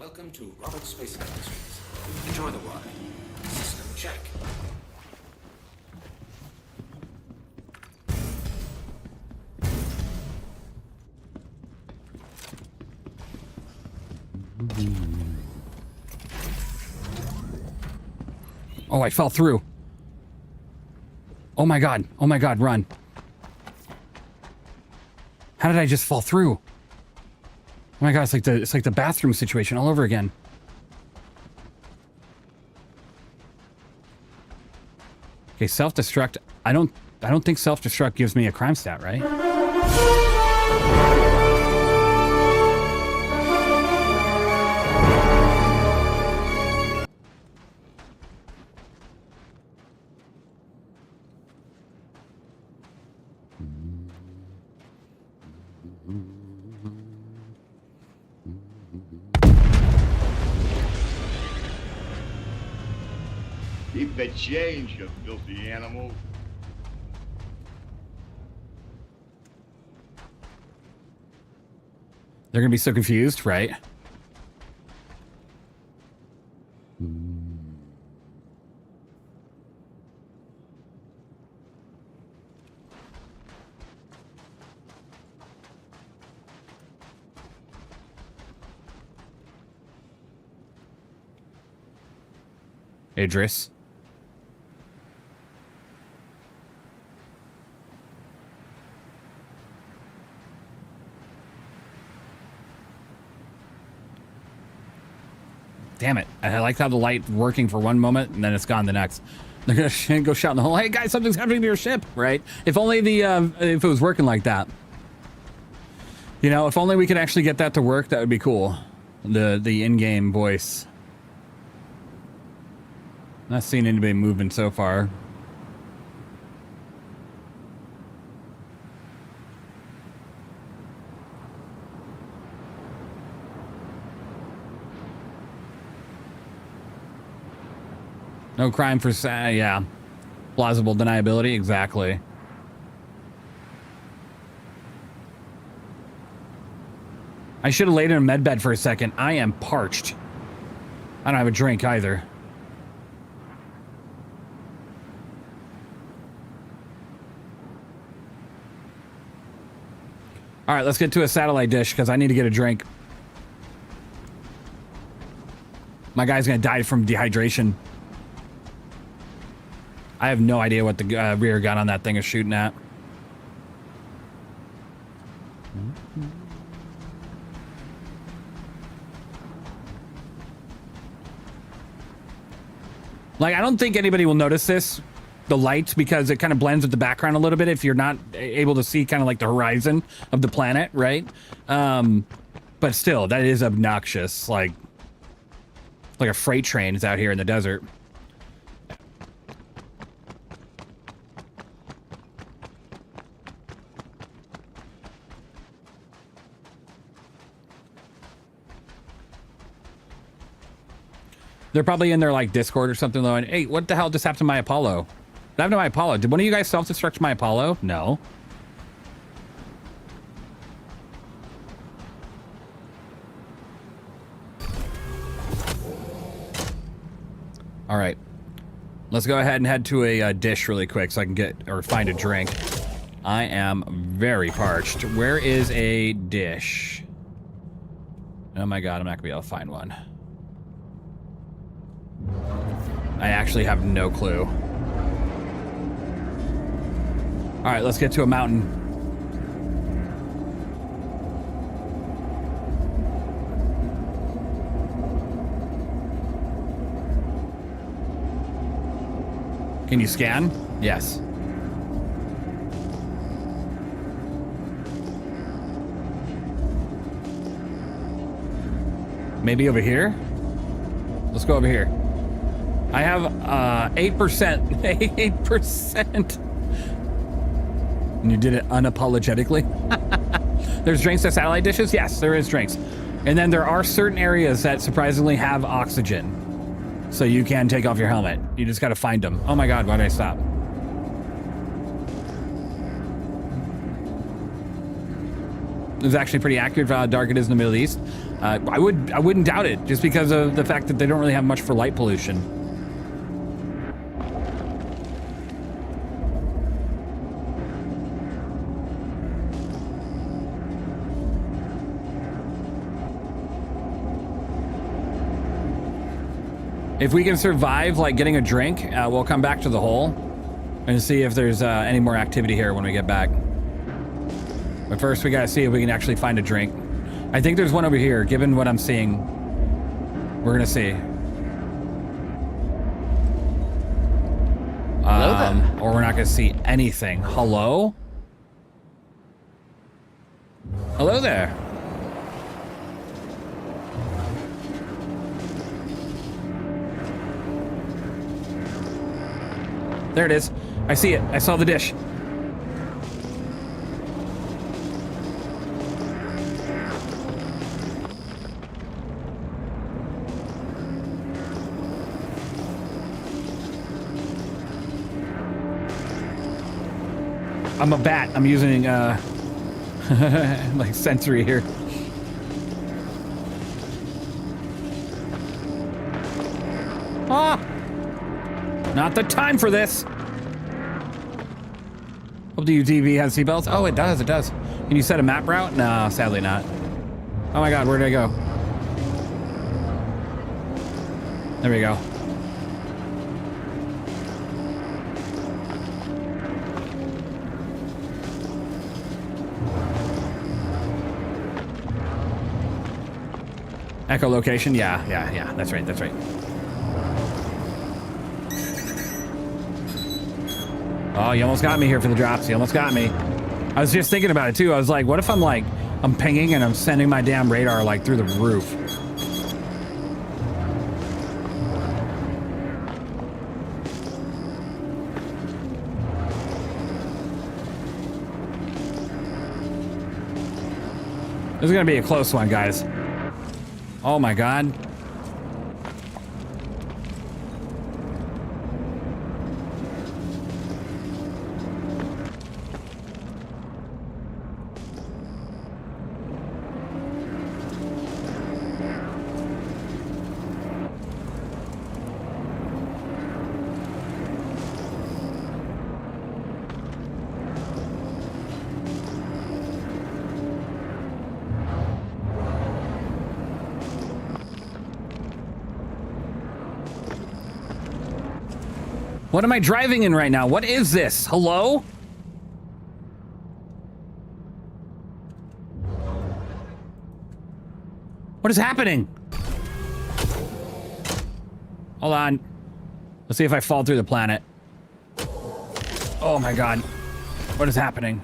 Welcome to Robert Space Industries. Enjoy the ride. System check. Oh, I fell through. Oh my god, run. How did I just fall through? Oh my god, it's like the bathroom situation all over again. Okay, self-destruct. I don't think self-destruct gives me a crime stat, right? Keep the change, you filthy animal. They're gonna be so confused, right? Idris. Damn it. I like how the light working for one moment and then it's gone the next. They're gonna go shout in the hole, hey guys, something's happening to your ship, right? If only if it was working like that. You know, if only we could actually get that to work, that would be cool. The in-game voice. Not seeing anybody moving so far. No crime for, yeah. Plausible deniability, exactly. I should have laid in a med bed for a second. I am parched. I don't have a drink either. All right, let's get to a satellite dish because I need to get a drink. My guy's gonna die from dehydration. I have no idea what the rear gun on that thing is shooting at. Like, I don't think anybody will notice this, the lights, because it kind of blends with the background a little bit if you're not able to see kind of like the horizon of the planet, right? But still, that is obnoxious. Like a freight train is out here in the desert. They're probably in their like Discord or something though, and hey, what the hell just happened to my Apollo? What happened to my Apollo? Did one of you guys self-destruct my Apollo? No. All right. Let's go ahead and head to a dish really quick so I can get or find a drink. I am very parched. Where is a dish? Oh my god, I'm not gonna be able to find one. I actually have no clue. All right, let's get to a mountain. Can you scan? Yes. Maybe over here? Let's go over here. I have 8%. 8%. And you did it unapologetically? There's drinks at satellite dishes? Yes, there is drinks. And then there are certain areas that surprisingly have oxygen. So you can take off your helmet. You just gotta find them. Oh my god, why did I stop? is actually pretty accurate for how dark it is in the Middle East. I wouldn't doubt it, just because of the fact that they don't really have much for light pollution. If we can survive, like, getting a drink, we'll come back to the hole and see if there's any more activity here when we get back. But first, we gotta see if we can actually find a drink. I think there's one over here, given what I'm seeing. We're gonna see. Or we're not gonna see anything. Hello? Hello there. There it is. I see it. I saw the dish. I'm a bat. I'm using like sensory here. Ah! Not the time for this. Hope the UTV has seatbelts. Oh, it does. It does. Can you set a map route? No, sadly not. Oh my God, where did I go? There we go. Echolocation? Yeah. That's right. That's right. Oh, you almost got me here for the drops. You almost got me. I was just thinking about it too. I was like, what if I'm pinging and I'm sending my damn radar like through the roof? This is gonna be a close one, guys. Oh my God. What am I driving in right now? What is this? Hello? What is happening? Hold on. Let's see if I fall through the planet. Oh my God. What is happening?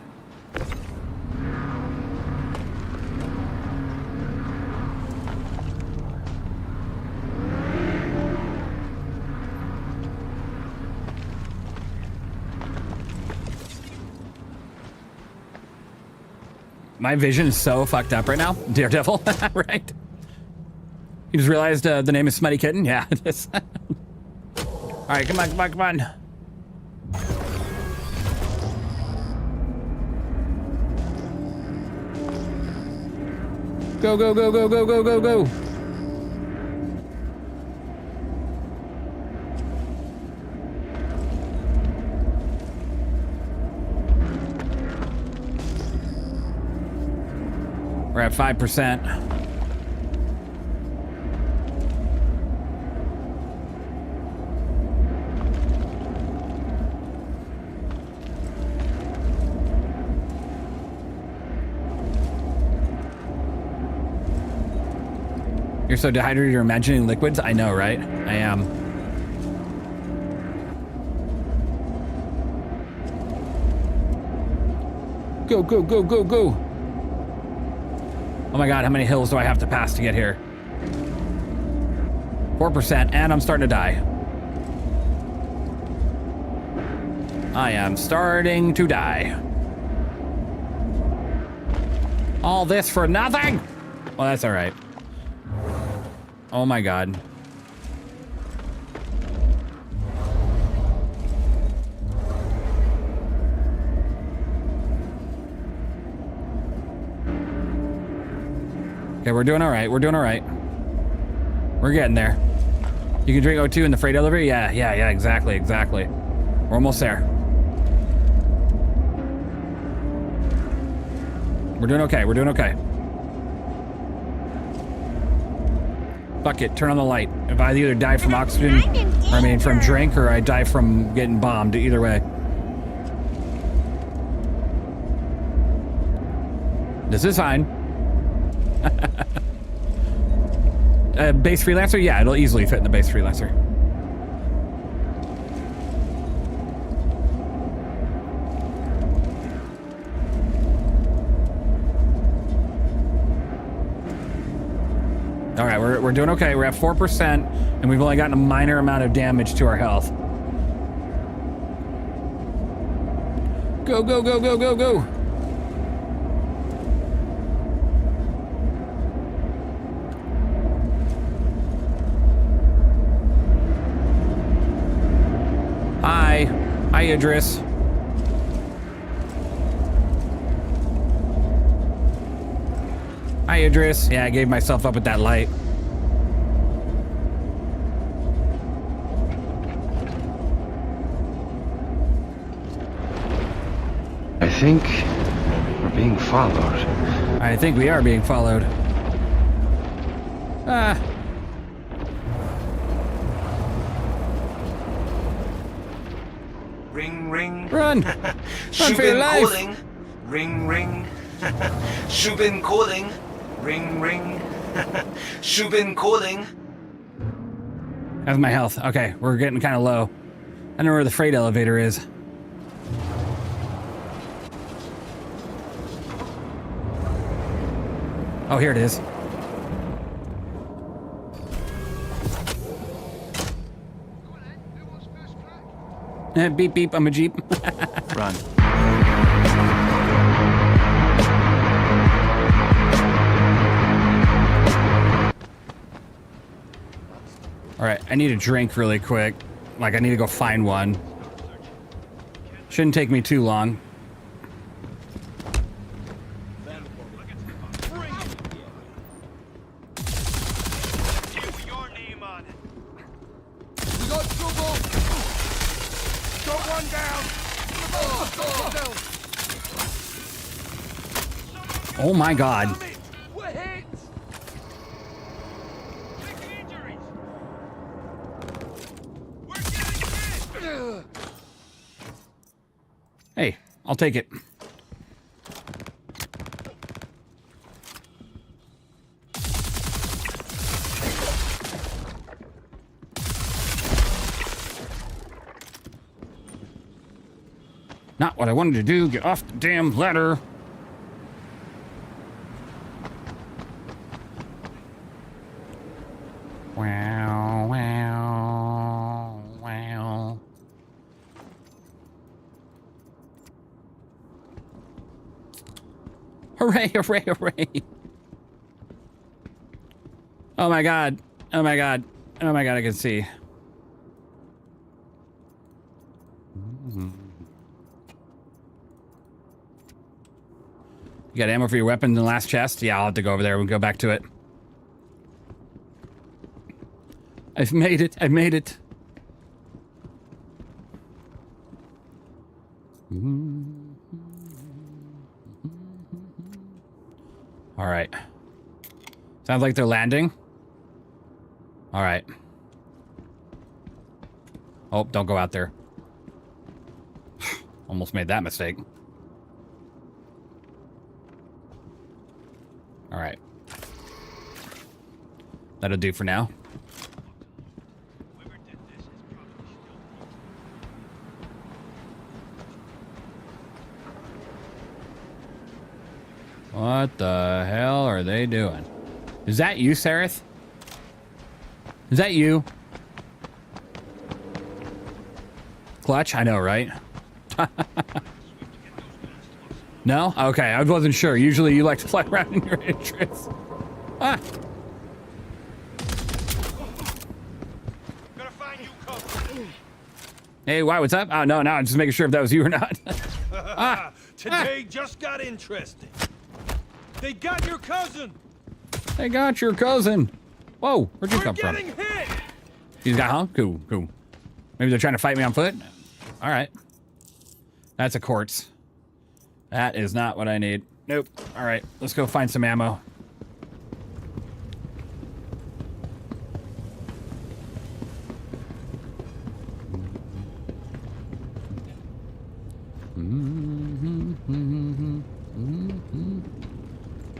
My vision is so fucked up right now. Daredevil, right? You just realized the name is Smutty Kitten? Yeah, it is. All right, come on. Go. We're at 5%. You're so dehydrated you're imagining liquids? I know, right? I am. Go. Oh my God, how many hills do I have to pass to get here? 4%, and I'm starting to die. I am starting to die. All this for nothing? Well, that's all right. Oh my God. Okay, we're doing all right. We're doing all right. We're getting there. You can drink O2 in the freight elevator? Yeah, exactly. We're almost there. We're doing okay. Fuck it, turn on the light. If I either die from oxygen, or I mean from drink, or I die from getting bombed, either way. This is fine. Base freelancer? Yeah, it'll easily fit in the base freelancer. All right, we're doing okay. We're at 4%, and we've only gotten a minor amount of damage to our health. Go, go, go, go, go, go. Hi, Idris. Hi, Idris. Yeah, I gave myself up at that light. I think we're being followed. I think we are being followed. Ah. Ring, ring. Run! Run for your life! Calling. Ring, ring. Shubin calling. Ring, ring. Shubin calling. How's my health? Okay, we're getting kind of low. I don't know where the freight elevator is. Oh, here it is. Beep, beep, I'm a Jeep. Run. All right, I need a drink really quick. Like, I need to go find one. Shouldn't take me too long. Oh my God. Hey, I'll take it. Not what I wanted to do. Get off the damn ladder. Wow, wow, wow. Hooray, hooray, hooray. Oh my God. Oh my God. Oh my God, I can see. You got ammo for your weapon in the last chest? Yeah, I'll have to go over there and go back to it. I've made it. I made it. All right. Sounds like they're landing. All right. Oh, don't go out there. Almost made that mistake. All right. That'll do for now. What the hell are they doing? Is that you, Sarith? Is that you? Clutch? I know, right? No? Okay, I wasn't sure. Usually you like to fly around in your interests. Ah! Hey, why? What's up? Oh, no, I'm just making sure if that was you or not. Today just got interesting. They got your cousin. They got your cousin. Whoa, where'd you come from? He's got, huh? Cool, cool. Maybe they're trying to fight me on foot? All right. That's a quartz. That is not what I need. Nope. All right, let's go find some ammo.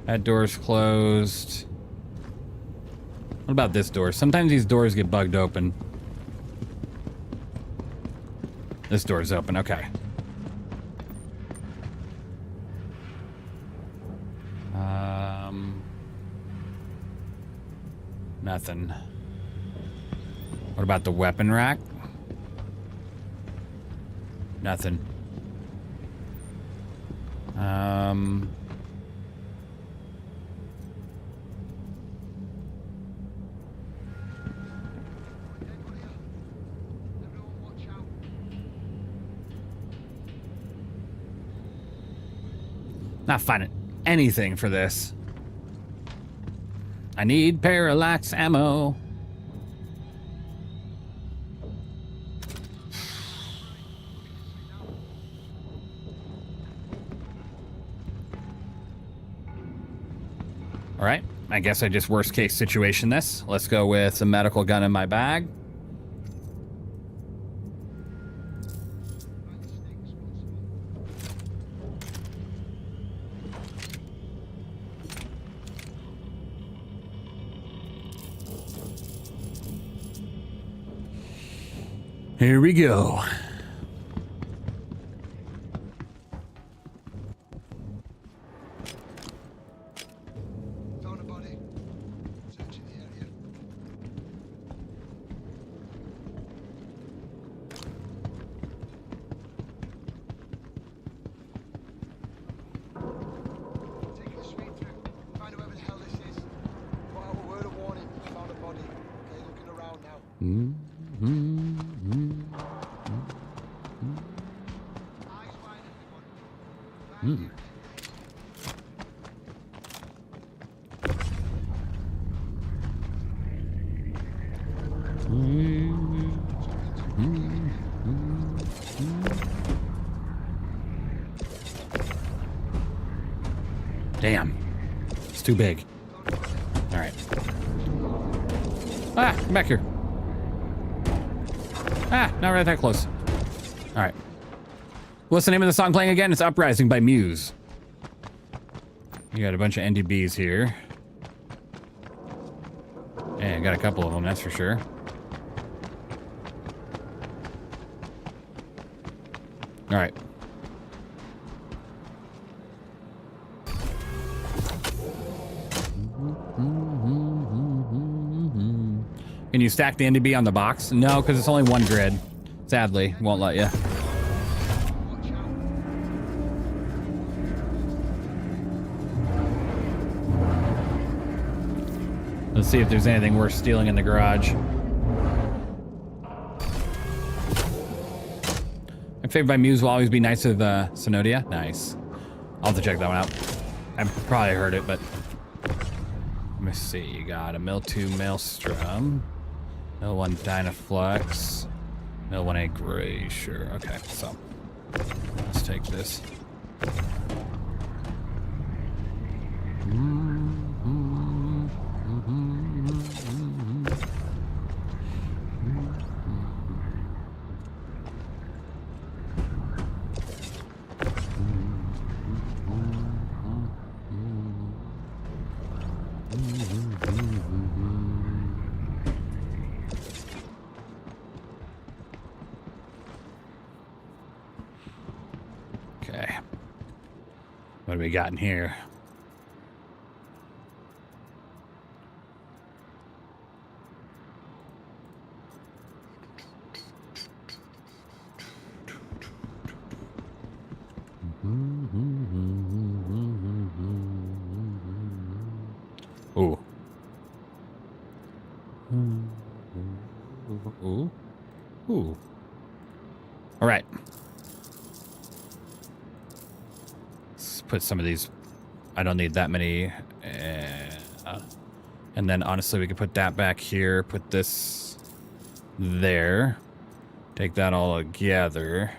That door's closed. What about this door? Sometimes these doors get bugged open. This door's open, okay. Nothing. What about the weapon rack? Nothing. Not finding anything for this. I need parallax ammo. All right, I guess I just worst case situation this. Let's go with a medical gun in my bag. Here we go. Found a body. Searching the area. Taking a sweep through. Find out whoever the hell this is. Put out a word of warning. Found a body. Okay, looking around now. Damn. It's too big. All right. Ah, come back here. Ah, not right that close. All right. What's the name of the song playing again? It's Uprising by Muse. You got a bunch of NDBs here. Yeah, I got a couple of them, that's for sure. All right. Can you stack the NDB on the box? No, because it's only one grid. Sadly, won't let you. Let's see if there's anything worth stealing in the garage. My favorite by Muse will always be Knights of Synodia. Nice. I'll have to check that one out. I've probably heard it, but let me see. You got a Mill 2 Maelstrom, Mill 1 Dynaflux, Mill 1A Gray. Sure. Okay, so let's take this. Okay. What do we got in here? Ooh. Ooh. Ooh. All right. Let's put some of these. I don't need that many. And then honestly, we could put that back here, put this there, take that all together.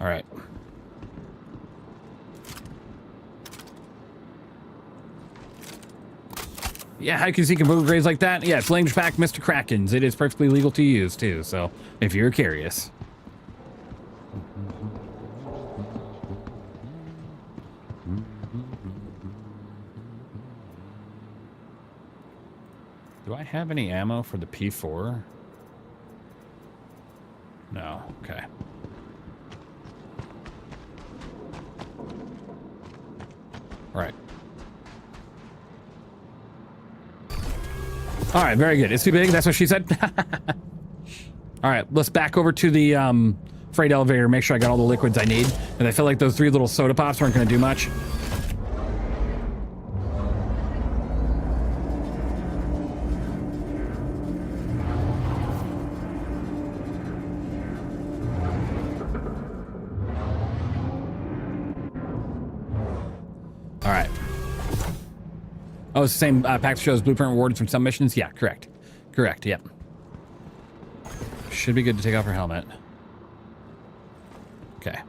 All right. Yeah, how can you see component grades like that? Yeah, it's language pack Mr. Krakens. It is perfectly legal to use too, so if you're curious. Do I have any ammo for the P4? No, okay. All right. All right, very good. It's too big, that's what she said. All right, let's back over to the freight elevator, make sure I got all the liquids I need. And I feel like those 3 little soda pops aren't gonna do much. All right. Oh, it's the same pack that shows blueprint rewards from some missions? Yeah, correct. Correct, yep. Should be good to take off her helmet. Okay.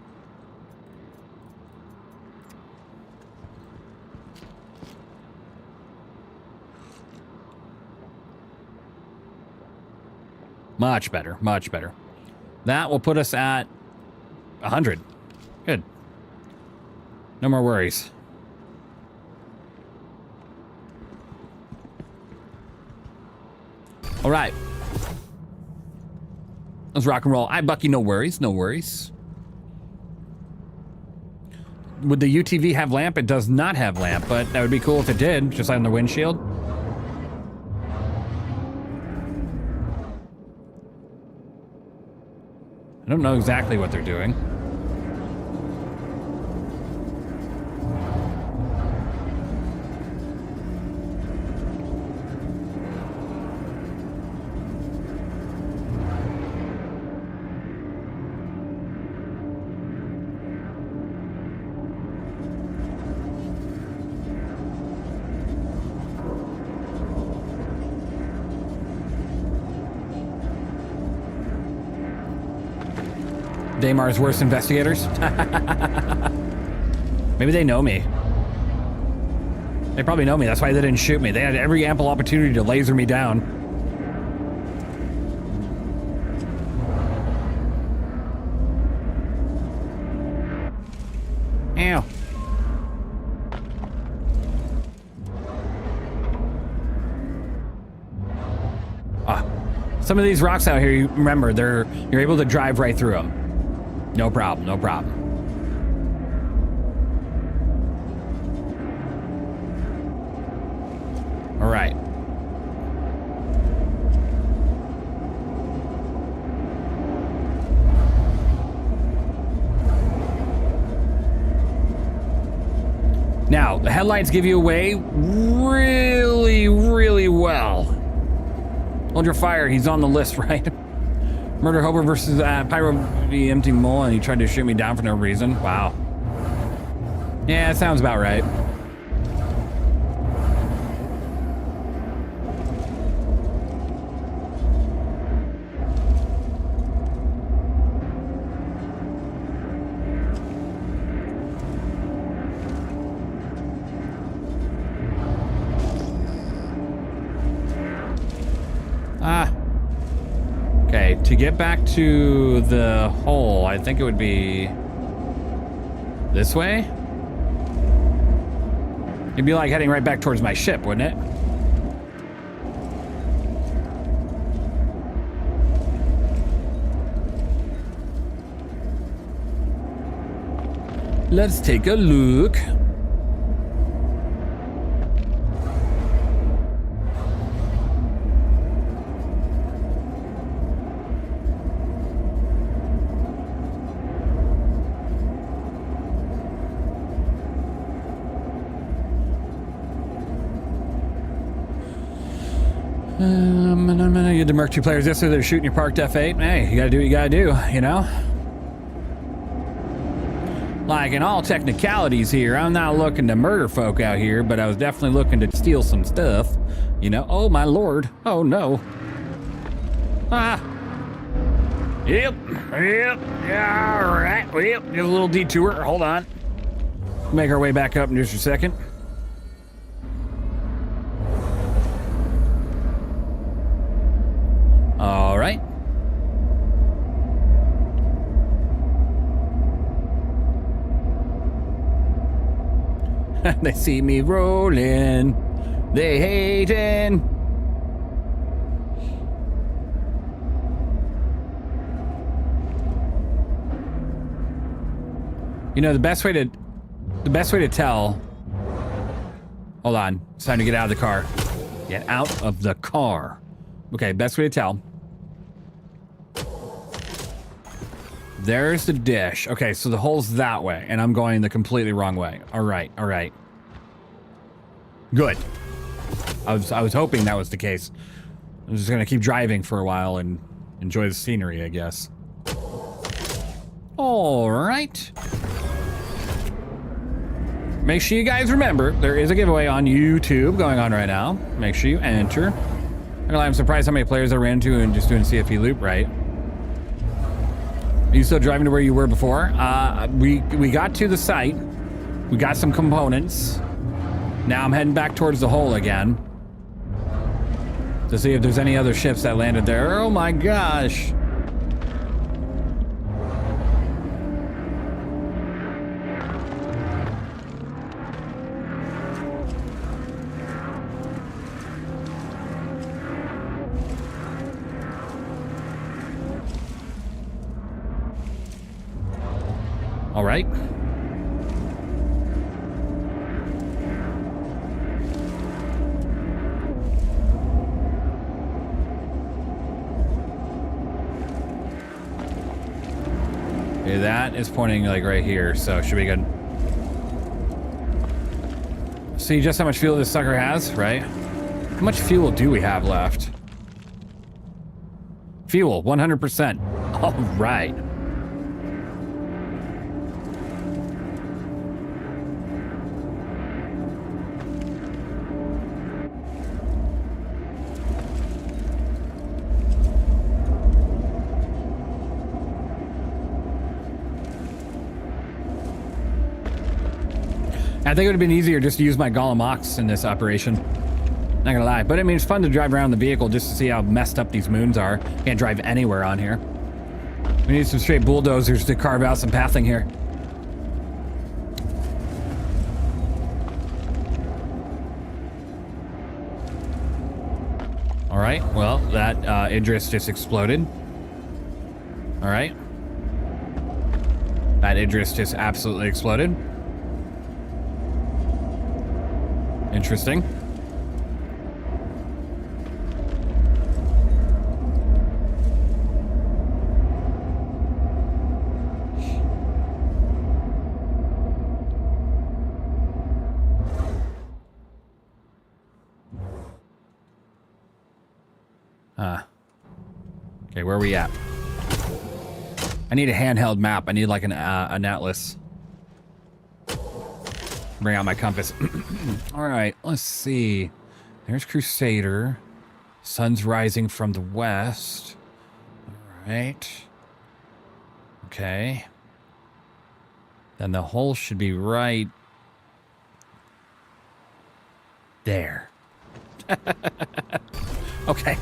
Much better, much better. That will put us at 100. Good. No more worries. All right. Let's rock and roll. Hi, Bucky. No worries. No worries. Would the UTV have lamp? It does not have lamp, but that would be cool if it did, just like on the windshield. I don't know exactly what they're doing. Damar's worst investigators. Maybe they know me. They probably know me. That's why they didn't shoot me. They had every ample opportunity to laser me down. Ow. Some of these rocks out here, you remember, you're able to drive right through them. No problem, no problem. All right. Now, the headlights give you away really, really well. Hold your fire, he's on the list, right? Murder Hober versus Pyro the Empty Mole, and he tried to shoot me down for no reason. Wow. Yeah, it sounds about right. Okay, to get back to the hole, I think it would be this way. It'd be like heading right back towards my ship, wouldn't it? Let's take a look. You had to murk 2 players yesterday. They're shooting your parked F8. Hey, you gotta do what you gotta do, you know? Like, in all technicalities here, I'm not looking to murder folk out here, but I was definitely looking to steal some stuff. You know, oh my lord. Oh no. Ah. Yep, yeah, all right, yep, just a little detour, hold on. Make our way back up in just a second. All right. They see me rolling, they hating. You know, the best way to tell. Hold on, it's time to get out of the car. Get out of the car. Okay, best way to tell. There's the dish. Okay, so the hole's that way, and I'm going the completely wrong way. All right, all right. Good. I was hoping that was the case. I'm just gonna keep driving for a while and enjoy the scenery, I guess. All right. Make sure you guys remember, there is a giveaway on YouTube going on right now. Make sure you enter. I'm surprised how many players I ran into and just doing CFE loop, right? Are you still driving to where you were before? We got to the site. We got some components. Now I'm heading back towards the hole again to see if there's any other ships that landed there. Oh my gosh. All right. Okay, that is pointing like right here, so should be good. See just how much fuel this sucker has, right? How much fuel do we have left? Fuel, 100%. All right. I think it would have been easier just to use my Golem Ox in this operation. Not gonna lie, but I mean, it's fun to drive around the vehicle just to see how messed up these moons are. Can't drive anywhere on here. We need some straight bulldozers to carve out some pathing here. All right, well, that Idris just exploded. All right. That Idris just absolutely exploded. Interesting. Okay, where are we at? I need a handheld map. I need like an atlas. Bring out my compass. All right, let's see. There's Crusader. Sun's rising from the west. All right. Okay. Then the hole should be right there. Okay.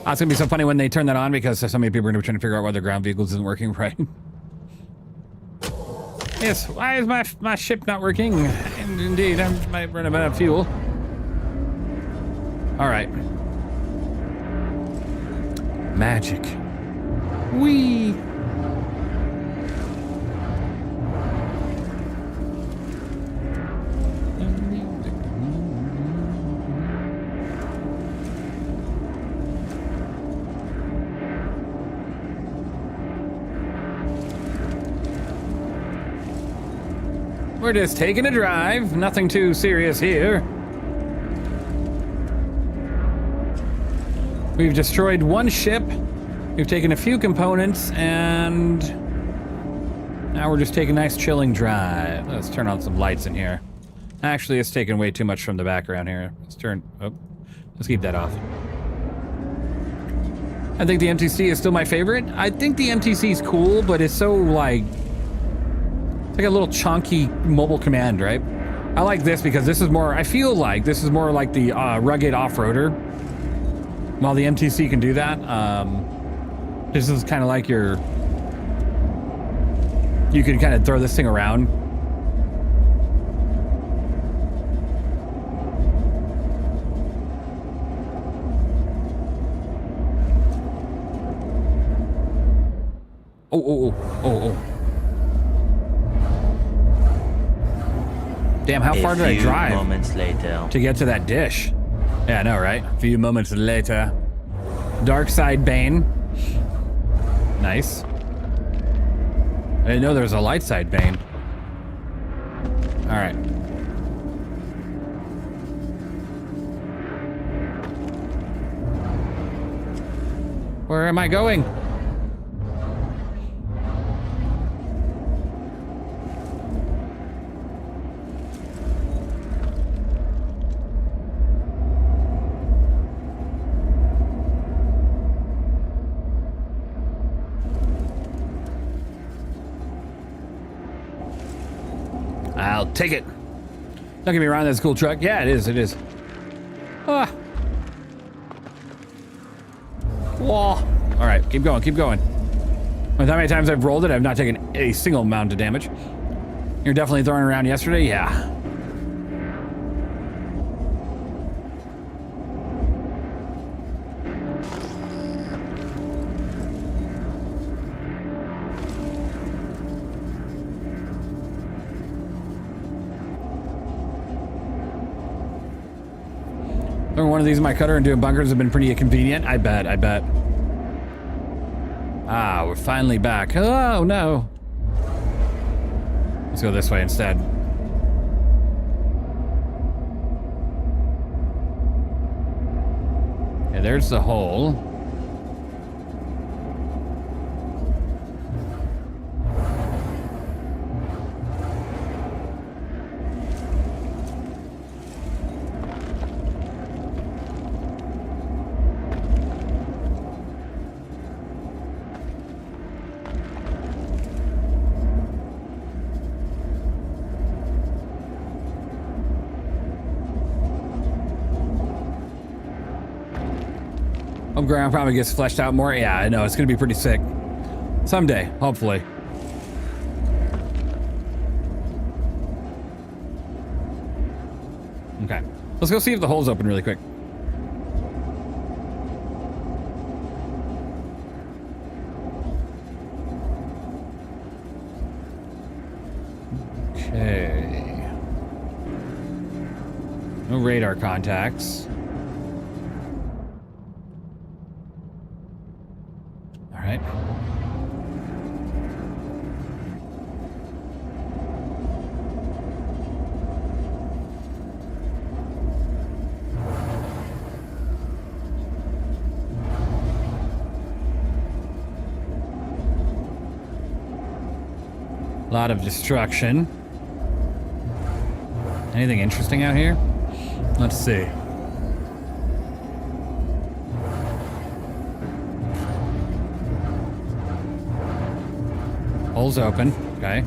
Oh, it's gonna be so funny when they turn that on because so many people are gonna be trying to figure out why their ground vehicles isn't working right. Yes, why is my ship not working? And indeed, I might run out of fuel. All right. Magic. Whee! We're just taking a drive, nothing too serious here. We've destroyed one ship, we've taken a few components, and Now we're just taking a nice chilling drive. Let's turn on some lights in here. Actually, it's taking way too much from the background here. Let's keep that off. I think the MTC is still my favorite. I think the MTC is cool, but it's so like, it's like a little chunky mobile command, right? I like this because this is more, I feel like this is more like the rugged off-roader. While the MTC can do that, this is kind of like you can kind of throw this thing around. Oh. Damn, how far did I drive? A few moments later. To get to that dish. Yeah, I know, right? A few moments later. Dark Side Bane. Nice. I didn't know there was a light side Bane. Alright. Where am I going? I'll take it. Don't get me wrong, that's a cool truck. Yeah, it is. Ah. Whoa. All right, keep going. With how many times I've rolled it, I've not taken a single amount of damage. You're definitely throwing around yesterday? Yeah. Throwing one of these in my cutter and doing bunkers have been pretty convenient. I bet. Ah, we're finally back. Oh, no. Let's go this way instead. Okay, there's the hole. Ground probably gets fleshed out more. Yeah, I know, it's gonna be pretty sick. Someday, hopefully. Okay, let's go see if the hole's open really quick. Okay. No radar contacts. Right. A lot of destruction. Anything interesting out here? Let's see. Hole's open. Okay.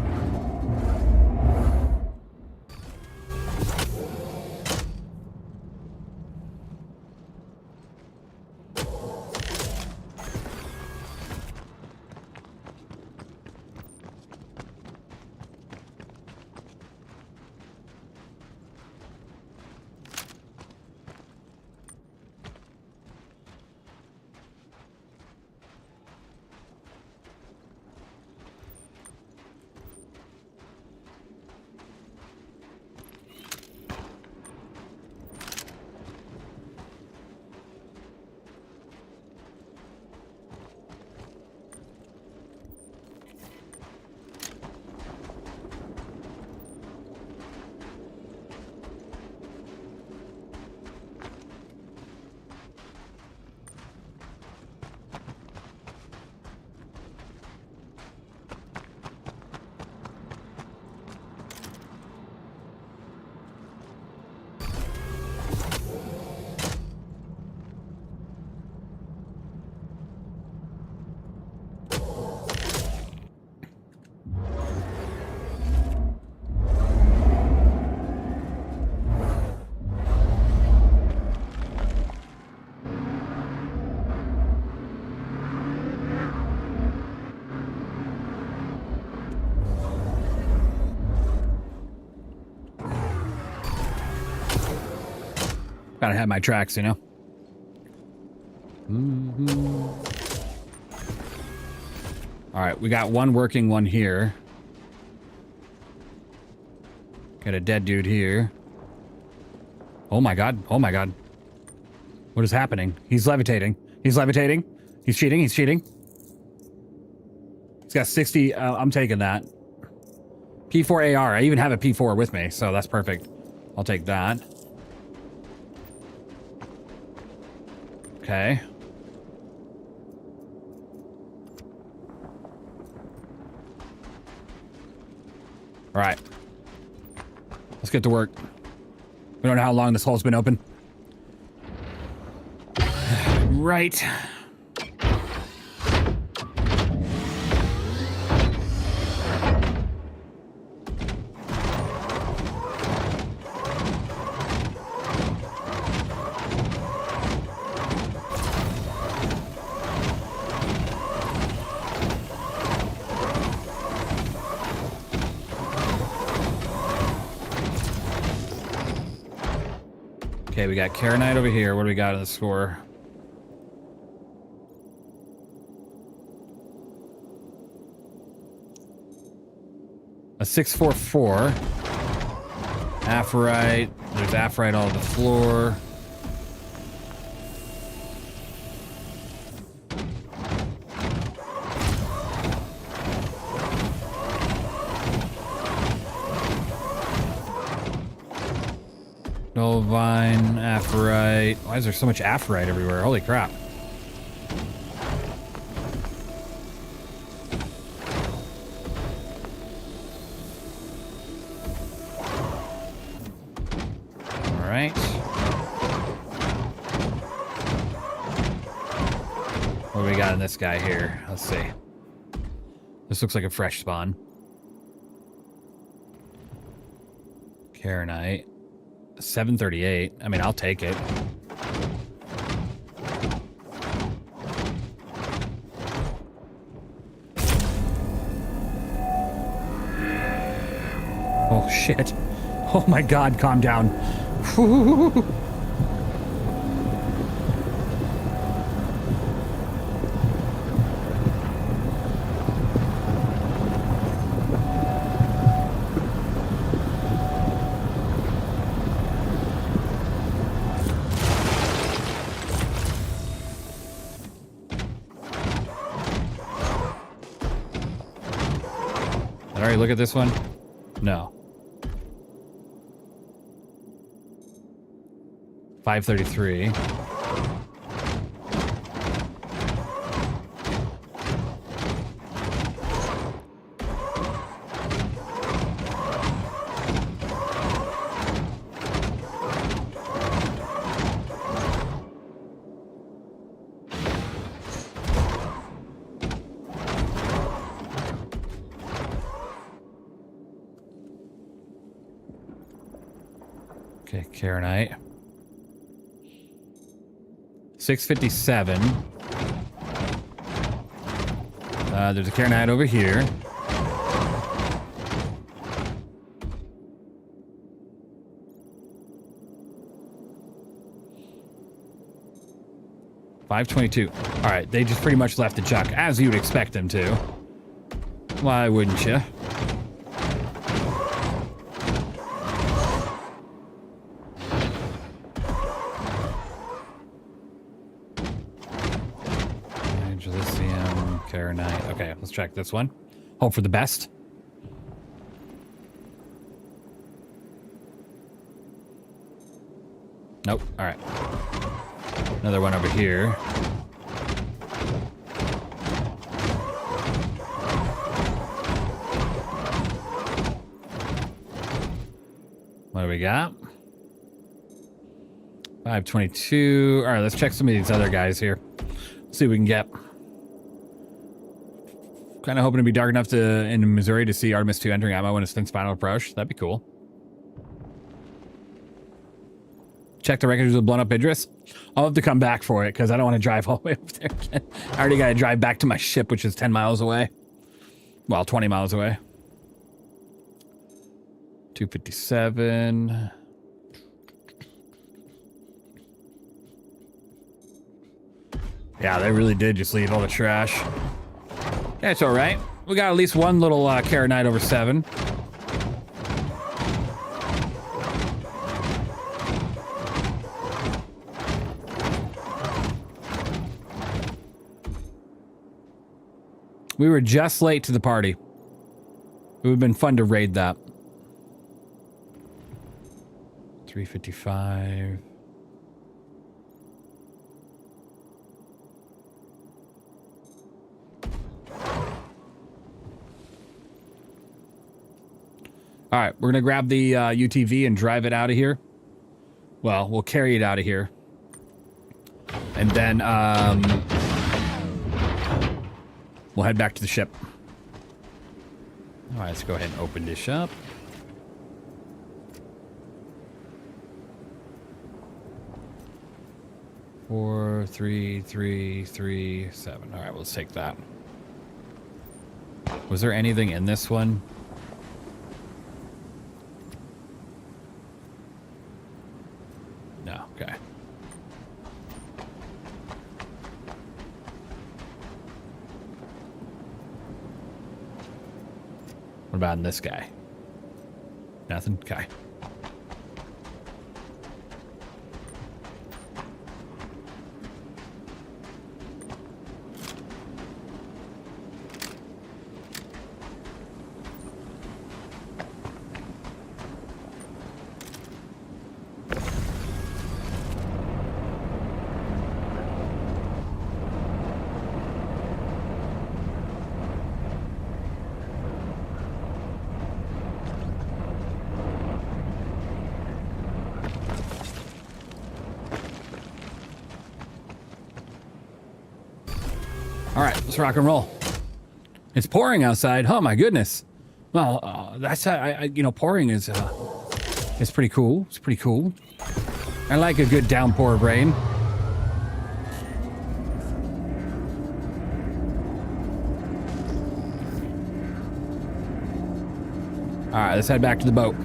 Gotta have my tracks, you know? All right, we got one working one here. Got a dead dude here. Oh my god. Oh my god. What is happening? He's levitating. He's levitating. He's cheating. He's cheating. He's got 60. I'm taking that. P4 AR. I even have a P4 with me, so that's perfect. I'll take that. Okay. All right. Let's get to work. We don't know how long this hole's been open. Right. Okay, we got Karenite over here. What do we got in the score? A 644. Aphorite. There's Aphorite all over the floor. Dolvine, Aphorite. Why is there so much Aphorite everywhere? Holy crap. All right. What do we got in this guy here? Let's see. This looks like a fresh spawn. Karenite. 738. I mean, I'll take it. Oh, shit. Oh, my God. Calm down. Look at this one. No. 533. Okay, Karenite. 657. There's a Karenite over here. $522. All right, they just pretty much left the chuck, as you'd expect them to. Why wouldn't you? Okay, let's check this one. Hope for the best. Nope. All right. Another one over here. What do we got? 522. All right, let's check some of these other guys here. See what we can get. Kind of hoping to be dark enough in Missouri to see Artemis 2 entering ammo when it thinks final approach. That'd be cool. Check the records with blown up Idris. I'll have to come back for it because I don't want to drive all the way up there again. I already got to drive back to my ship, which is 10 miles away. Well, 20 miles away. 257. Yeah, they really did just leave all the trash. That's all right. We got at least one little Carronite over 7. We were just late to the party. It would have been fun to raid that. 355. All right, we're gonna grab the UTV and drive it out of here. Well, we'll carry it out of here. And then we'll head back to the ship. All right, let's go ahead and open this up. Four, 3, 3, 3, 7. All right, let's take that. Was there anything in this one? No, okay. What about in this guy? Nothing? Okay. All right, let's rock and roll. It's pouring outside. Oh my goodness. Well, that's you know, pouring is it's pretty cool. It's pretty cool. I like a good downpour of rain. All right, let's head back to the boat.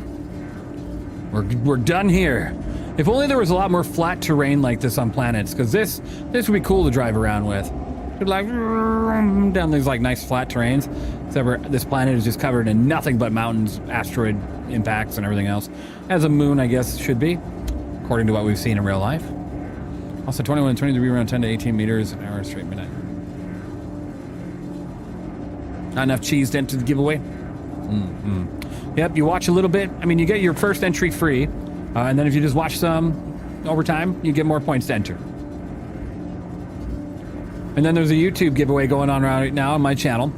We're done here. If only there was a lot more flat terrain like this on planets, because this would be cool to drive around with. Like down these like nice flat terrains. Except for this planet is just covered in nothing but mountains, asteroid impacts, and everything else. As a moon, I guess, should be, according to what we've seen in real life. Also, 21 and 23 around 10 to 18 meters an hour straight midnight. Not enough cheese to enter the giveaway. Yep, you watch a little bit. I mean, you get your first entry free, and then if you just watch some over time, you get more points to enter. And then there's a YouTube giveaway going on right now on my channel,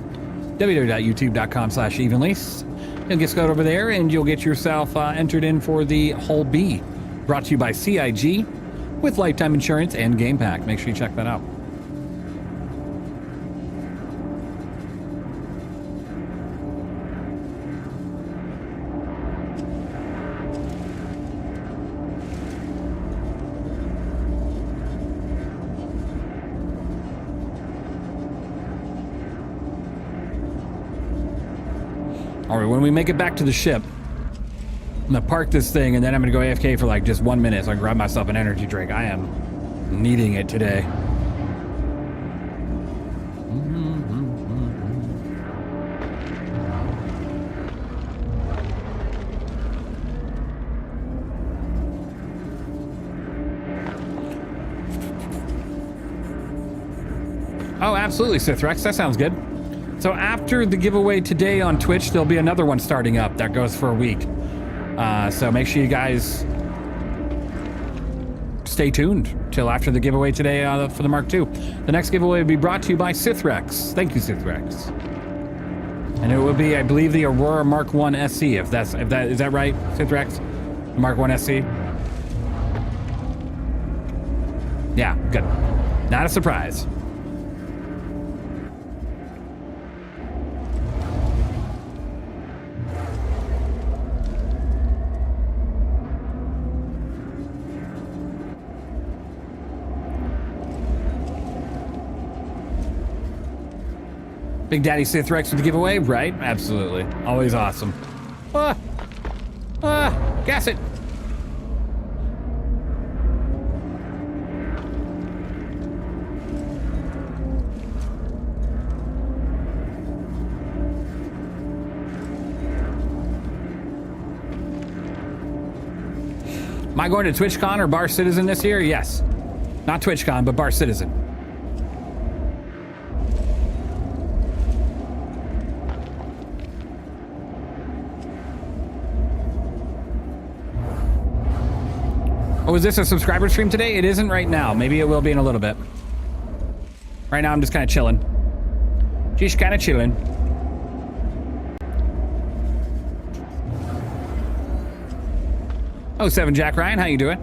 www.youtube.com/evenleast. You'll just go over there and you'll get yourself entered in for the Hull B, brought to you by CIG with lifetime insurance and game pack. Make sure you check that out. All right, when we make it back to the ship, I'm gonna park this thing and then I'm gonna go AFK for like just 1 minute so I can grab myself an energy drink. I am needing it today. Oh, absolutely, Sithrex. That sounds good. So after the giveaway today on Twitch, there'll be another one starting up that goes for a week. So make sure you guys stay tuned till after the giveaway today for the Mark II. The next giveaway will be brought to you by Sithrex. Thank you, Sithrex. And it will be, I believe, the Aurora Mark I SC. Is that right, Sithrex? Mark I SC. Yeah, good. Not a surprise. Big Daddy Sithrex with the giveaway, right? Absolutely. Always awesome. Gas it. Am I going to TwitchCon or Bar Citizen this year? Yes. Not TwitchCon, but Bar Citizen. Oh, is this a subscriber stream today? It isn't right now. Maybe it will be in a little bit. Right now, I'm just kind of chilling. Just kind of chilling. Oh, 7 Jack Ryan, how you doing?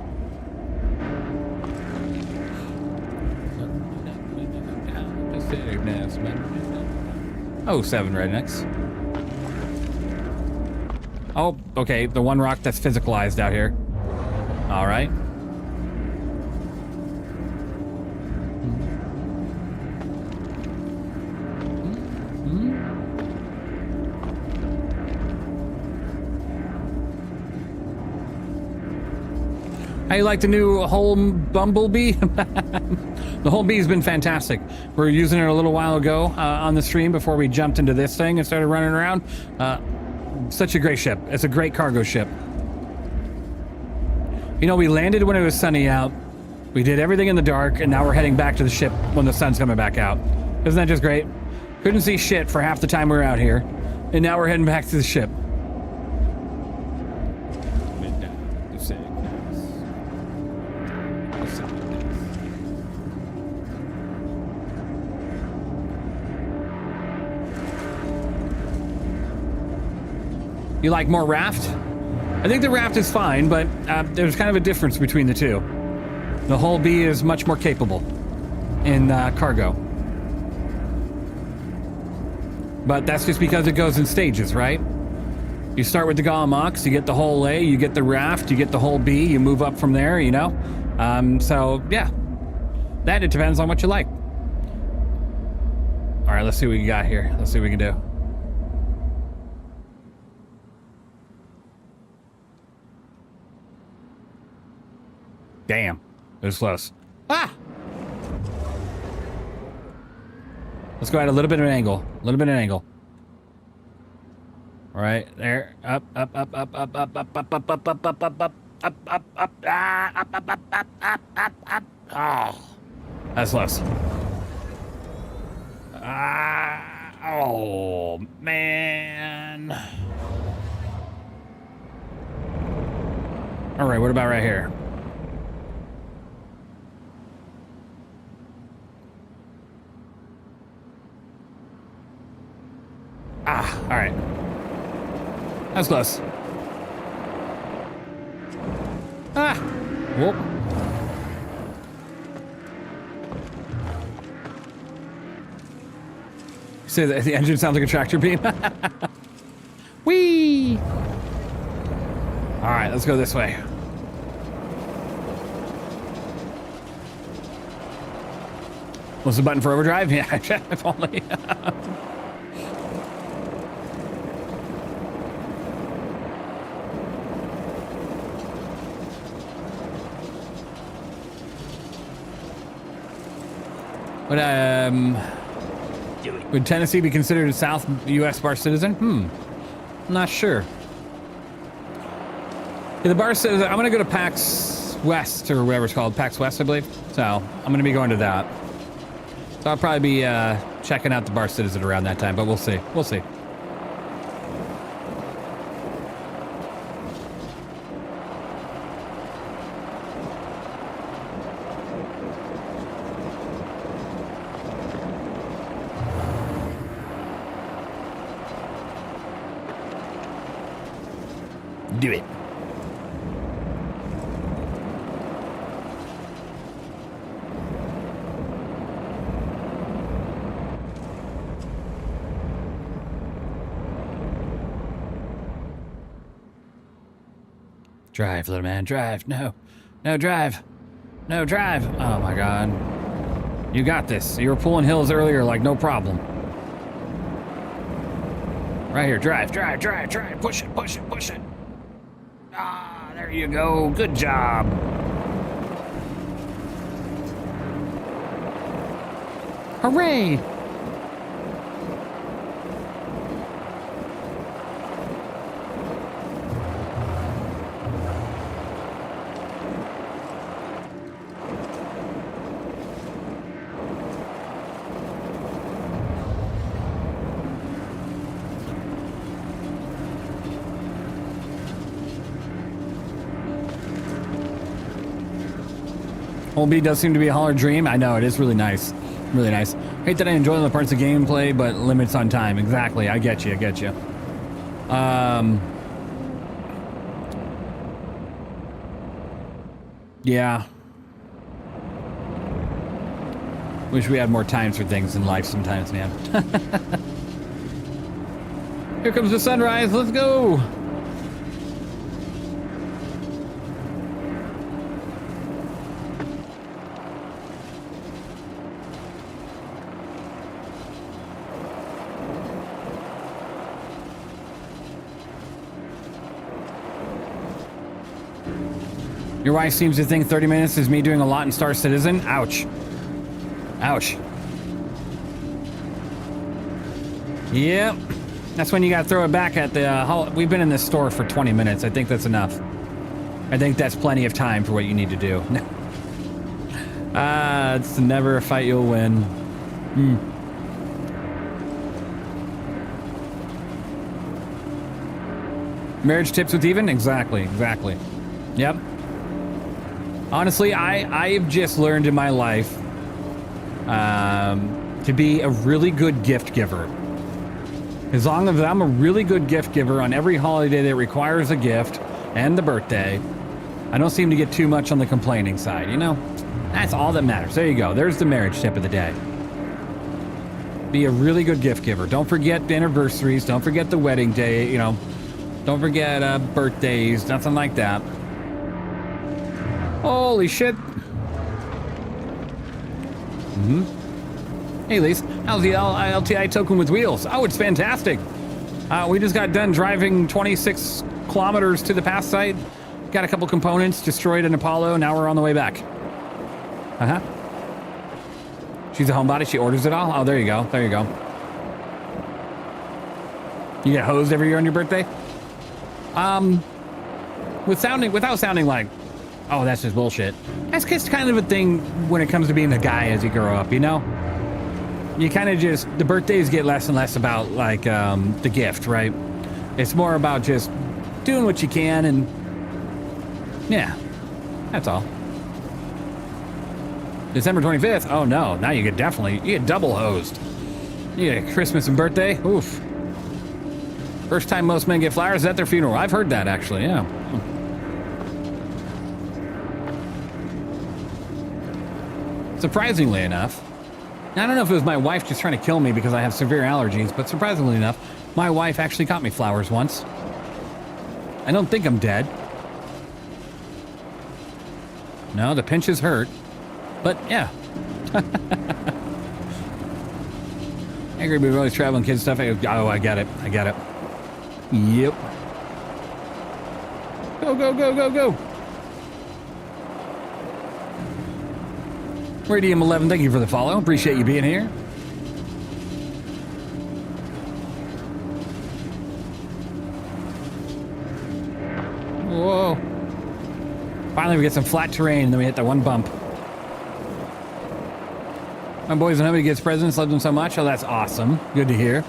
Oh, 7 Rednecks. Oh, okay, the one rock that's physicalized out here. All right. How you like the new Home Bumblebee? The Home Bee's been fantastic. We were using it a little while ago on the stream before we jumped into this thing and started running around. Such a great ship. It's a great cargo ship. You know, we landed when it was sunny out. We did everything in the dark, and now we're heading back to the ship when the sun's coming back out. Isn't that just great? Couldn't see shit for half the time we were out here, and now we're heading back to the ship. You like more raft? I think the raft is fine, but there's kind of a difference between the two. The Hull B is much more capable in cargo. But that's just because it goes in stages, right? You start with the Galamox, you get the Hull A, you get the raft, you get the Hull B, you move up from there, you know? So, yeah. That, it depends on what you like. All right, let's see what we got here. Let's see what we can do. Damn, it was close. Ah! Let's go at a little bit of an angle. A little bit of an angle. All right, there. Up, up, up, up, up, up, up, up, up, up, up, up, up, up, up, up, up, ah, up, up, up, up, up, up, up. Oh, that's close. Oh, man. All right, what about right here? Ah, all right. That's close. Ah, whoop. Say that the engine sounds like a tractor beam. Whee! All right, let's go this way. What's the button for overdrive? Yeah, if only. Would Tennessee be considered a South U.S. bar citizen? I'm not sure. Yeah, the bar citizen, I'm going to go to PAX West, or whatever it's called, PAX West, I believe. So I'm going to be going to that. So I'll probably be checking out the bar citizen around that time, but we'll see. We'll see. Do it. Drive, little man, drive. No, no, drive. No, drive. Oh my God. You got this. You were pulling hills earlier like no problem. Right here, drive, drive, drive, drive. Push it, push it, push it. Ah, there you go. Good job. Hooray! Whole B does seem to be a holler dream. I know, it is really nice. Really nice. Hate that I enjoy the parts of gameplay, but limits on time. Exactly. I get you. I get you. Yeah. Wish we had more times for things in life sometimes, man. Here comes the sunrise. Let's go. Your wife seems to think 30 minutes is me doing a lot in Star Citizen. Ouch. Ouch. Yep. That's when you gotta throw it back at the... we've been in this store for 20 minutes. I think that's enough. I think that's plenty of time for what you need to do. It's never a fight you'll win. Marriage tips with Even? Exactly, exactly. Yep. Honestly, I've just learned in my life to be a really good gift giver. As long as I'm a really good gift giver on every holiday that requires a gift and the birthday, I don't seem to get too much on the complaining side, you know? That's all that matters. There you go. There's the marriage tip of the day. Be a really good gift giver. Don't forget the anniversaries. Don't forget the wedding day, you know. Don't forget birthdays, nothing like that. Holy shit. Hey, Lise, how's the LTI token with wheels? Oh, it's fantastic. We just got done driving 26 kilometers to the past site. Got a couple components, destroyed an Apollo. Now we're on the way back. She's a homebody. She orders it all. Oh, there you go. There you go. You get hosed every year on your birthday? Without sounding like, oh, that's just bullshit. That's just kind of a thing when it comes to being a guy as you grow up, you know? You kind of just, the birthdays get less and less about, like, the gift, right? It's more about just doing what you can and, yeah, that's all. December 25th? Oh, no. Now you get double hosed. You get Christmas and birthday? Oof. First time most men get flowers is at their funeral. I've heard that, actually, yeah. Surprisingly enough, I don't know if it was my wife just trying to kill me because I have severe allergies, but surprisingly enough, my wife actually got me flowers once. I don't think I'm dead. No, the pinches hurt, but yeah. Angry but always traveling kids stuff. Oh, I get it. I get it. Yep. Go, go, go, go, go. Radium 11, thank you for the follow. Appreciate you being here. Whoa. Finally, we get some flat terrain, and then we hit that one bump. My boys and nobody gets presents. Love them so much. Oh, that's awesome. Good to hear.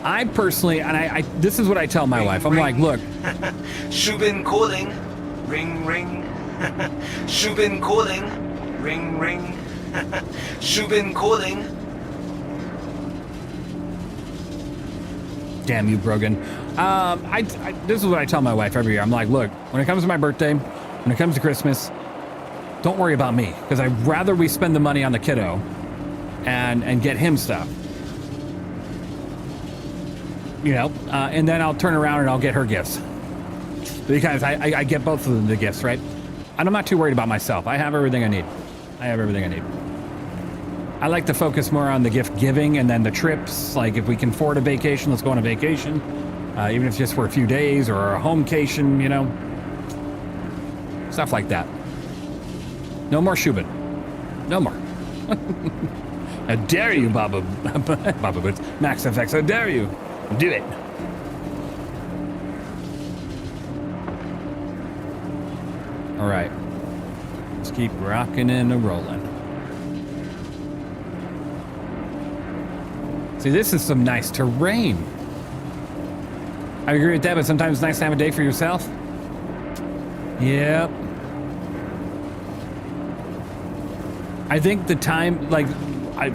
I personally, and I this is what I tell my wife. I'm like, look. Shubin calling. Ring, ring. Shubin calling. Ring, ring. Shubin calling. Damn you, Brogan. This is what I tell my wife every year. I'm like, look, when it comes to my birthday, when it comes to Christmas, don't worry about me, because I'd rather we spend the money on the kiddo and get him stuff. You know, and then I'll turn around and I'll get her gifts. Because I get both of them the gifts, right? And I'm not too worried about myself. I have everything I need. I have everything I need. I like to focus more on the gift giving and then the trips. Like, if we can afford a vacation, let's go on a vacation. Even if it's just for a few days or a homecation, you know. Stuff like that. No more Shubin. No more. How dare you, Baba Boots. Max FX, how dare you? Do it. All right. Let's keep rocking and rolling. See, this is some nice terrain. I agree with that, but sometimes it's nice to have a day for yourself. Yep. I think the time, like,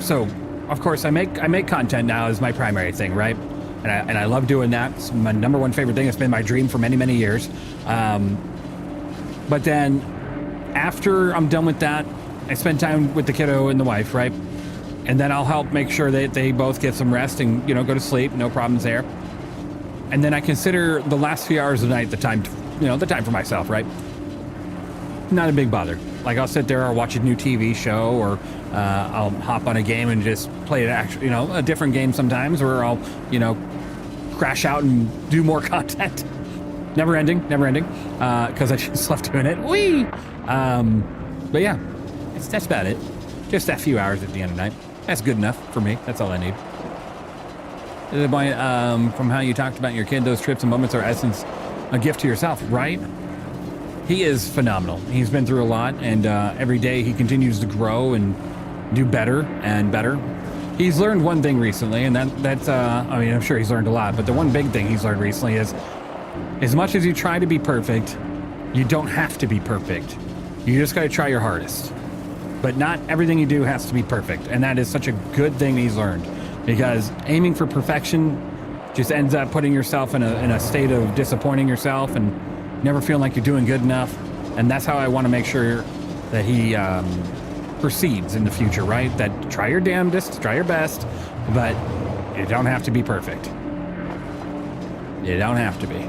so of course I make content now as my primary thing, right? And I love doing that. It's my #1 favorite thing. It's been my dream for many, many years. But then after I'm done with that, I spend time with the kiddo and the wife, right? And then I'll help make sure that they both get some rest and, you know, go to sleep. No problems there. And then I consider the last few hours of the night the time, the time for myself, right? Not a big bother. Like I'll sit there or watch a new TV show, or I'll hop on a game and just play a different game sometimes, or I'll, crash out and do more content. Never ending, because I just love doing it. Whee! But yeah, that's about it. Just that few hours at the end of the night. That's good enough for me. That's all I need. From how you talked about your kid, those trips and moments are essence a gift to yourself, right? He is phenomenal. He's been through a lot, and every day he continues to grow and do better and better. He's learned one thing recently, and that's I'm sure he's learned a lot, but the one big thing he's learned recently is, as much as you try to be perfect, you don't have to be perfect. You just got to try your hardest. But not everything you do has to be perfect, and that is such a good thing he's learned, because aiming for perfection just ends up putting yourself in a state of disappointing yourself and never feeling like you're doing good enough. And that's how I want to make sure that he proceeds in the future, right? That try your damnedest, try your best, but you don't have to be perfect. You don't have to be.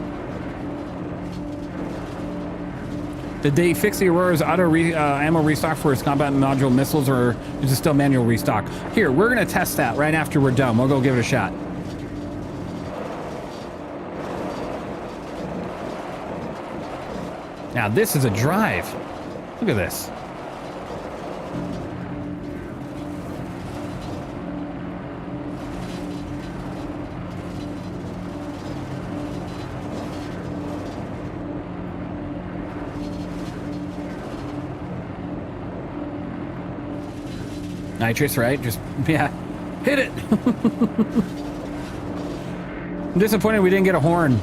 Did they fix the Aurora's auto ammo restock for its combat module missiles, or is it still manual restock? Here, we're going to test that right after we're done. We'll go give it a shot. Now, this is a drive. Look at this. Nitrous, right? Just, yeah, hit it. I'm disappointed we didn't get a horn.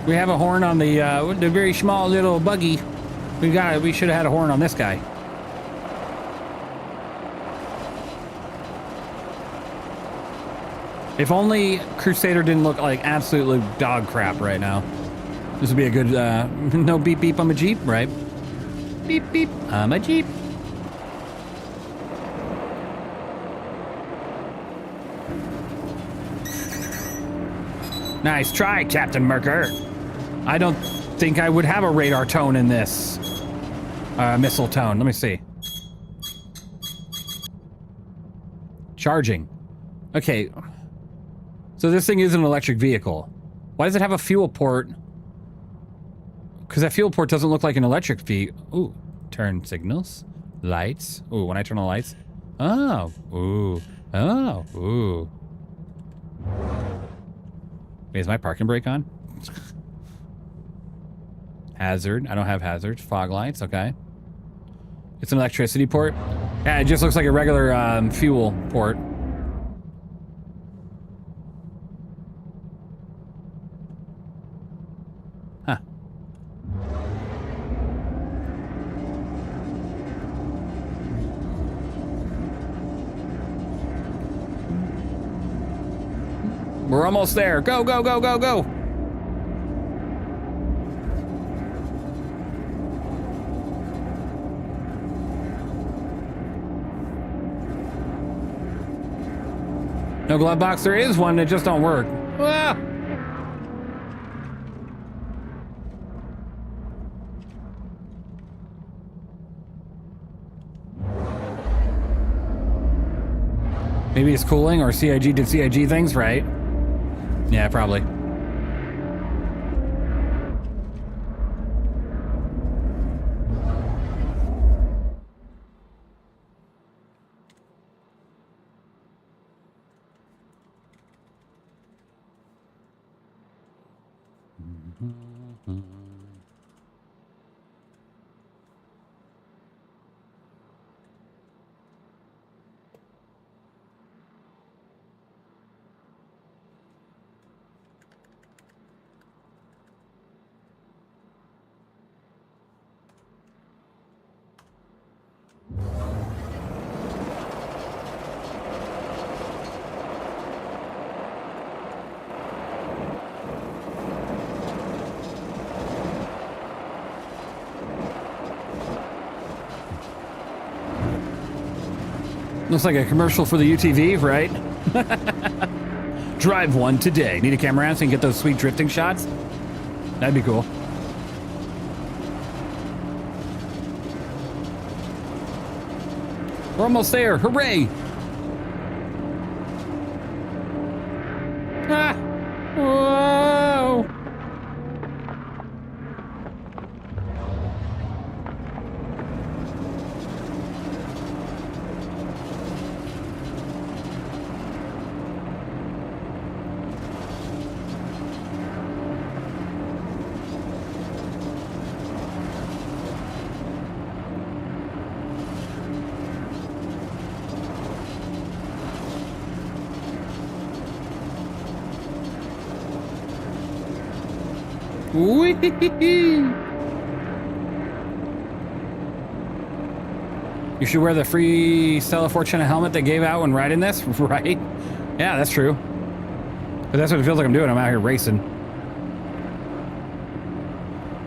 We have a horn on the very small little buggy. We should have had a horn on this guy. If only Crusader didn't look like absolutely dog crap right now. This would be a good, no beep beep, I'm a Jeep, right? Beep beep, I'm a Jeep. Nice try, Captain Merker. I don't think I would have a radar tone in this. Missile tone. Let me see. Charging. Okay. So this thing is an electric vehicle. Why does it have a fuel port? Because that fuel port doesn't look like an electric vehicle. Ooh. Turn signals. Lights. Ooh, when I turn on the lights. Oh. Ooh. Oh. Ooh. Wait, is my parking brake on? Hazard. I don't have hazards. Fog lights. Okay. It's an electricity port. Yeah, it just looks like a regular fuel port. Huh. We're almost there. Go, go, go, go, go. No glove box. There is one that just don't work. Ah! Maybe it's cooling, or CIG did CIG things, right? Yeah, probably. Looks like a commercial for the UTV, right? Drive one today. Need a camera around so you can get those sweet drifting shots? That'd be cool. We're almost there. Hooray! Ah! Whoa! You should wear the free Stella Fortuna helmet they gave out when riding this, right? Yeah, that's true. But that's what it feels like I'm doing. I'm out here racing.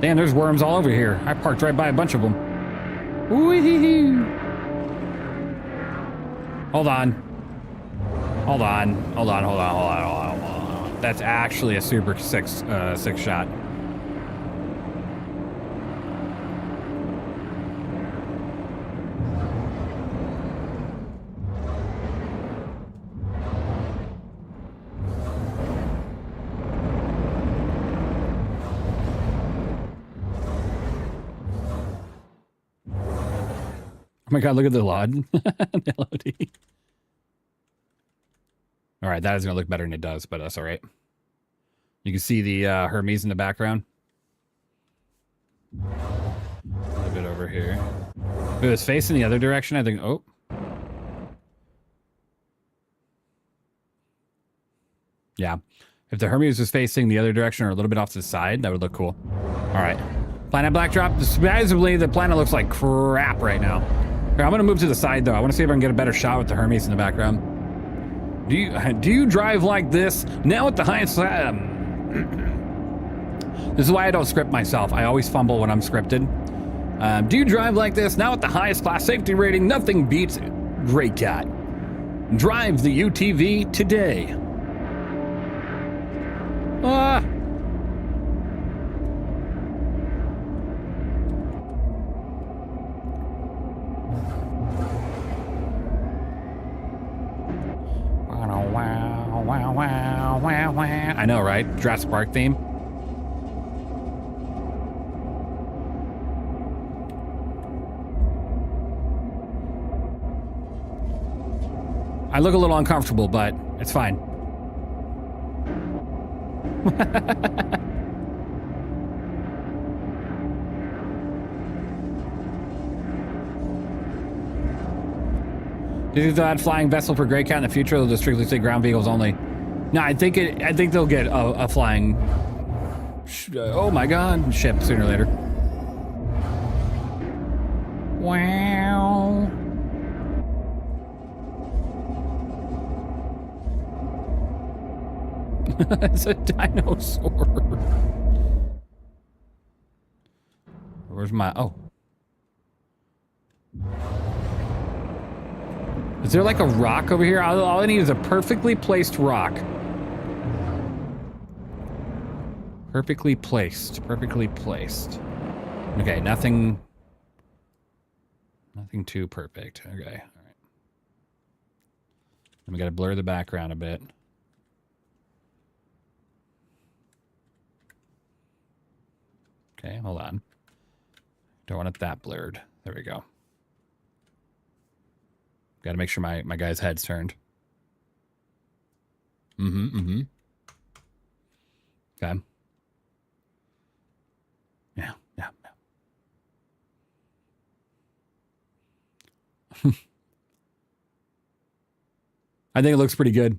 Damn, there's worms all over here. I parked right by a bunch of them. Hold on. Hold on. Hold on. Hold on. Hold on. Hold on. Hold on. That's actually a super sick shot. Oh my god, look at the LOD. The LOD. All right, that is going to look better than it does, but that's all right. You can see the Hermes in the background. A little bit over here. If it was facing the other direction, I think... Oh. Yeah. If the Hermes was facing the other direction or a little bit off to the side, that would look cool. All right. Planet backdrop. Surprisingly, the planet looks like crap right now. Here, I'm going to move to the side, though. I want to see if I can get a better shot with the Hermes in the background. Do you drive like this? Now at the highest... this is why I don't script myself. I always fumble when I'm scripted. Do you drive like this? Now at the highest class safety rating, nothing beats Great Cat. Drive the UTV today. Ah! I know, right? Jurassic Park theme. I look a little uncomfortable, but it's fine. Do you think they'll add flying vessel for Grey Cat in the future? They'll just strictly say ground vehicles only. No, I think they'll get a flying. Oh my God, ship sooner or later. Wow. It's a dinosaur. Where's my... Oh. Is there like a rock over here? All I need is a perfectly placed rock. Perfectly placed. Perfectly placed. Okay, nothing too perfect. Okay, all right. And we gotta blur the background a bit. Okay, hold on. Don't want it that blurred. There we go. Got to make sure my guy's head's turned. Okay. I think it looks pretty good.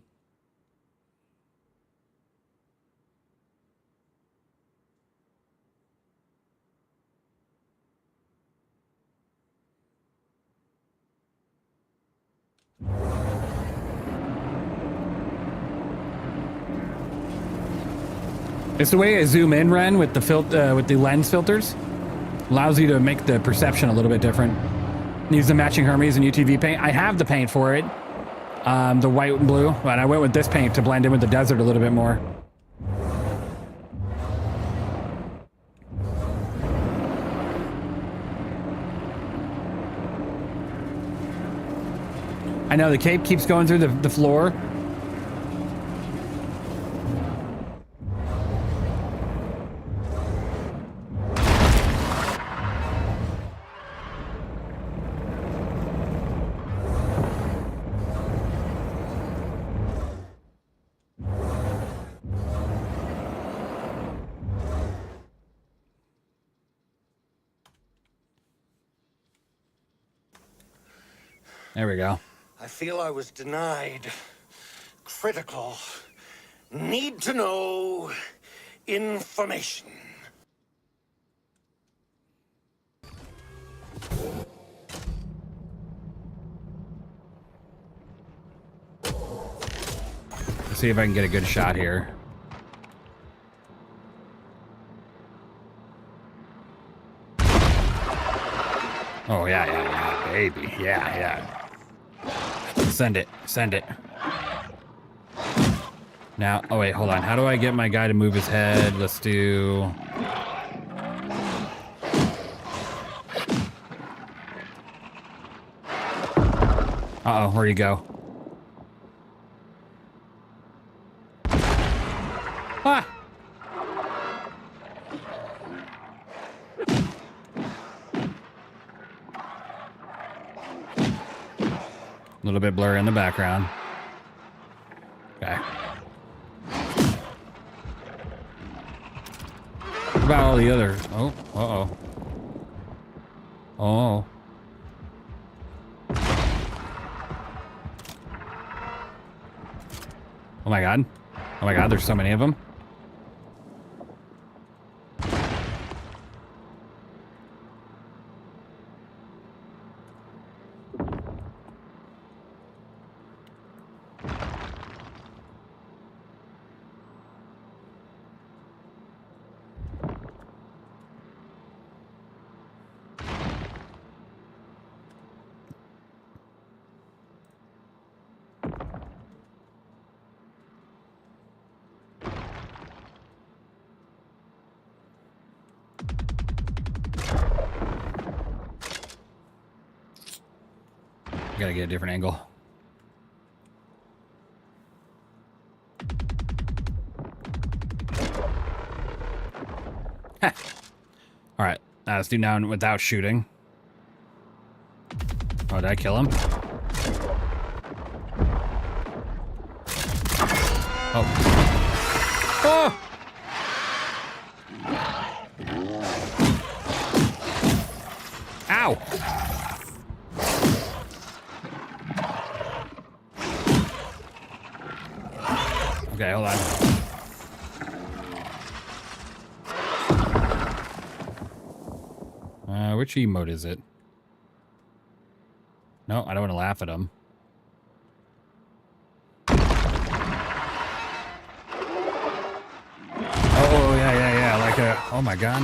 It's the way I zoom in, Ren, with the lens filters. Allows you to make the perception a little bit different. Use the matching Hermes and UTV paint. I have the paint for it, the white and blue, but I went with this paint to blend in with the desert a little bit more. I know the cape keeps going through the floor. There we go. I feel I was denied critical, need to know information. Let's see if I can get a good shot here. Oh, yeah, baby. Yeah. Send it. Now, oh wait, hold on. How do I get my guy to move his head? Let's do... Uh-oh, where'd he go? Ah! A little bit blurry in the background. Okay. What about all the other... Oh, uh-oh. Oh. Oh my god. Oh my god, there's so many of them. Gotta get a different angle. All right, let's do now without shooting. Oh, did I kill him? Oh. Oh! Ow! Okay, hold on. Which emote is it? No, I don't want to laugh at him. Oh, yeah, like a... Oh my god.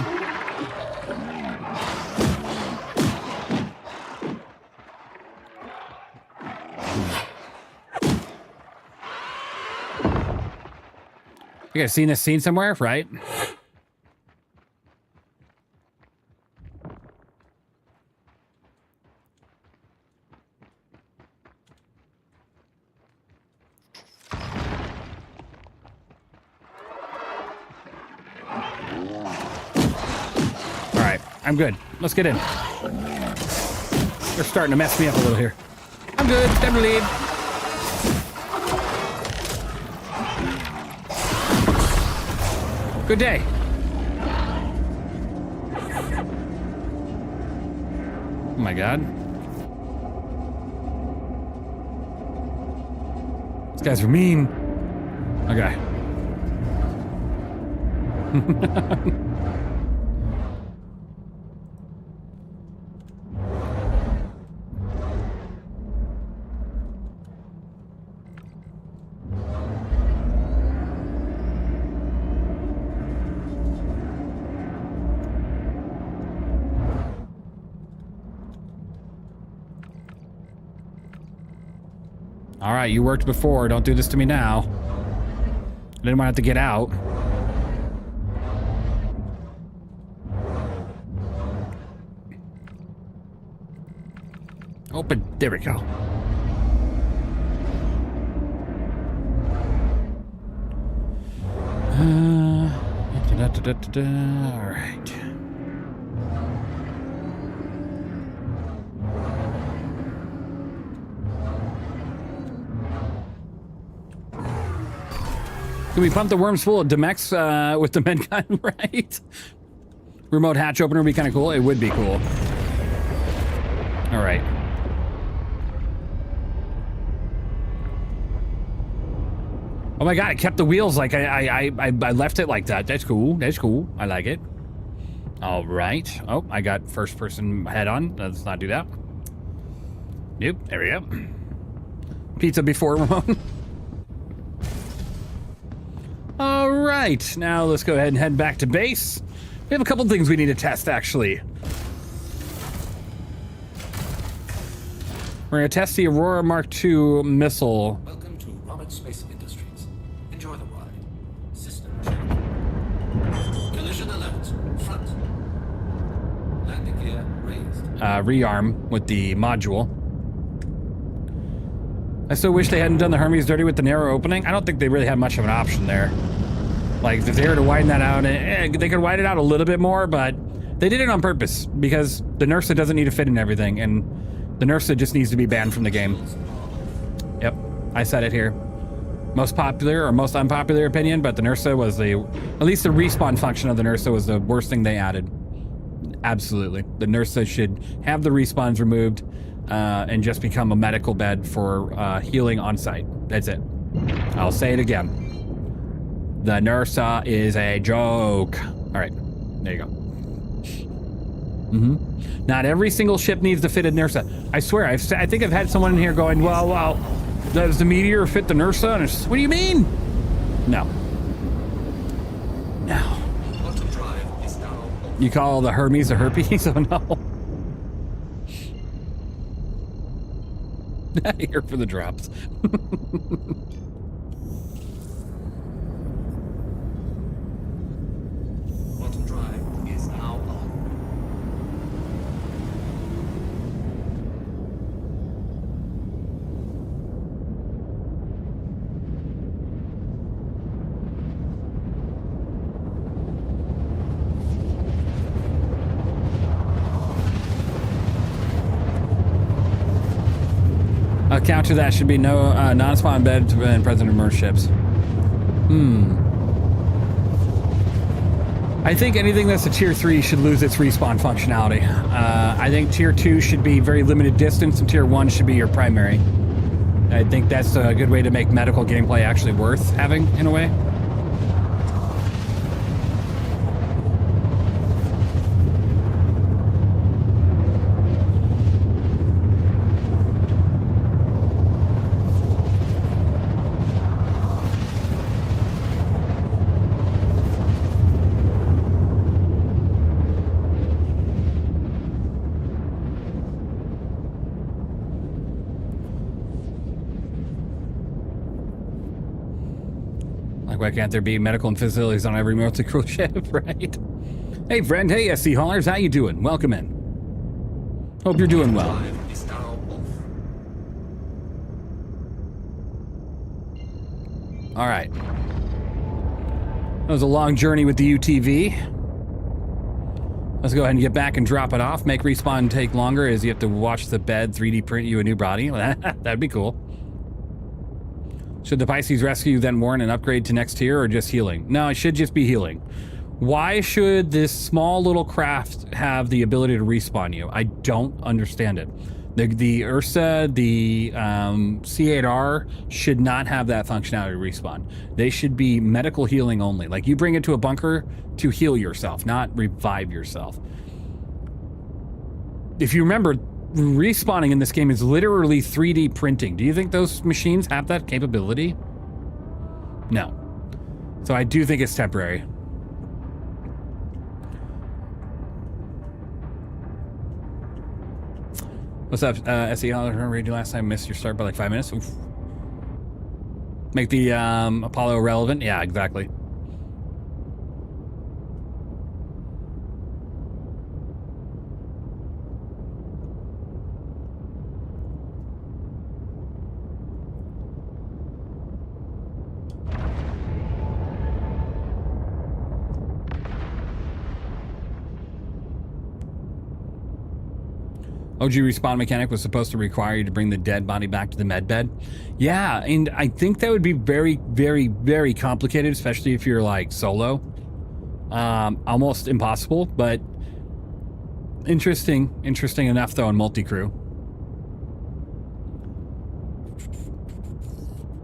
You guys seen this scene somewhere, right? Alright, I'm good. Let's get in. They're starting to mess me up a little here. I'm good. Time to leave. Good day. Oh my god. guys are mean. Okay. All right, you worked before. Don't do this to me now. I didn't want to have to get out. Open. There we go. All right. Can we pump the worms full of Demex with the med gun, right? Remote hatch opener would be kind of cool. It would be cool. All right. Oh my god, it kept the wheels like I left it like that. That's cool. That's cool. I like it. All right. Oh, I got first person head on. Let's not do that. Nope. There we go. Pizza before Ramon. All right, now let's go ahead and head back to base. We have a couple things we need to test, actually. We're gonna test the Aurora Mark II missile. Welcome to Robert Space Industries. Enjoy the ride. System check. Collision alert. Front. Landing gear raised. Rearm with the module. I still wish they hadn't done the Hermes dirty with the narrow opening. I don't think they really had much of an option there. Like, if they were to widen that out, they could widen it out a little bit more, but they did it on purpose because the Nursa doesn't need to fit in everything, and the Nursa just needs to be banned from the game. Yep, I said it here. Most popular or most unpopular opinion, but the Nursa was at least the respawn function of the Nursa was the worst thing they added. Absolutely. The Nursa should have the respawns removed and just become a medical bed for healing on site. That's it. I'll say it again. The Nursa is a joke. All right, there you go. Not every single ship needs to fit a Nursa. I swear, I think I've had someone in here going, well, does the Meteor fit the Nursa? And it's just, what do you mean? No. No. You call the Hermes a herpes? Oh no. Here for the drops. Quantum drive is now on. A counter that should be no non-spawn bed and present immersed ships. I think anything that's a tier 3 should lose its respawn functionality. I think tier 2 should be very limited distance and tier 1 should be your primary. I think that's a good way to make medical gameplay actually worth having in a way. Why can't there be medical and facilities on every multi-crew ship, right? Hey friend, hey SC Haulers, how you doing? Welcome in. Hope you're doing well. All right. That was a long journey with the UTV. Let's go ahead and get back and drop it off. Make respawn take longer as you have to watch the bed 3D print you a new body. That'd be cool. Should the Pisces rescue then warrant an upgrade to next tier or just healing? No, it should just be healing. Why should this small little craft have the ability to respawn you? I don't understand it. The Ursa, the C8R should not have that functionality to respawn. They should be medical healing only. Like, you bring it to a bunker to heal yourself, not revive yourself. If you remember, respawning in this game is literally 3D printing. Do you think those machines have that capability? No. So I do think it's temporary. What's up, SE? I read you last time. Missed your start by like 5 minutes. Oof. Make the Apollo relevant. Yeah, exactly. OG respawn mechanic was supposed to require you to bring the dead body back to the med bed. Yeah, and I think that would be very, very, very complicated, especially if you're like solo. Almost impossible, but interesting enough though in multi-crew.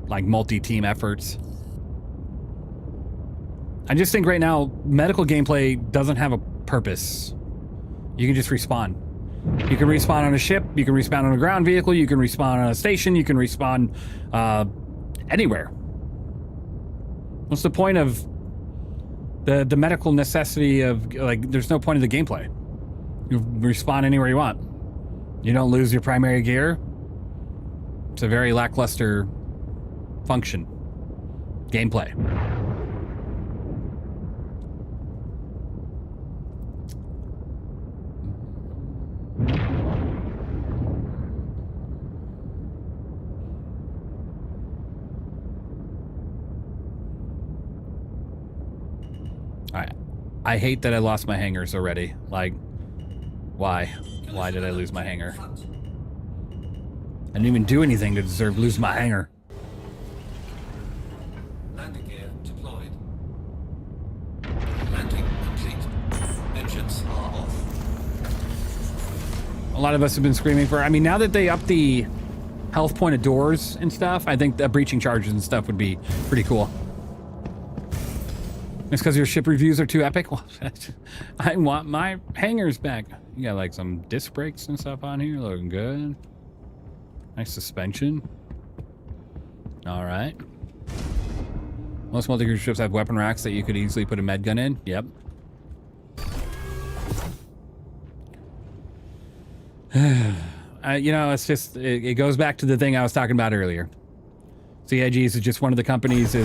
Like multi-team efforts. I just think right now, medical gameplay doesn't have a purpose. You can just respawn. You can respawn on a ship, you can respawn on a ground vehicle, you can respawn on a station, you can respawn anywhere. What's the point of the medical necessity of, like, there's no point of the gameplay. You respawn anywhere you want. You don't lose your primary gear. It's a very lackluster function. Gameplay. I hate that I lost my hangars already. Like, why? Why did I lose my hangar? I didn't even do anything to deserve to lose my hangar. Landing gear deployed. Landing complete. Engines are off. A lot of us have been screaming for, I mean, now that they up the health point of doors and stuff, I think that breaching charges and stuff would be pretty cool. It's because your ship reviews are too epic? Well, I want my hangars back. You got like some disc brakes and stuff on here, looking good. Nice suspension. All right. Most multi-crew ships have weapon racks that you could easily put a med gun in. Yep. You know, it's just, it goes back to the thing I was talking about earlier. CIGs is just one of the companies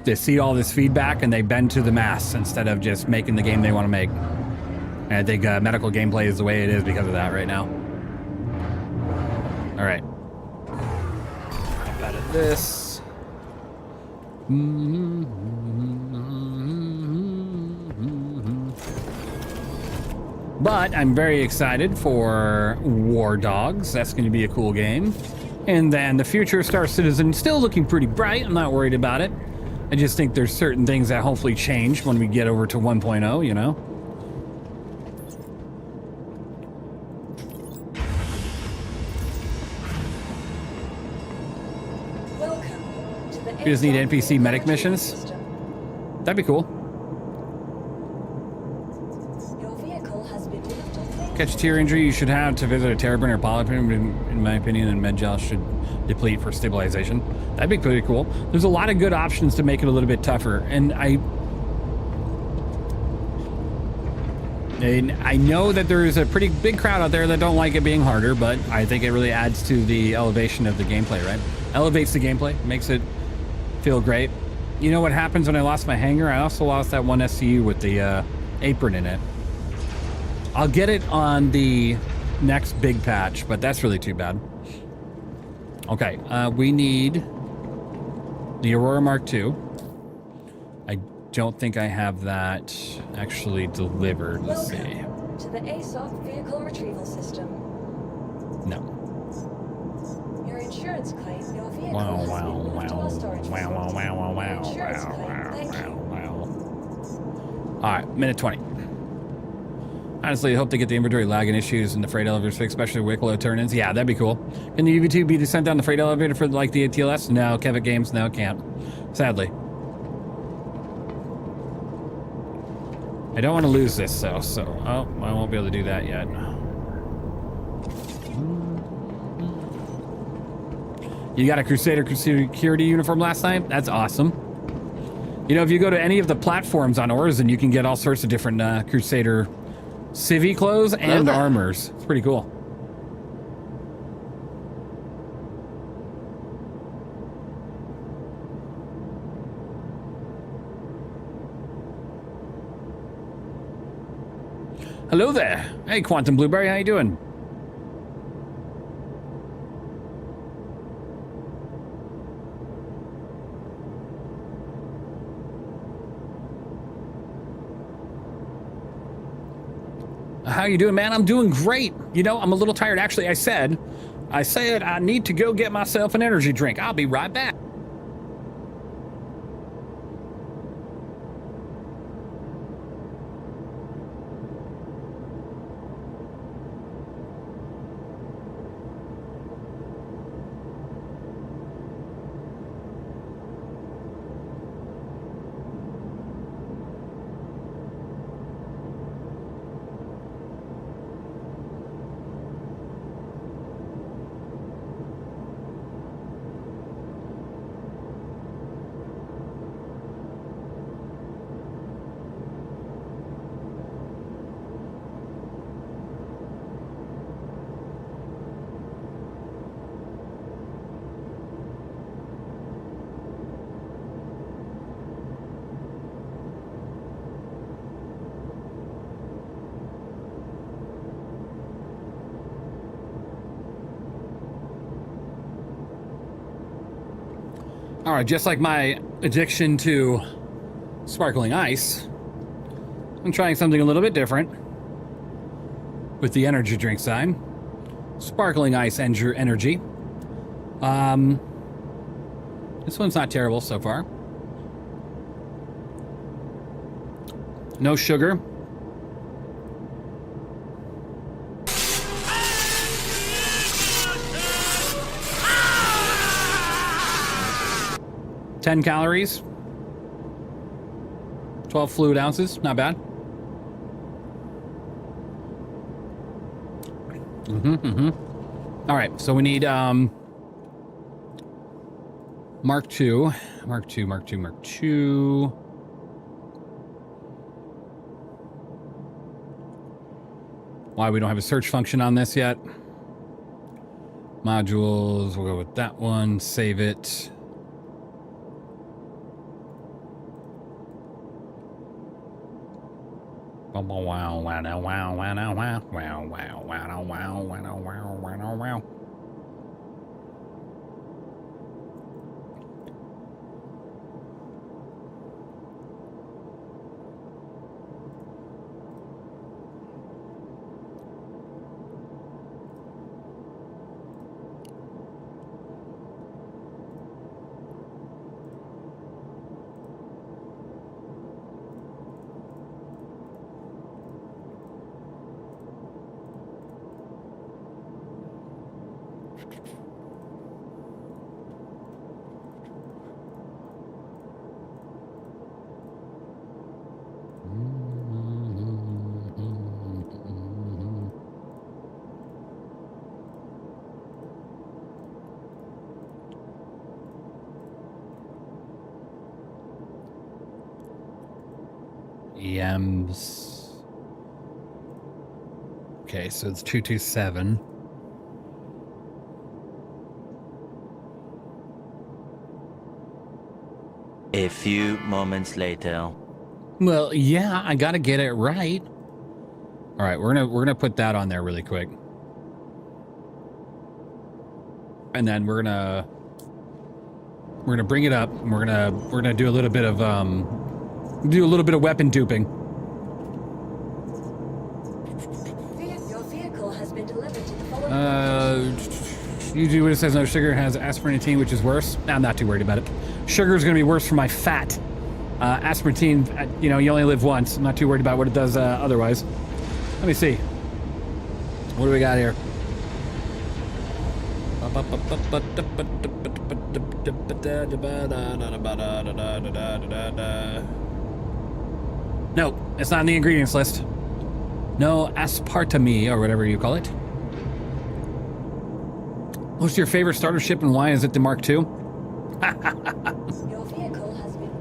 they see all this feedback and they bend to the mass instead of just making the game they want to make. And I think medical gameplay is the way it is because of that right now. All right. Out of this. But I'm very excited for War Dogs. That's going to be a cool game. And then the future Star Citizen, still looking pretty bright. I'm not worried about it. I just think there's certain things that hopefully change when we get over to 1.0, you know? Welcome to the You just need NPC medic missions? That'd be cool. Your vehicle has been moved to Catch a tear injury you should have to visit a terraburn or polypin, in my opinion, and medgel should deplete for stabilization. That'd be pretty cool. There's a lot of good options to make it a little bit tougher, and I know that there is a pretty big crowd out there that don't like it being harder, but I think it really adds to the elevation of the gameplay, right? Elevates the gameplay, makes it feel great. You know what happens when I lost my hangar? I also lost that one SCU with the apron in it. I'll get it on the next big patch, but that's really too bad. Okay, we need the Aurora Mark II. I don't think I have that actually delivered. Let's see. to the Asus vehicle retrieval system. No. Your insurance claim, your vehicle Wow, has wow, been moved to our storage wow, wow, facility. wow, wow, Your wow, insurance wow, claim, wow, thank you. wow. All right, minute 20. Honestly, I hope they get the inventory lagging issues and the freight elevators fixed, especially Wicklow turn-ins. Yeah, that'd be cool. Can the UV2 be sent down the freight elevator for like the ATLS? No, Kevin Games, no, can't. Sadly. I don't want to lose this though, so I won't be able to do that yet. You got a Crusader security uniform last night? That's awesome. You know, if you go to any of the platforms on Origin, you can get all sorts of different Crusader civvy clothes and armors. It's pretty cool. Hello there. Hey, Quantum Blueberry, how you doing? How you doing, man? I'm doing great. You know, I'm a little tired. Actually, I said I need to go get myself an energy drink. I'll be right back. All right, just like my addiction to sparkling ice, I'm trying something a little bit different with the energy drink side. Sparkling ice energy. This one's not terrible so far. No sugar. $10 calories, 12 fluid ounces, not bad. All right, so we need Mark II. Why we don't have a search function on this yet? Modules, we'll go with that one, save it. EMs. Okay, so it's 227. A few moments later. Well, yeah, I gotta get it right. All right, we're gonna put that on there really quick, and then we're gonna bring it up. And we're gonna do a little bit of weapon duping. Your vehicle has been delivered to the following Usually when it says no sugar, it has aspartame, which is worse. I'm not too worried about it. Sugar is going to be worse for my fat. Aspartame, you know, you only live once. I'm not too worried about what it does otherwise. Let me see. What do we got here? No, it's not in the ingredients list. No aspartame, or whatever you call it. What's your favorite starter ship and why is it the Mark II? Your vehicle has been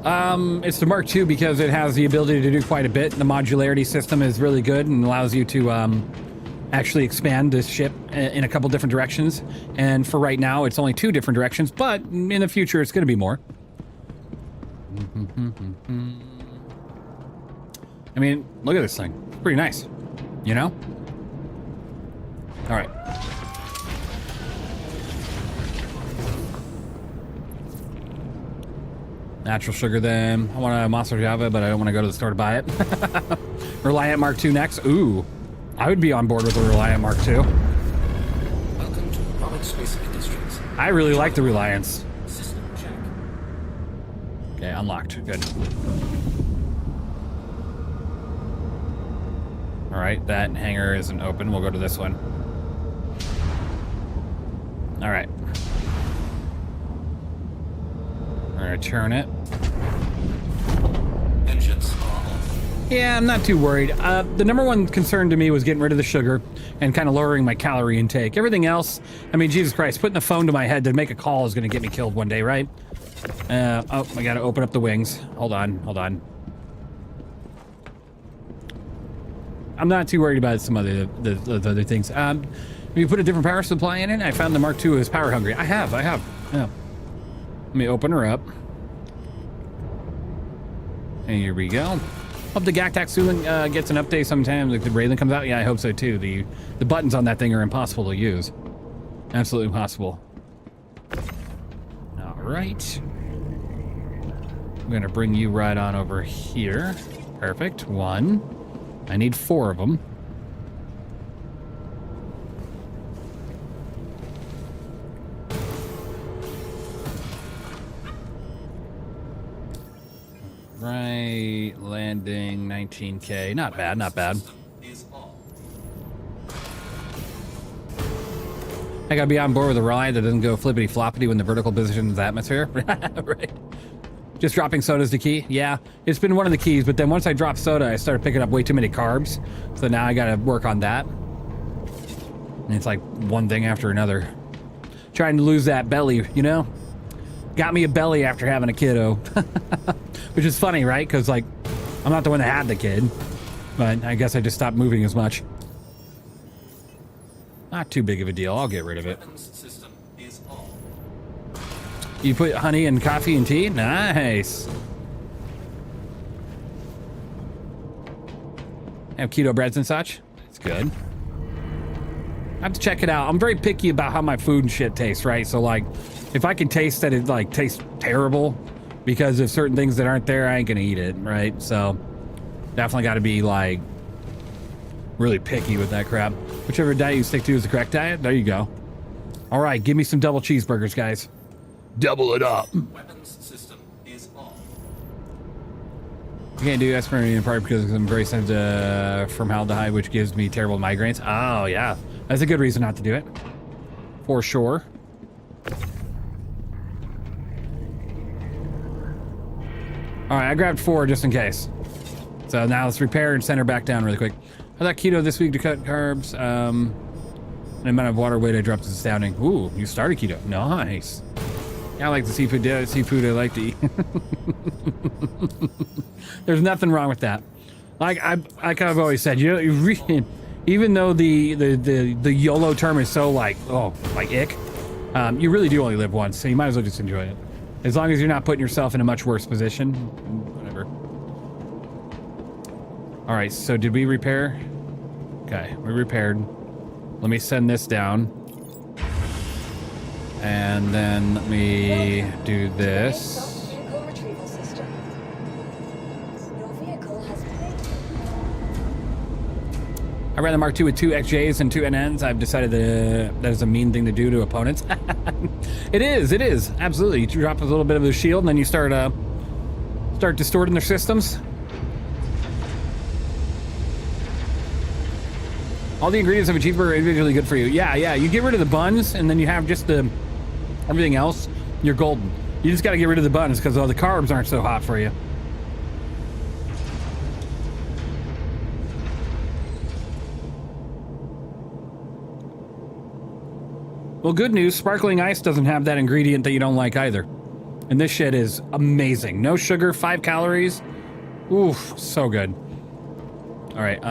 moved. It's the Mark II because it has the ability to do quite a bit. The modularity system is really good and allows you to actually expand this ship in a couple different directions. And for right now, it's only 2 different directions, but in the future, it's going to be more. I mean, look at this thing. It's pretty nice, you know? All right. Natural sugar then. I want a Monster Java, but I don't want to go to the store to buy it. Reliant Mark II next. Ooh, I would be on board with the Reliant Mark II. Welcome to Rocket Space Industries. I really like the Reliance. System check. Okay, unlocked. Good. All right, that hangar isn't open. We'll go to this one. All right. All right, turn it. Engines are on. Yeah, I'm not too worried. The number one concern to me was getting rid of the sugar and kind of lowering my calorie intake. Everything else, I mean, Jesus Christ, putting the phone to my head to make a call is going to get me killed one day, right? Oh, I got to open up the wings. Hold on, hold on. I'm not too worried about some of the other things. Have you put a different power supply in it? I found the Mark II is power hungry. I have. Yeah. Let me open her up. And here we go. Hope the Gactac soon gets an update sometime. Like the Raylan comes out. Yeah, I hope so too. The buttons on that thing are impossible to use. Absolutely impossible. All right. I'm gonna bring you right on over here. Perfect. 1. I need 4 of them. Right, landing 19K. Not bad, not bad. I gotta be on board with a ride that doesn't go flippity floppity when the vertical position is the atmosphere. Right. Just dropping soda's the key. Yeah, it's been one of the keys, but then once I dropped soda, I started picking up way too many carbs. So now I gotta work on that. And it's like one thing after another. Trying to lose that belly, you know? Got me a belly after having a kiddo. Which is funny, right? Because, like, I'm not the one that had the kid. But I guess I just stopped moving as much. Not too big of a deal. I'll get rid of it. System is on. You put honey in coffee and tea? Nice. Have keto breads and such? It's good. I have to check it out. I'm very picky about how my food and shit tastes, right? So, like, if I can taste that it, like, tastes terrible because of certain things that aren't there, I ain't gonna eat it, right? So, definitely got to be, like, really picky with that crap. Whichever diet you stick to is the correct diet. There you go. All right, give me some double cheeseburgers, guys. Double it up. Weapons system is on. I can't do aspirin in part because I'm very sensitive to formaldehyde, which gives me terrible migraines. Oh, yeah. That's a good reason not to do it. For sure. All right, I grabbed 4 just in case. So now let's repair and send her back down really quick. I thought keto this week to cut carbs. The amount of water weight I dropped is astounding. Ooh, you started keto. Nice. Yeah, I like the seafood. Yeah, seafood I like to eat. There's nothing wrong with that. Like I've always said, you know, even though the YOLO term is so like ick, you really do only live once, so you might as well just enjoy it. As long as you're not putting yourself in a much worse position, whatever. All right, so did we repair? Okay, we repaired. Let me send this down. And then let me do this. Vehicle retrieval system. Your vehicle has been. I ran the Mark II with 2 XJs and 2 NNs. I've decided that is a mean thing to do to opponents. It is, absolutely. You drop a little bit of the shield and then you start distorting their systems. All the ingredients of a cheeseburger are individually good for you. Yeah, yeah. You get rid of the buns, and then you have just the everything else. You're golden. You just got to get rid of the buns because all the carbs aren't so hot for you. Well, good news. Sparkling ice doesn't have that ingredient that you don't like either. And this shit is amazing. No sugar, 5 calories. Oof, so good. All right,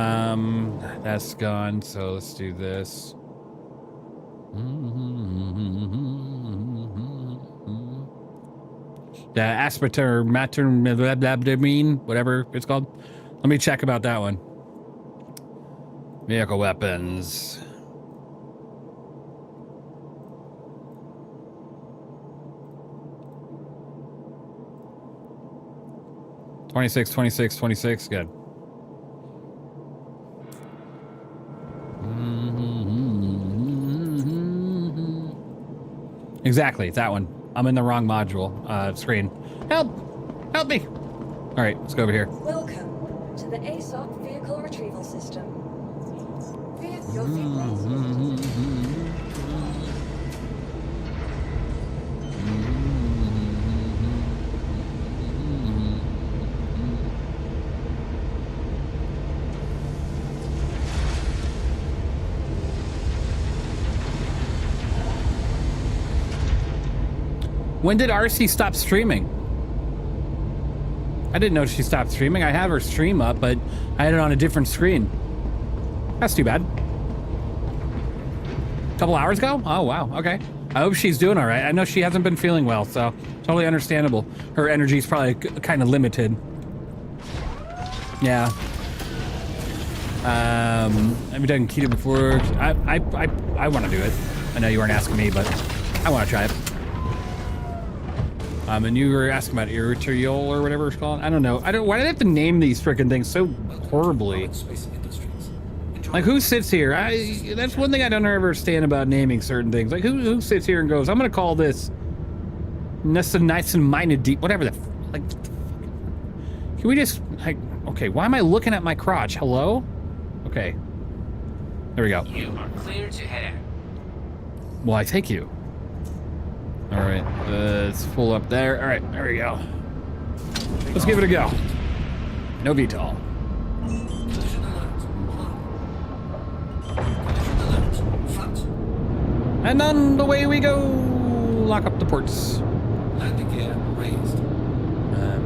that's gone. So let's do this. The aspartame, whatever it's called. Let me check about that one. Vehicle weapons. $26, $26, $26, good. Exactly, that one. I'm in the wrong module screen. Help! Help me! All right, let's go over here. Welcome to the ASOC Vehicle Retrieval System. Your feet, When did RC stop streaming? I didn't know she stopped streaming. I have her stream up, but I had it on a different screen. That's too bad. A couple hours ago? Oh, wow. Okay. I hope she's doing all right. I know she hasn't been feeling well, so totally understandable. Her energy's probably kind of limited. Yeah. Have you done keto before? I want to do it. I know you weren't asking me, but I want to try it. And you were asking about retrieval or whatever it's called. I don't know. Why do they have to name these freaking things so horribly? Like, who sits here? That's one thing I don't ever understand about naming certain things. Like, who sits here and goes, I'm gonna call this nice and minded deep, whatever the like. Can we just like? Okay, why am I looking at my crotch? Hello? Okay. There we go. You are clear to head out. Well, I take you. All right, let's pull up there. All right, there we go. Let's give it a go. No VTOL. And on the way we go. Lock up the ports. Landing gear raised.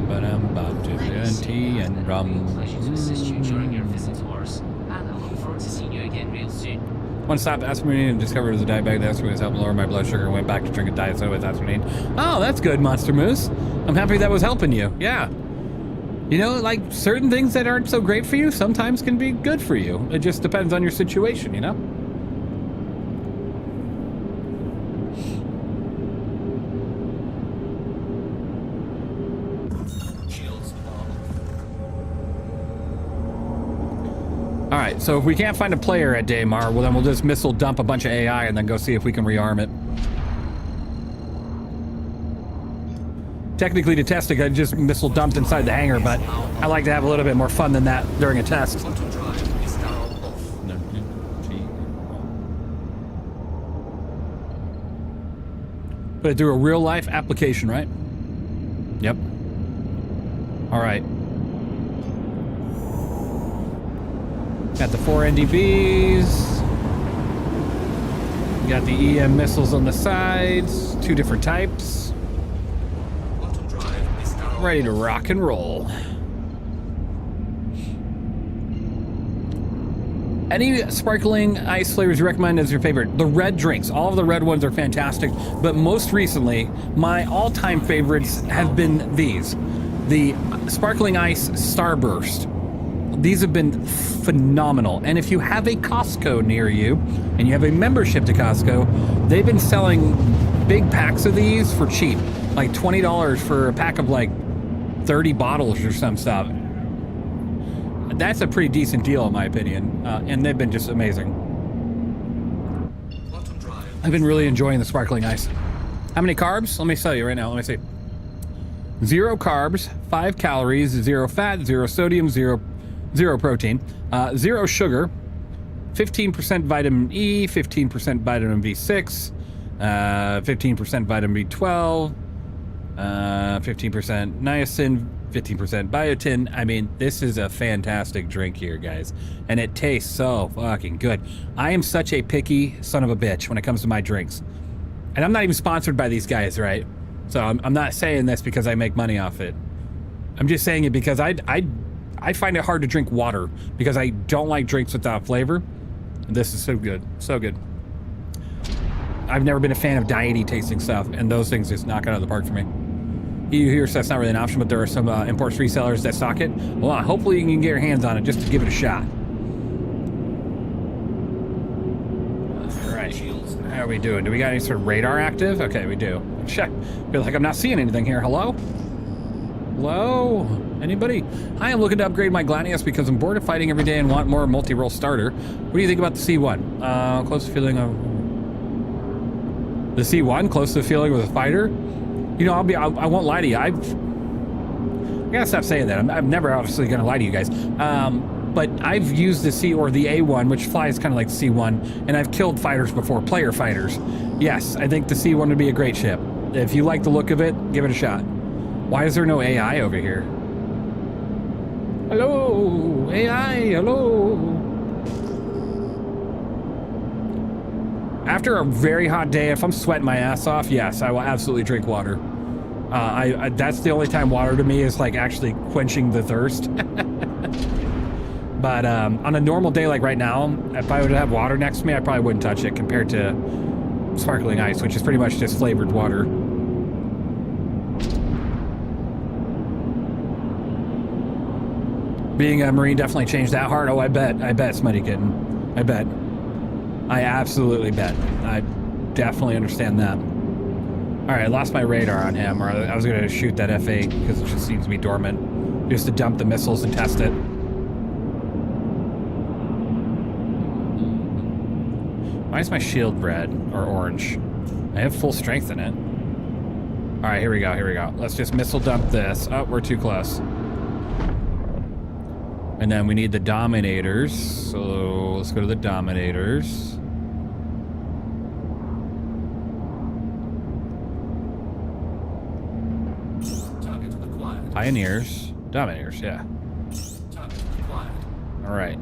But I'm about to tea and rum. Pleasure to assist you during your visit to ours, and I look forward to seeing you again real soon. One stopped aspirin and discovered it was a diet bag. The aspirin was helping lower my blood sugar and went back to drinking diet soda with aspirin. Oh, that's good, Monster Moose. I'm happy that was helping you. Yeah. You know, like certain things that aren't so great for you sometimes can be good for you. It just depends on your situation, you know? All right, so if we can't find a player at Daymar, well then we'll just missile dump a bunch of AI and then go see if we can rearm it. Technically to test it, I just missile dumped inside the hangar, but I like to have a little bit more fun than that during a test. Put it through a real life application, right? Yep. All right. Got the 4 NDBs. Got the EM missiles on the sides. 2 different types. Ready to rock and roll. Any sparkling ice flavors you recommend as your favorite? The red drinks. All of the red ones are fantastic. But most recently, my all-time favorites have been these. The sparkling ice Starburst. These have been phenomenal. And if you have a Costco near you and you have a membership to Costco, they've been selling big packs of these for cheap, like $20 for a pack of like 30 bottles or some stuff. That's a pretty decent deal in my opinion. And they've been just amazing. I've been really enjoying the sparkling ice. How many carbs? Let me tell you right now. Let me see. 0 carbs, 5 calories, 0 fat, 0 sodium, 0 protein, 0 sugar, 15% vitamin E, 15% vitamin B6, 15% vitamin B12, 15% niacin, 15% biotin. I mean, this is a fantastic drink here, guys. And it tastes so fucking good. I am such a picky son of a bitch when it comes to my drinks. And I'm not even sponsored by these guys, right? So I'm not saying this because I make money off it. I'm just saying it because I find it hard to drink water because I don't like drinks without flavor. And this is so good. So good. I've never been a fan of diety tasting stuff, and those things just knock it out of the park for me. You hear that's not really an option, but there are some imports resellers that stock it. Well, hopefully you can get your hands on it just to give it a shot. All right. How are we doing? Do we got any sort of radar active? Okay, we do. Check. Feel like I'm not seeing anything here. Hello? Hello? Anybody? Hi, I'm looking to upgrade my Gladius because I'm bored of fighting every day and want more multi-role starter. What do you think about the C1? Close to feeling of... The C1? Close to feeling with a fighter? You know, I won't lie to you. I gotta stop saying that. I'm never obviously gonna lie to you guys. But I've used the C or the A1, which flies kind of like C1, and I've killed fighters before, player fighters. Yes, I think the C1 would be a great ship. If you like the look of it, give it a shot. Why is there no AI over here? Hello, AI, hello. After a very hot day, if I'm sweating my ass off, yes, I will absolutely drink water. That's the only time water to me is like actually quenching the thirst. But on a normal day like right now, if I would have water next to me, I probably wouldn't touch it compared to sparkling ice, which is pretty much just flavored water. Being a Marine definitely changed that hard. Oh, I bet, Smutty Kitten. I bet. I absolutely bet. I definitely understand that. All right, I lost my radar on him, or I was gonna shoot that F8 because it just seems to be dormant. Just to dump the missiles and test it. Why is my shield red or orange? I have full strength in it. All right, here we go, here we go. Let's just missile dump this. Oh, we're too close. And then we need the Dominators. So let's go to the Dominators. Pioneers. Dominators, yeah. All right.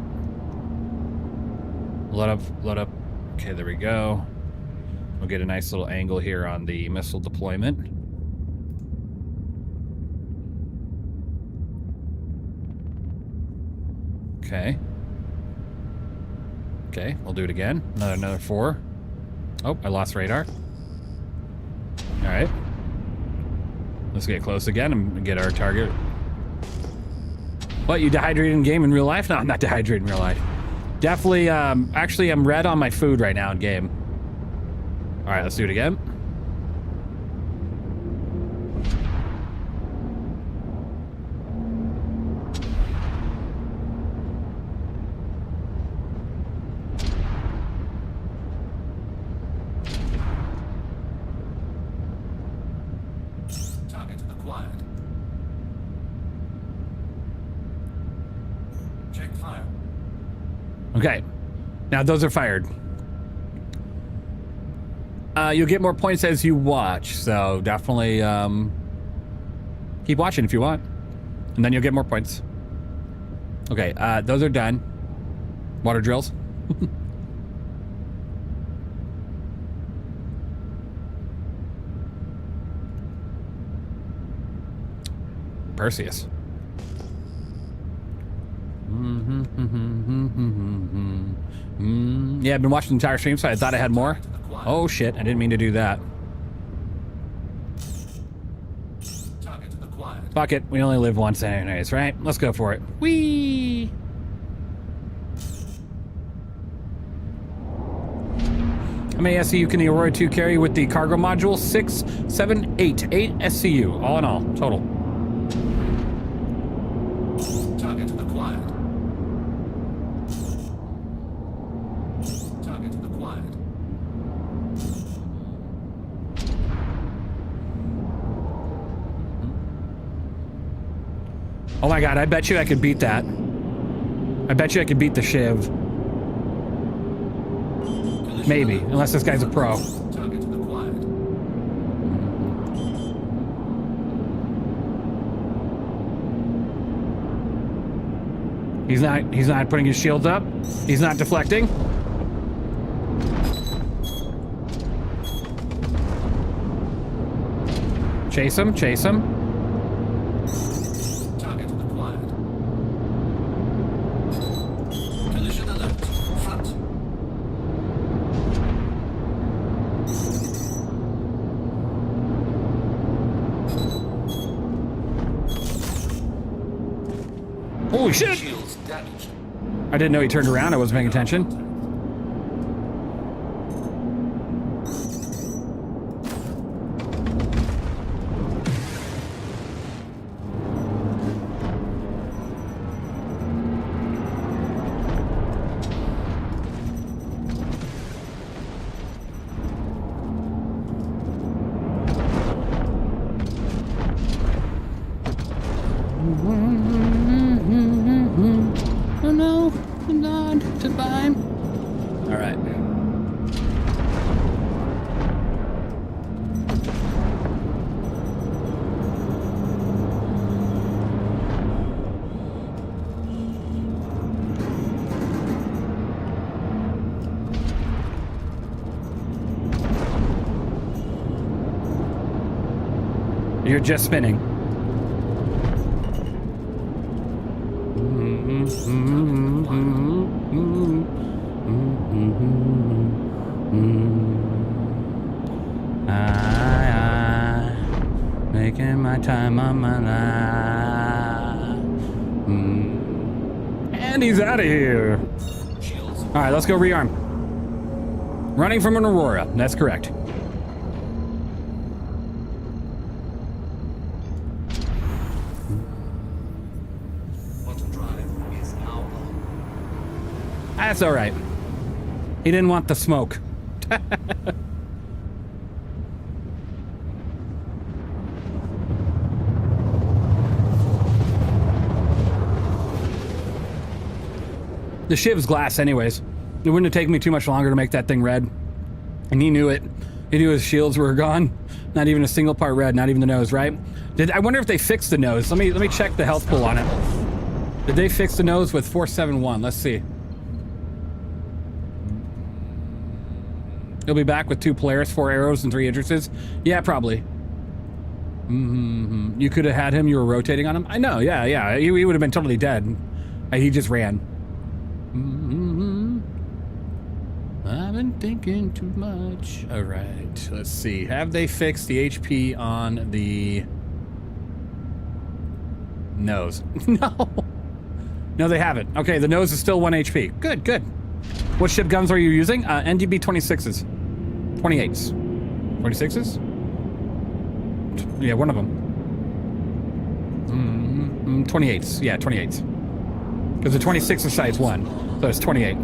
Load up. Okay, there we go. We'll get a nice little angle here on the missile deployment. Okay. Okay, we'll do it again. Another 4. Oh, I lost radar. All right. Let's get close again and get our target. What, you dehydrated in game in real life? No, I'm not dehydrated in real life. Definitely, actually, I'm red on my food right now in game. All right, let's do it again. Okay, now those are fired. You'll get more points as you watch, so definitely keep watching if you want, and then you'll get more points. Okay, those are done. Water drills. Perseus. Yeah, I've been watching the entire stream, so I thought I had more. Oh shit, I didn't mean to do that. Fuck it, we only live once anyways, right? Let's go for it. Whee! How many SCU can the Aurora 2 carry with the cargo module? 6, 7, 8. 8 SCU, all in all, total. Target acquired. Target acquired. Oh my god, I bet you I could beat that. I bet you I could beat the Shiv. Maybe, unless this guy's a pro. Target acquired. He's not putting his shields up. He's not deflecting. Chase him, chase him. Target acquired. Collision alert. Front. Holy shit! Shields damaged. I didn't know he turned around. I wasn't paying attention. Oh no, not to bind. All right. You're just spinning. Making my time on my life. And he's out of here. All right, let's go rearm. Running from an Aurora. That's correct. That's all right. He didn't want the smoke. The shiv's glass anyways. It wouldn't have taken me too much longer to make that thing red. And he knew it. He knew his shields were gone. Not even a single part red, not even the nose, right? I wonder if they fixed the nose. Let me check the health pool on it. Did they fix the nose with 471? Let's see. He'll be back with 2 Polaris, 4 arrows, and 3 entrances. Yeah, probably. You could have had him. You were rotating on him. I know. Yeah. He would have been totally dead. He just ran. I've been thinking too much. All right. Let's see. Have they fixed the HP on the nose? No, they haven't. Okay, the nose is still 1 HP. Good. What ship guns are you using? NDB 26s. 28s. 26s? Yeah, one of them. 28s. Yeah, 28s. Because the 26 is size 1, so it's 28.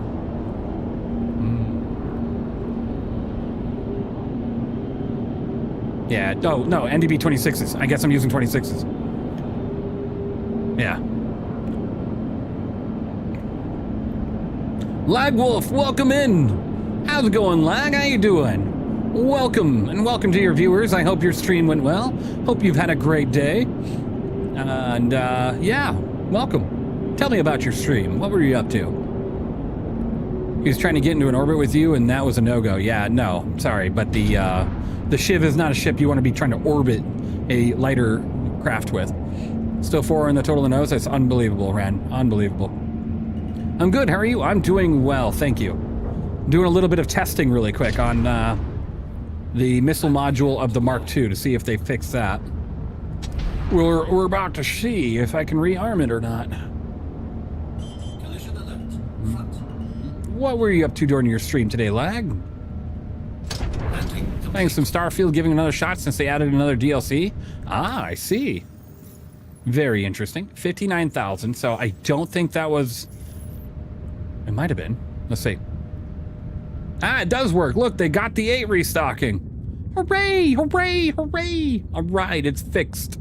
Yeah, no, NDB 26s. I guess I'm using 26s. Yeah. Lag Wolf, welcome in. How's it going, Lag? How you doing? Welcome, and welcome to your viewers. I hope your stream went well. Hope you've had a great day. And, yeah, welcome. Tell me about your stream. What were you up to? He was trying to get into an orbit with you, and that was a no-go. Yeah, no, sorry, but the Shiv is not a ship you want to be trying to orbit a lighter craft with. Still 4 in the total of the nose. That's unbelievable, Ren. Unbelievable. I'm good. How are you? I'm doing well, thank you. Doing a little bit of testing really quick on the missile module of the Mark II to see if they fix that. We're about to see if I can rearm it or not. Collision alert. Front. What were you up to during your stream today, Lag? Playing some Starfield, giving another shot since they added another DLC. Ah, I see. Very interesting. 59,000. So I don't think that was. It might have been. Let's see. Ah, it does work. Look, they got the 8 restocking. Hooray! Hooray! Hooray! All right, it's fixed.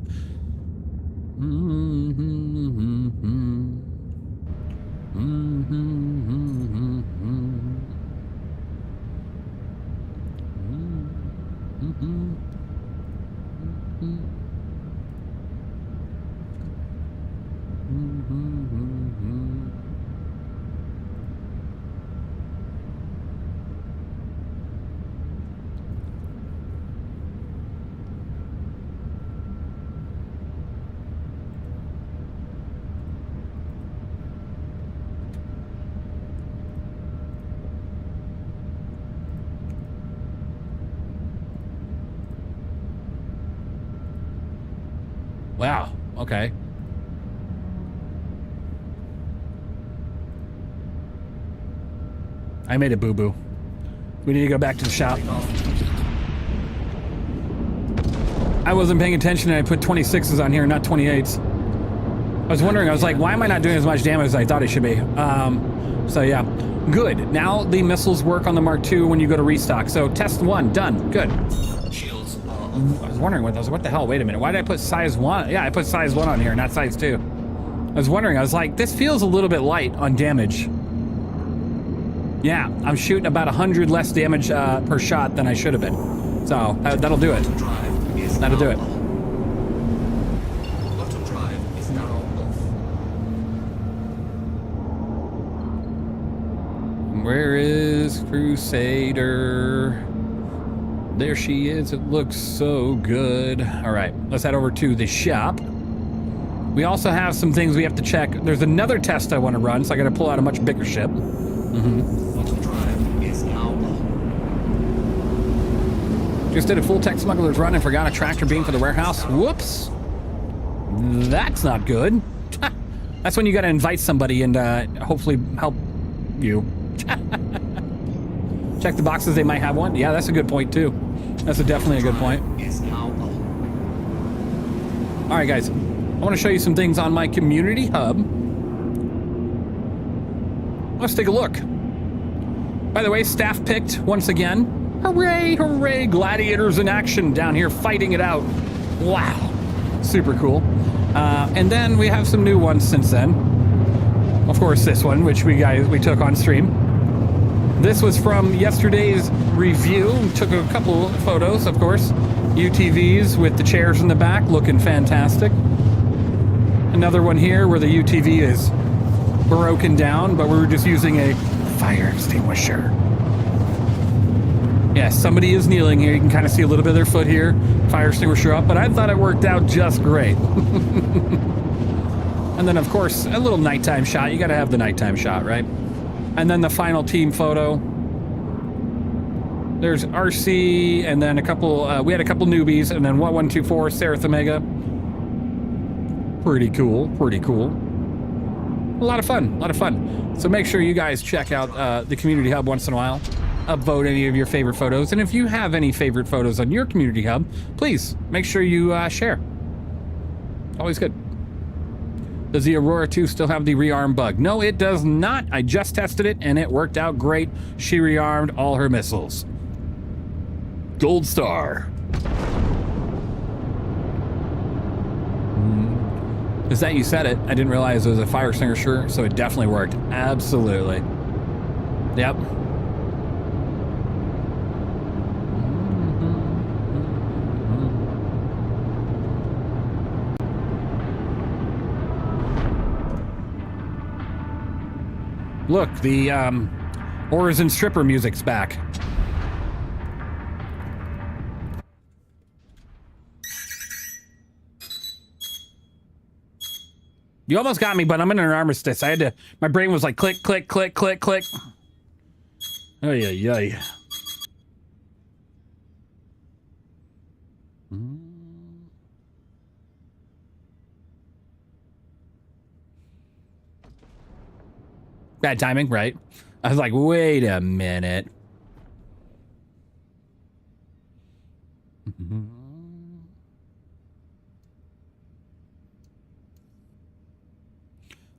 Wow. Okay. I made a boo-boo. We need to go back to the shop. I wasn't paying attention and I put 26s on here, not 28s. I was wondering, I was like, why am I not doing as much damage as I thought it should be? So yeah, good. Now the missiles work on the Mark II when you go to restock. So test 1, done, good. I was wondering what the hell, wait a minute. Why did I put size 1? Yeah, I put size 1 on here, not size 2. I was wondering, I was like, this feels a little bit light on damage. Yeah, I'm shooting about 100 less damage per shot than I should have been. So that'll do it. That'll do it. Where is Crusader? There she is. It looks so good. All right, let's head over to the shop. We also have some things we have to check. There's another test I want to run, so I got to pull out a much bigger ship. Just did a full tech smuggler's run and forgot a tractor beam for the warehouse. Whoops. That's not good. That's when you got to invite somebody and hopefully help you. Check the boxes, they might have one. Yeah, that's a good point too. That's definitely a good point. All right, guys. I want to show you some things on my community hub. Let's take a look. By the way, staff picked once again. Hooray, hooray, gladiators in action down here fighting it out. Wow, super cool. And then we have some new ones since then. Of course, this one, which we took on stream. This was from yesterday's review. Took a couple photos, of course. UTVs with the chairs in the back, looking fantastic. Another one here where the UTV is broken down, but we were just using a fire extinguisher. Yeah, somebody is kneeling here. You can kind of see a little bit of their foot here. Fire extinguisher up, but I thought it worked out just great. And then, of course, a little nighttime shot. You got to have the nighttime shot, right? And then the final team photo. There's RC, and then a couple, we had a couple newbies, and then 1124, Seraph Omega. Pretty cool, pretty cool. A lot of fun, a lot of fun. So make sure you guys check out the Community Hub once in a while. Upvote any of your favorite photos, and if you have any favorite photos on your Community Hub, please make sure you share. Always good. Does the Aurora 2 still have the rearm bug? No, it does not. I just tested it, and it worked out great. She rearmed all her missiles. Gold star. Is that you said it? I didn't realize it was a fire extinguisher, so it definitely worked. Absolutely. Yep. Look, the Horizon stripper music's back. You almost got me, but I'm in an armistice. I had to, my brain was like click, click, click, click, click. Oh, yeah, yeah. Bad timing, right? I was like, wait a minute.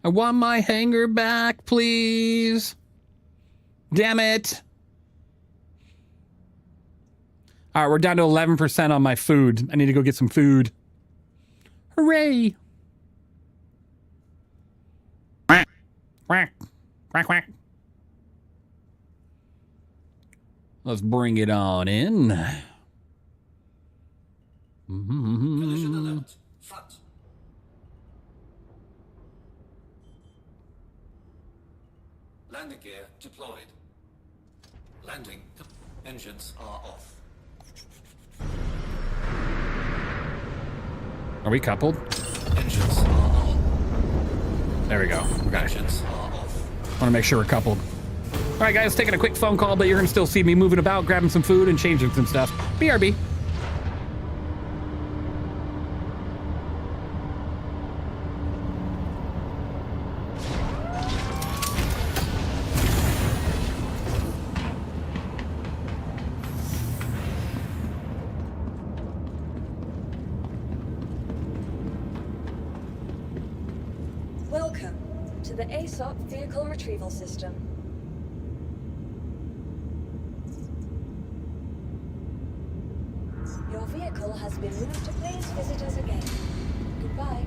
I want my hangar back, please. Damn it. All right, we're down to 11% on my food. I need to go get some food. Hooray. Quack, quack, quack, quack. Let's bring it on in. Collision alert. Front. Landing gear deployed. Landing. Engines are off. Are we coupled? Engines are on. There we go. Okay. Engines are off. Want to make sure we're coupled. All right, guys, taking a quick phone call, but you're going to still see me moving about, grabbing some food and changing some stuff. BRB. Welcome to the ASOP Vehicle Retrieval System. Your vehicle has been moved to please visit us again. Goodbye.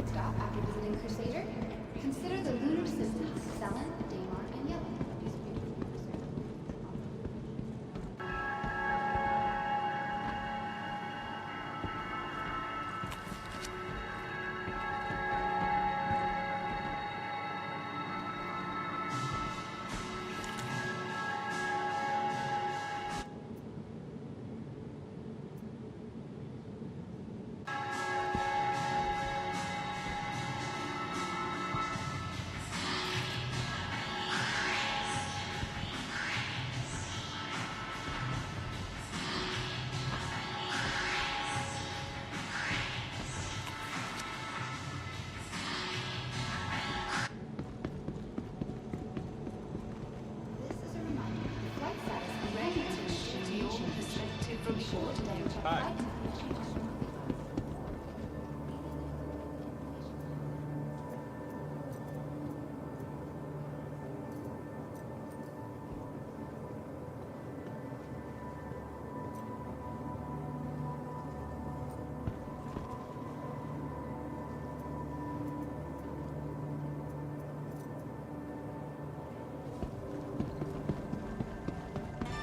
Stop after visiting Crusader. Consider the lunar systems, Selen, Daymar, and Yellow. These will be Hi.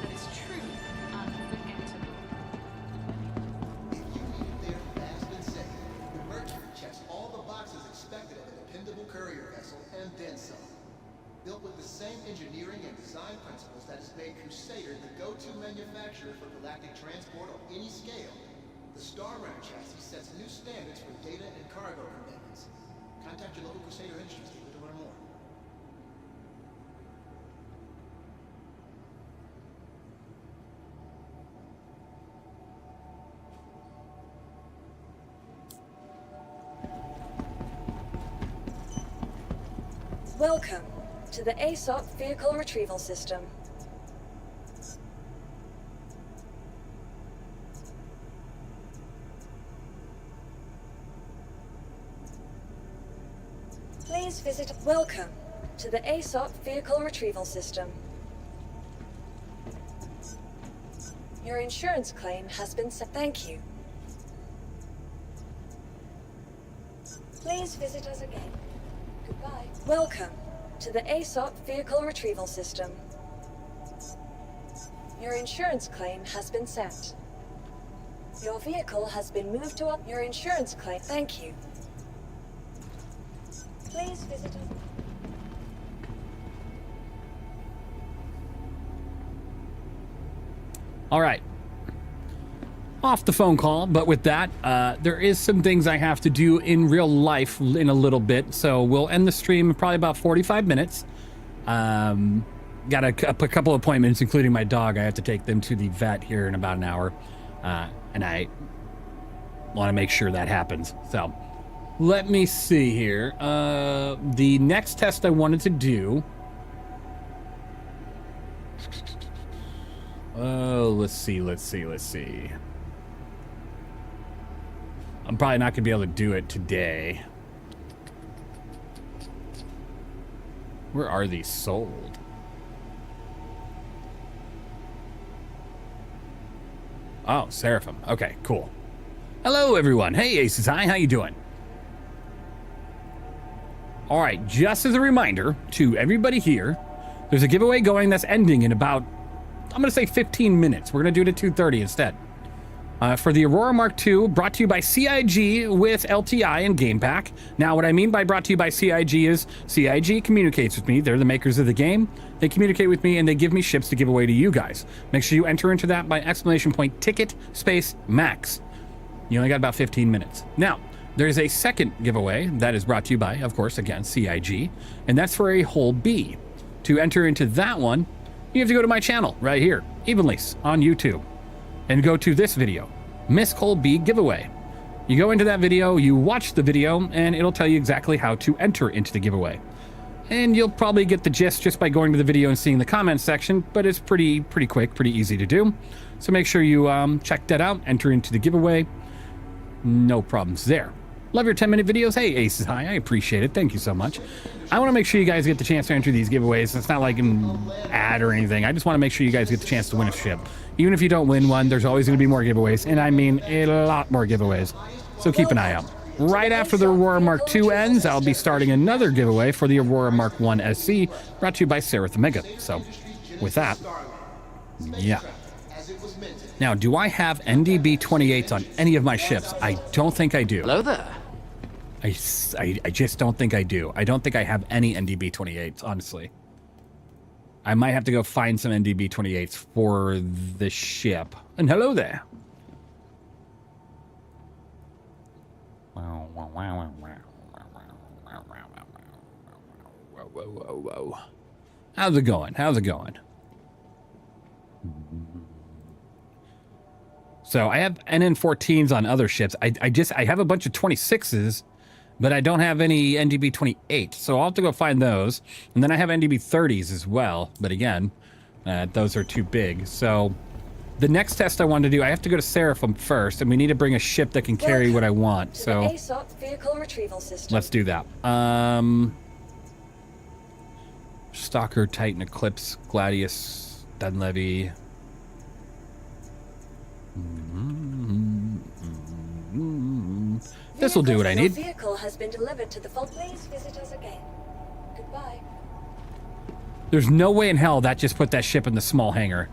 That is true. Unforgettable. And then some. Built with the same engineering and design principles that has made Crusader the go-to manufacturer for galactic transport on any scale, the Star Runner chassis sets new standards for data and cargo commitments. Contact your local Crusader Industries dealer to learn more. Welcome to the ASOP Vehicle Retrieval System. Please visit. Welcome to the ASOP Vehicle Retrieval System. Your insurance claim has been set. Thank you. Please visit us again. Goodbye. Welcome to the ASOP Vehicle Retrieval System. Your insurance claim has been sent. Your vehicle has been moved to your insurance claim. Thank you. Please visit us. All right. Off the phone call, but with that, there is some things I have to do in real life in a little bit, so we'll end the stream in probably about 45 minutes. Got a couple appointments, including my dog. I have to take them to the vet here in about an hour, and I want to make sure that happens. So let me see here. The next test I wanted to do Oh, let's see. I'm probably not gonna be able to do it today. Where are these sold? Oh, Seraphim. Okay, cool. Hello, everyone. Hey, Asus, hi. How you doing? All right, just as a reminder to everybody here, there's a giveaway going that's ending in about, I'm going to say 15 minutes. We're going to do it at 2:30 instead. For the Aurora Mark II, brought to you by CIG with LTI and Game Pack. Now, what I mean by brought to you by CIG is CIG communicates with me. They're the makers of the game. They communicate with me and they give me ships to give away to you guys. Make sure you enter into that by !ticket space max. You only got about 15 minutes. Now, there's a second giveaway that is brought to you by, of course, again, CIG, and that's for a whole B. To enter into that one, you have to go to my channel right here, Evenlease on YouTube, and go to this video, Miss Whole B giveaway. You go into that video, you watch the video, and it'll tell you exactly how to enter into the giveaway. And you'll probably get the gist just by going to the video and seeing the comments section, but it's pretty quick, pretty easy to do. So make sure you check that out, enter into the giveaway. No problems there. Love your 10-minute videos. Hey, Aces, hi. I appreciate it. Thank you so much. I want to make sure you guys get the chance to enter these giveaways. It's not like an ad or anything. I just want to make sure you guys get the chance to win a ship. Even if you don't win one, there's always going to be more giveaways. And I mean a lot more giveaways. So keep an eye out. Right after the Aurora Mark II ends, I'll be starting another giveaway for the Aurora Mark I SC, brought to you by Seraph Omega. So with that, yeah. Now, do I have NDB-28s on any of my ships? I don't think I do. Hello there. I just don't think I do. I don't think I have any NDB-28s, honestly. I might have to go find some NDB-28s for the ship. And hello there. Whoa. How's it going? So I have NN14s on other ships. I have a bunch of 26s, but I don't have any NDB-28. So I'll have to go find those. And then I have NDB-30s as well. But again, those are too big. So the next test I want to do, I have to go to Seraphim first, and we need to bring a ship that can carry what I want. So ASOP vehicle retrieval system. Let's do that. Stalker, Titan, Eclipse, Gladius, Dunlevy. This will do what I need. Your vehicle has been delivered to the fault. Please visit us again. Goodbye. There's no way in hell that just put that ship in the small hangar.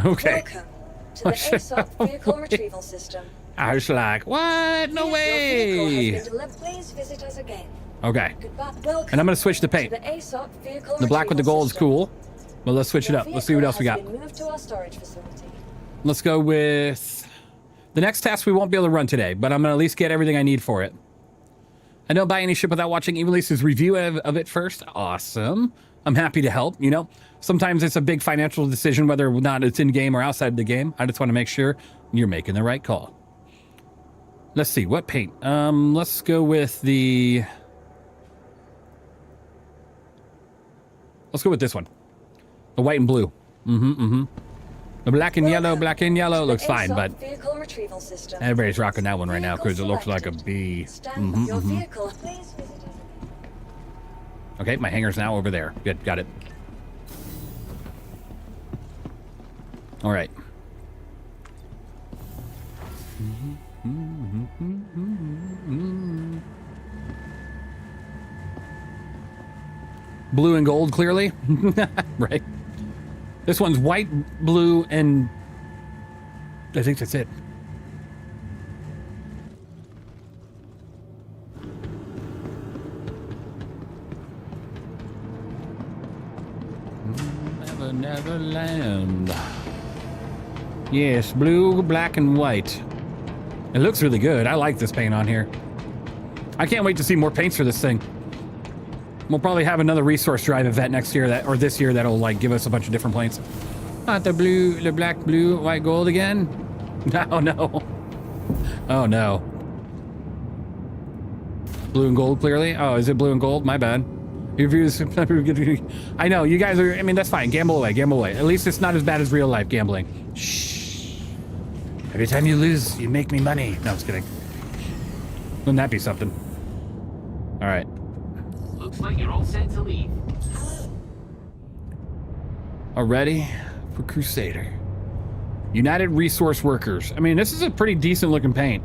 Okay. Welcome to the ASOP vehicle retrieval system. I was like, what? No way. Your vehicle has been delivered. Please visit us again. Okay. Goodbye. Welcome And I'm going to switch the paint. to the ASOP vehicle The black with the gold is cool. But let's switch it up. Let's see what else we got. Moved to our storage facility. Let's go with the next task. We won't be able to run today, but I'm going to at least get everything I need for it. I don't buy any ship without watching Evenleace's review of it first. Awesome. I'm happy to help. You know, sometimes it's a big financial decision whether or not it's in game or outside the game. I just want to make sure you're making the right call. Let's see, what paint? Let's go with the... Let's go with this one. The white and blue. The black and yellow looks fine, but everybody's rocking that one right now because it looks like a B. Okay, my hangar's now over there. Good, got it. All right. Blue and gold, clearly. Right. This one's white, blue, and I think that's it. Neverland. Yes, blue, black, and white. It looks really good. I like this paint on here. I can't wait to see more paints for this thing. We'll probably have another resource drive event next year or this year that'll like give us a bunch of different planes. Not the blue, the black, blue, white, gold again. Oh no. Oh no. Blue and gold clearly. Oh, is it blue and gold? My bad. Your views. I know you guys are. I mean, that's fine. Gamble away. Gamble away. At least it's not as bad as real life gambling. Shh. Every time you lose, you make me money. No, I was kidding. Wouldn't that be something? All right. Looks like you're all set to leave. All ready for Crusader. United Resource Workers. I mean, this is a pretty decent looking paint.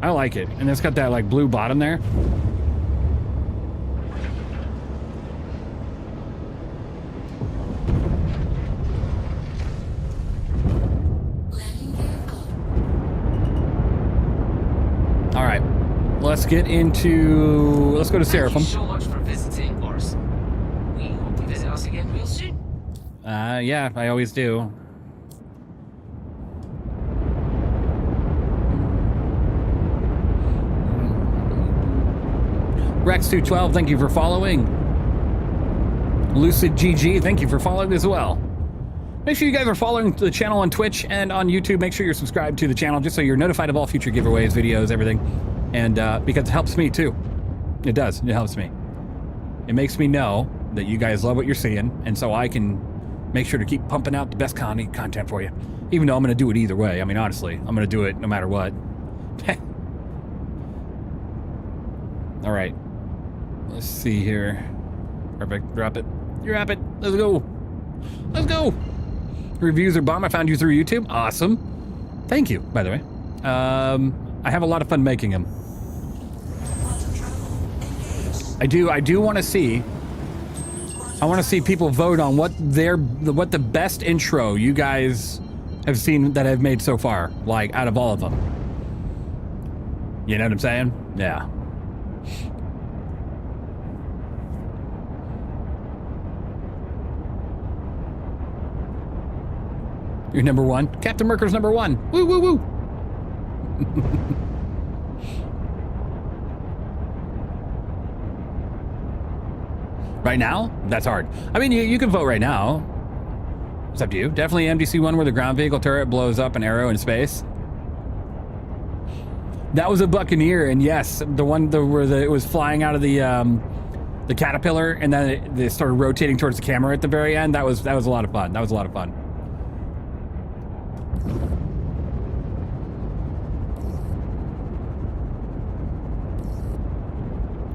I like it. And it's got that like blue bottom there. All right, let's get into, let's go to Seraphim. Thank you so much for visiting us. We hope you visit us again real soon. Yeah, I always do. Rex212, thank you for following. Lucid GG, thank you for following as well. Make sure you guys are following the channel on Twitch and on YouTube. Make sure you're subscribed to the channel just so you're notified of all future giveaways, videos, everything. And because it helps me too. It does, it helps me. It makes me know that you guys love what you're seeing, and so I can make sure to keep pumping out the best content for you. Even though I'm gonna do it either way. I mean, honestly, I'm gonna do it no matter what. All right, let's see here. Perfect, drop it. Drop it, let's go. Let's go. Reviews are bomb. I found you through YouTube. Awesome. Thank you, by the way. I have a lot of fun making them. I do want to see. I want to see people vote on what the best intro you guys have seen that I've made so far, like out of all of them. You know what I'm saying? Yeah. You're number one. Captain Merker's number one. Woo, woo, woo. Right now? That's hard. I mean, you can vote right now. It's up to you. Definitely MDC one where the ground vehicle turret blows up an arrow in space. That was a Buccaneer, and yes, the one where it was flying out of the caterpillar, and then it started rotating towards the camera at the very end. That was a lot of fun. That was a lot of fun.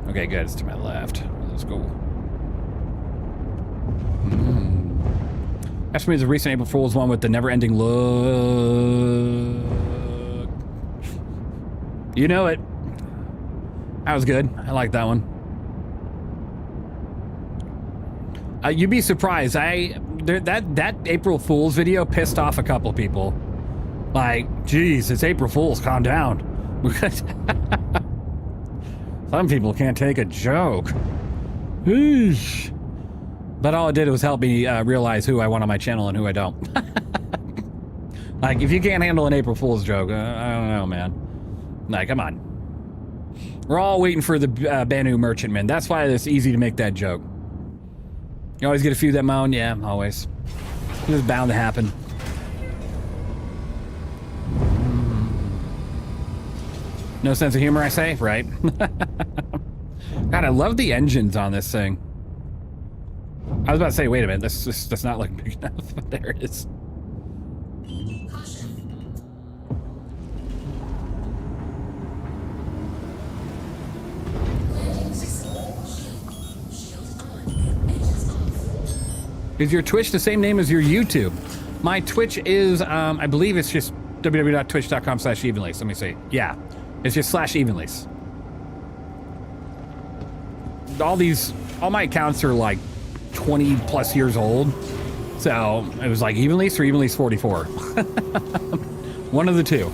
Okay, good. It's to my left. Let's go. Ask me is a recent April Fool's one with the never-ending look. You know it. That was good. I like that one. You'd be surprised. That April Fool's video pissed off a couple people. Like, geez, it's April Fool's. Calm down. Some people can't take a joke. Eesh. But all it did was help me realize who I want on my channel and who I don't. Like, if you can't handle an April Fool's joke, I don't know, man. Like, come on. We're all waiting for the Banu Merchantman. That's why it's easy to make that joke. You always get a few that moan? Yeah, always. It's bound to happen. No sense of humor, I say? Right. God, I love the engines on this thing. I was about to say, wait a minute, that's not like big enough, but there it is. Is your Twitch the same name as your YouTube? My Twitch is, I believe it's just www.twitch.com/evenlease. Let me see. Yeah, it's just /evenlease. All my accounts are like 20 plus years old. So it was like Evenlease or Evenlease 44. One of the two.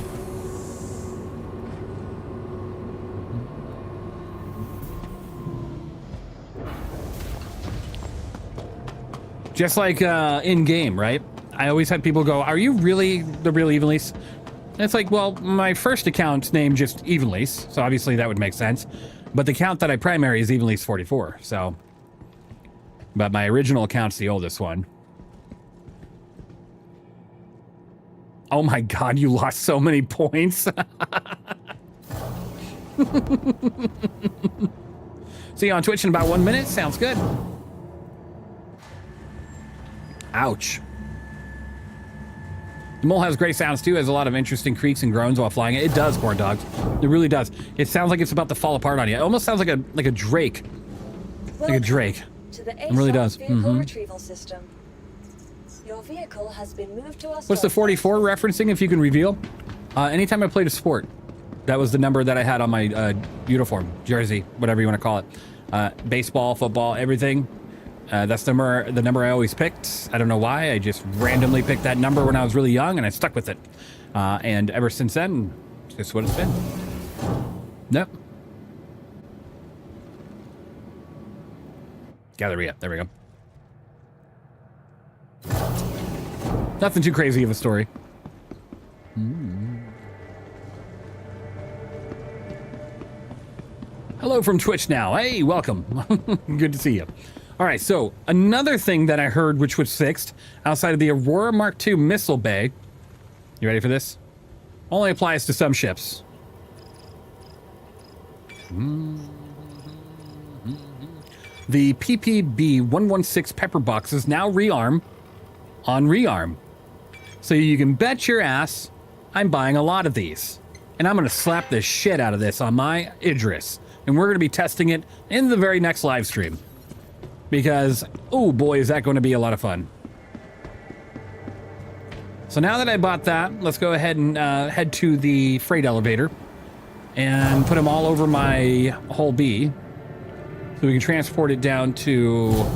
Just like in game, right? I always had people go, are you really the real Evenlease? And it's like, well, my first account's name just Evenlease, so obviously that would make sense. But the account that I primary is Evenlease 44, so. But my original account's the oldest one. Oh my god, you lost so many points. So See you on Twitch in about 1 minute. Sounds good. Ouch. The Mole has great sounds too. Has a lot of interesting creaks and groans while flying it. It does, Corn Dogs. It really does. It sounds like it's about to fall apart on you. It almost sounds like a drake. Like a drake. To the It really does. vehicle retrieval system. Your vehicle has been moved to our What's the 44 referencing, if you can reveal? Anytime I played a sport, that was the number that I had on my uniform, jersey, whatever you want to call it. Baseball, football, everything. That's the number I always picked. I don't know why. I just randomly picked that number when I was really young, and I stuck with it. And ever since then, it's just what it's been. Nope. Galleria. There we go. Nothing too crazy of a story. Hello from Twitch now. Hey, welcome. Good to see you. All right, so another thing that I heard which was fixed outside of the Aurora Mark II missile bay. You ready for this? Only applies to some ships. The PPB-116 pepper boxes now rearm on rearm. So you can bet your ass I'm buying a lot of these. And I'm going to slap the shit out of this on my Idris. And we're going to be testing it in the very next live stream. Because, oh boy, is that going to be a lot of fun. So now that I bought that, let's go ahead and head to the freight elevator. And put them all over my Hull B. So we can transport it down to...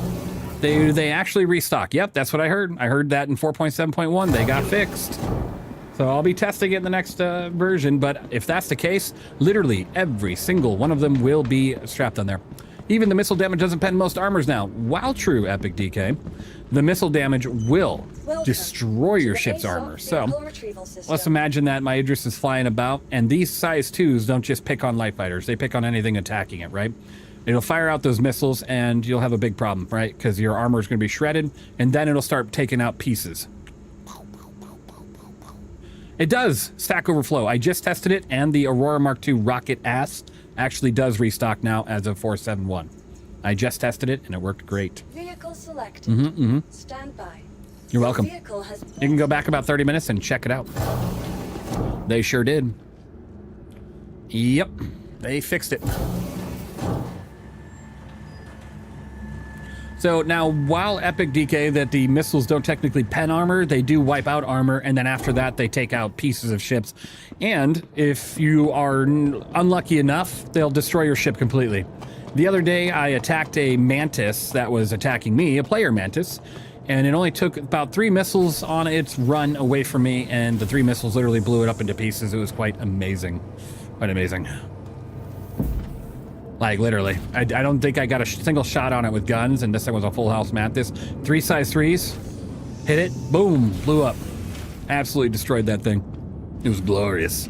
They actually restock. Yep, that's what I heard. I heard that in 4.7.1 they got fixed. So I'll be testing it in the next version, but if that's the case, literally every single one of them will be strapped on there. Even the missile damage doesn't pen most armors now. While true, Epic DK, the missile damage will destroy your ship's armor. So let's imagine that my Idris is flying about, and these size 2s don't just pick on light fighters. They pick on anything attacking it, right? It'll fire out those missiles, and you'll have a big problem, right? Because your armor is going to be shredded, and then it'll start taking out pieces. It does stack overflow. I just tested it, and the Aurora Mark II rocket ass actually does restock now as of 4.7.1. I just tested it, and it worked great. Vehicle selected. Stand by. You're welcome. Vehicle has You can go back about 30 minutes and check it out. They sure did. Yep, they fixed it. So now, while Epic DK that the missiles don't technically pen armor, they do wipe out armor, and then after that, they take out pieces of ships. And if you are unlucky enough, they'll destroy your ship completely. The other day, I attacked a mantis that was attacking me, a player mantis, and it only took about 3 missiles on its run away from me, and the 3 missiles literally blew it up into pieces. It was quite amazing. Quite amazing. Like, literally. I don't think I got a single shot on it with guns, and this thing was a full house mantis. 3 size 3s. Hit it. Boom. Blew up. Absolutely destroyed that thing. It was glorious.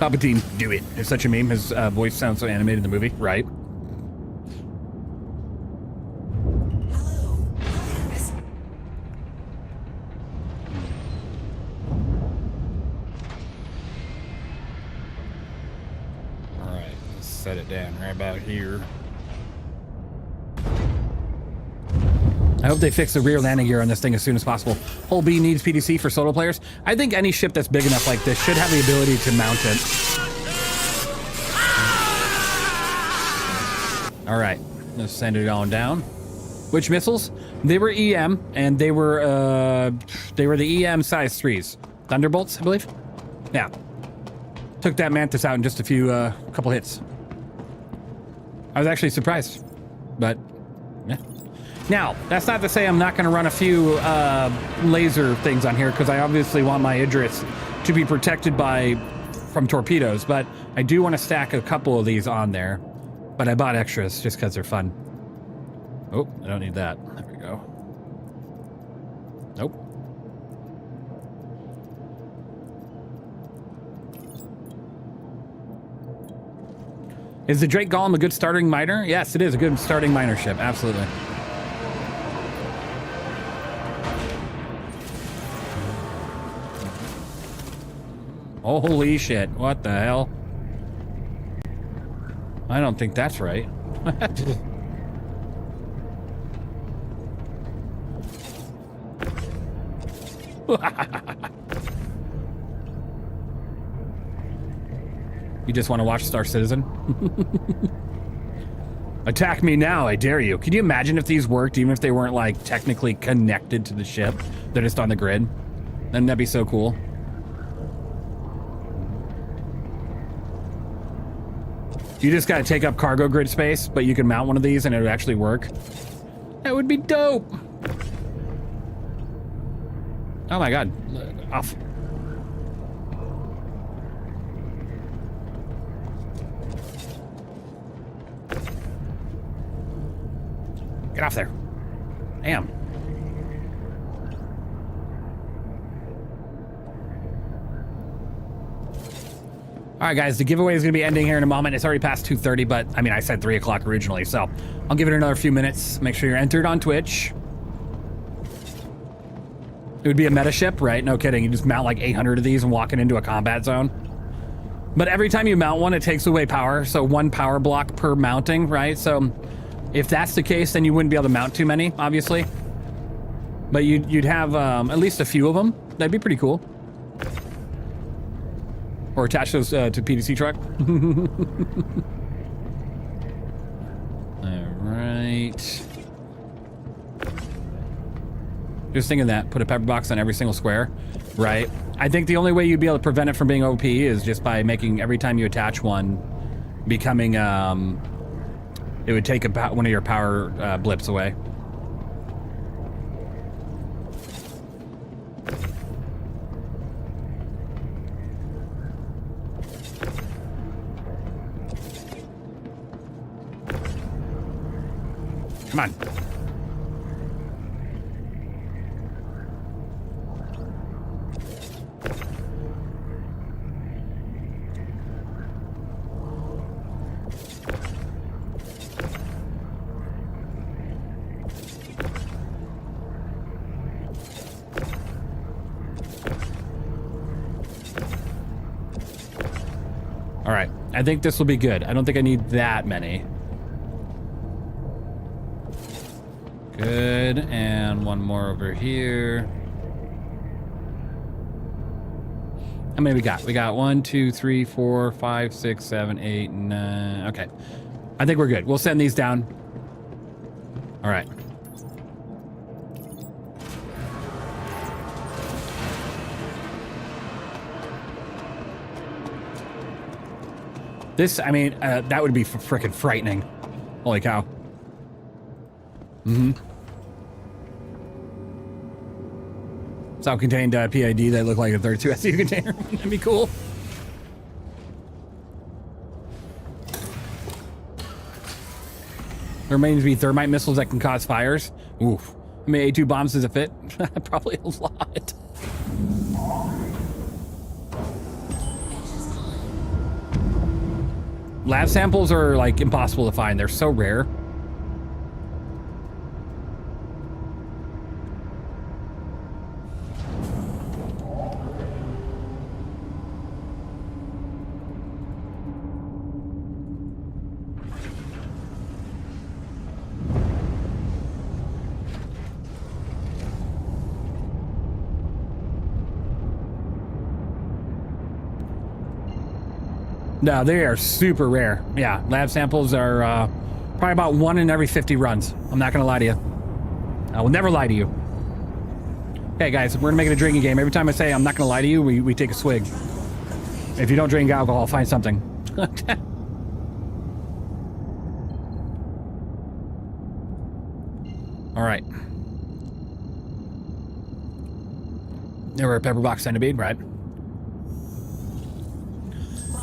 Palpatine, do it. It's such a meme. His voice sounds so animated in the movie, right? Set it down right about here. I hope they fix the rear landing gear on this thing as soon as possible. Hull B needs PDC for solo players. I think any ship that's big enough like this should have the ability to mount it. All right, let's send it on down. Which missiles? They were EM, and they were the EM size 3s. Thunderbolts, I believe. Yeah. Took that mantis out in just a few couple hits. I was actually surprised, but yeah. Now, that's not to say I'm not going to run a few laser things on here, because I obviously want my Idris to be protected from torpedoes, but I do want to stack a couple of these on there. But I bought extras just because they're fun. Oh, I don't need that. There we go. Nope. Is the Drake Golem a good starting miner? Yes, it is a good starting miner ship. Absolutely. Holy shit. What the hell? I don't think that's right. You just want to watch Star Citizen? Attack me now, I dare you. Could you imagine if these worked, even if they weren't like technically connected to the ship? They're just on the grid. Then that'd be so cool. You just gotta take up cargo grid space, but you can mount one of these and it would actually work. That would be dope. Oh my god. Off. Get off there. Damn. All right, guys, the giveaway is going to be ending here in a moment. It's already past 2:30, but I mean, I said 3 o'clock originally, so I'll give it another few minutes. Make sure you're entered on Twitch. It would be a meta ship, right? No kidding. You just mount like 800 of these and walk it into a combat zone. But every time you mount one, it takes away power. So 1 power block per mounting, right? So if that's the case, then you wouldn't be able to mount too many, obviously. But you'd have at least a few of them. That'd be pretty cool. Or attach those to PDC truck. All right. Just thinking that, put a pepper box on every single square, right? I think the only way you'd be able to prevent it from being OP is just by making every time you attach one becoming, it would take about one of your power blips away. Come on. All right, I think this will be good. I don't think I need that many. Good, and one more over here. How many we got? We got 1, 2, 3, 4, 5, 6, 7, 8, 9. Okay, I think we're good. We'll send these down. All right. This, I mean, that would be freaking frightening. Holy cow. Mm-hmm. Self-contained PID that look like a 32 SU container. That'd be cool. There remains to be thermite missiles that can cause fires. Oof. How many A2 bombs does it fit? Probably a lot. Lab samples are like impossible to find. They're so rare. No, they are super rare. Yeah, lab samples are probably about 1 in every 50 runs. I'm not gonna lie to you. I will never lie to you. Okay, guys, we're gonna make it a drinking game. Every time I say I'm not gonna lie to you, we take a swig. If you don't drink alcohol, find something. All right. Never a pepper box centipede, right?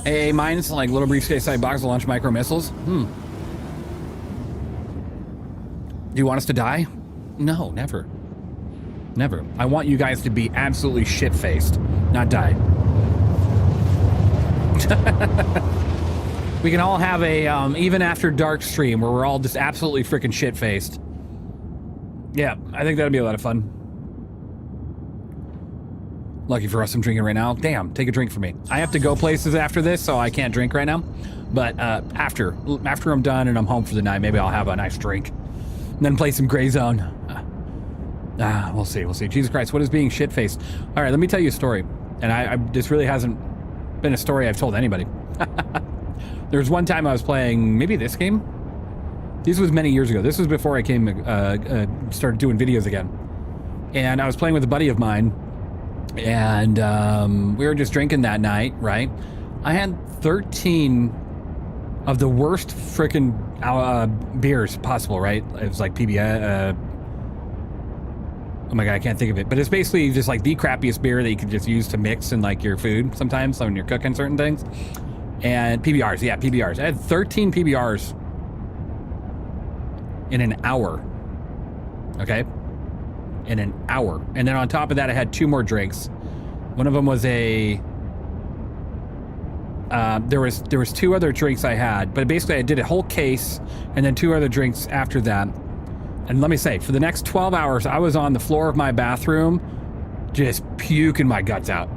AA mines, like little briefcase side box to launch micro missiles. Do you want us to die? No, never. Never. I want you guys to be absolutely shit-faced, not die. We can all have a even after dark stream where we're all just absolutely freaking shit-faced. Yeah, I think that'd be a lot of fun. Lucky for us, I'm drinking right now. Damn, take a drink for me. I have to go places after this, so I can't drink right now. But after I'm done and I'm home for the night, maybe I'll have a nice drink. And then play some Gray Zone. We'll see. Jesus Christ, what is being shit-faced? All right, let me tell you a story. And this really hasn't been a story I've told anybody. There was one time I was playing, maybe this game? This was many years ago. This was before I started doing videos again. And I was playing with a buddy of mine, and we were just drinking that night, right? I had 13 of the worst freaking beers possible, right? It was like PBI, oh my God, I can't think of it. But it's basically just like the crappiest beer that you could just use to mix in like your food sometimes when you're cooking certain things. And PBRs, yeah, PBRs. I had 13 PBRs in an hour, okay? In an hour. And then on top of that, I had 2 more drinks. One of them was there was 2 other drinks I had, but basically I did a whole case and then 2 other drinks after that. And let me say, for the next 12 hours, I was on the floor of my bathroom just puking my guts out.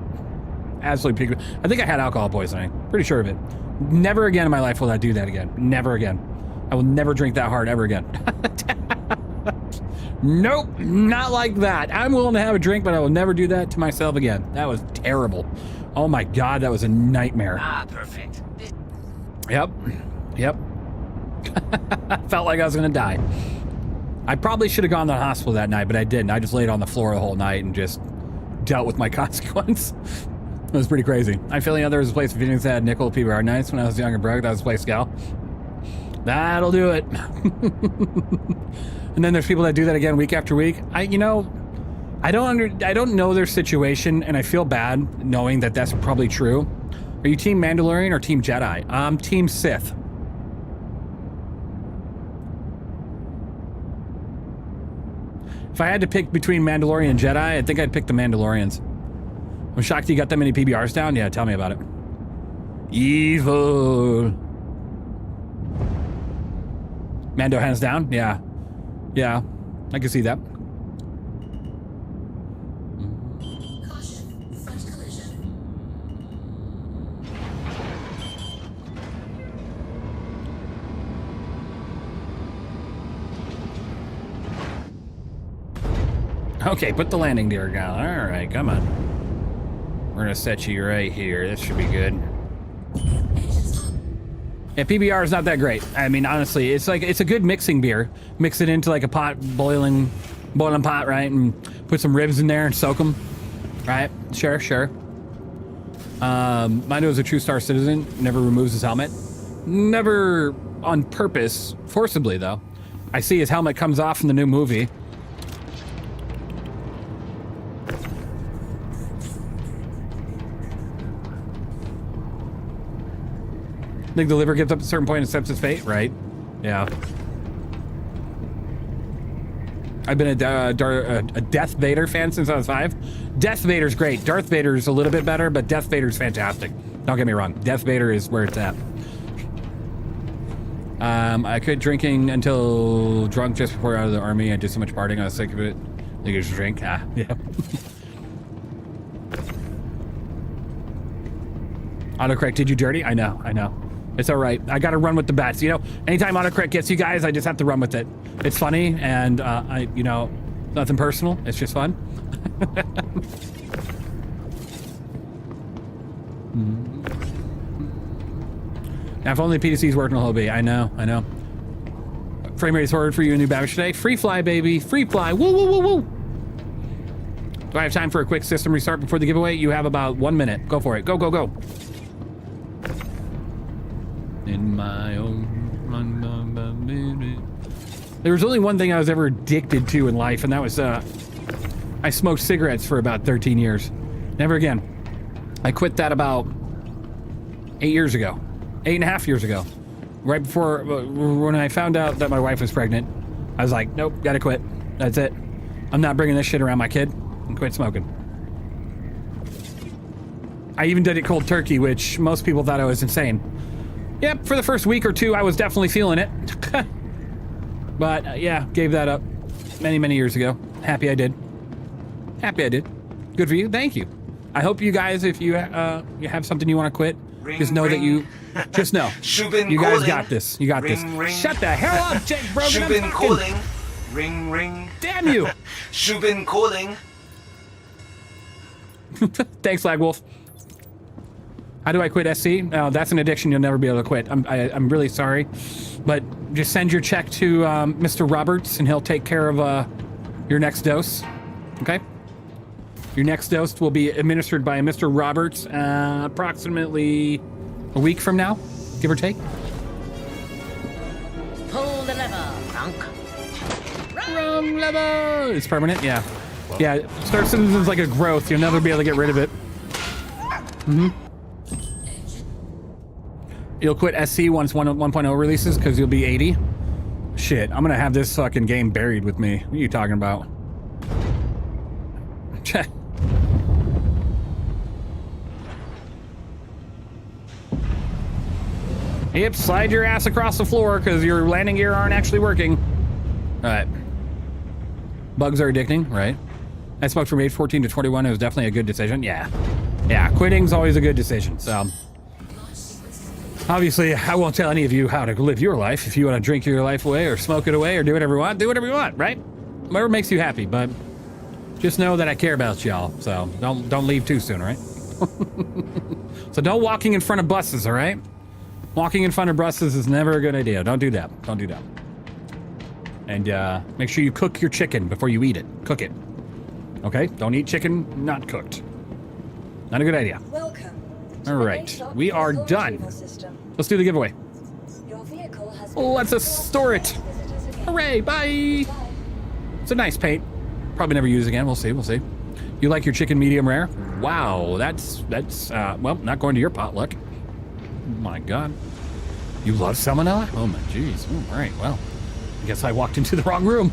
Absolutely puking. I think I had alcohol poisoning. Pretty sure of it. Never again in my life will I do that again. Never again. I will never drink that hard ever again. Nope, not like that. I'm willing to have a drink, but I will never do that to myself again. That was terrible. Oh my God, that was a nightmare. Perfect. Yep. Felt like I was gonna die. I probably should have gone to the hospital that night, but I didn't. I just laid on the floor the whole night and just dealt with my consequence. It was pretty crazy. I'm feeling there was a place in Phoenix that had nickel PBR nights when I was younger, bro. That was a place, gal. That'll do it. And then there's people that do that again week after week. I don't know their situation, and I feel bad knowing that that's probably true. Are you Team Mandalorian or Team Jedi? I'm Team Sith. If I had to pick between Mandalorian and Jedi, I think I'd pick the Mandalorians. I'm shocked you got that many PBRs down. Yeah, tell me about it. Evil. Mando hands down? Yeah. Yeah, I can see that. Okay, put the landing gear down. All right, come on. We're gonna set you right here. This should be good. Yeah, PBR is not that great. I mean, honestly, it's a good mixing beer. Mix it into like a pot, boiling pot, right? And put some ribs in there and soak them, right? Sure. Mando is a true Star Citizen. Never removes his helmet. Never on purpose, forcibly though. I see his helmet comes off in the new movie. I think the liver gets up to a certain point and accepts its fate, right? Yeah. I've been a Death Vader fan since I was 5. Death Vader's great. Darth Vader's a little bit better, but Death Vader's fantastic. Don't get me wrong. Death Vader is where it's at. I quit drinking until drunk just before out of the army. I did so much partying, I was sick of it. I think I should drink. Yeah. Autocorrect did you dirty? I know. It's all right. I got to run with the bets. You know, anytime autocorrect gets you guys, I just have to run with it. It's funny, and nothing personal. It's just fun. Now, if only PDC's working a whole bit. I know. Frame rate is forward for you a new battery today. Free fly, baby. Free fly. Woo. Do I have time for a quick system restart before the giveaway? You have about 1 minute. Go for it. Go. In my own... There was only one thing I was ever addicted to in life, and that was, I smoked cigarettes for about 13 years. Never again. I quit that about 8 years ago. 8.5 years ago. Right before, when I found out that my wife was pregnant, I was like, nope, gotta quit. That's it. I'm not bringing this shit around my kid, and quit smoking. I even did it cold turkey, which most people thought I was insane. Yep, for the first week or 2, I was definitely feeling it. But, yeah, gave that up many years ago. Happy I did. Good for you. Thank you. I hope you guys, if you have something you want to quit, just know that you guys got this. You got this. Shut the hell up, Jake Brogan. Shubin calling. Ring ring. Damn you. Shubin calling. Thanks, Lagwolf. How do I quit SC? Oh, that's an addiction you'll never be able to quit. I'm really sorry, but just send your check to Mr. Roberts, and he'll take care of your next dose. Okay. Your next dose will be administered by Mr. Roberts approximately a week from now, give or take. Pull the lever, Punk. Wrong lever! It's permanent, yeah. Yeah, Star Citizen's like a growth. You'll never be able to get rid of it. You'll quit SC once 1.0 releases because you'll be 80. Shit, I'm gonna have this fucking game buried with me. What are you talking about? Yep, slide your ass across the floor because your landing gear aren't actually working. All right. Bugs are addicting, right? I smoked from age 14 to 21. It was definitely a good decision. Yeah. Yeah, quitting's always a good decision, so. Obviously, I won't tell any of you how to live your life. If you want to drink your life away or smoke it away or do whatever you want, do whatever you want, right? Whatever makes you happy, but just know that I care about y'all, so don't leave too soon, all right? So don't walking in front of buses, all right? Walking in front of buses is never a good idea. Don't do that. Don't do that. And make sure you cook your chicken before you eat it. Cook it. Okay? Don't eat chicken not cooked. Not a good idea. Welcome. All right. We are done. Let's do the giveaway. Your vehicle has Let's store it. Hooray. Bye. It's a nice paint. Probably never use again. We'll see. We'll see. You like your chicken medium rare? Wow. That's well, not going to your potluck. Oh my God. You love salmonella? Oh my jeez. All right. Well, I guess I walked into the wrong room.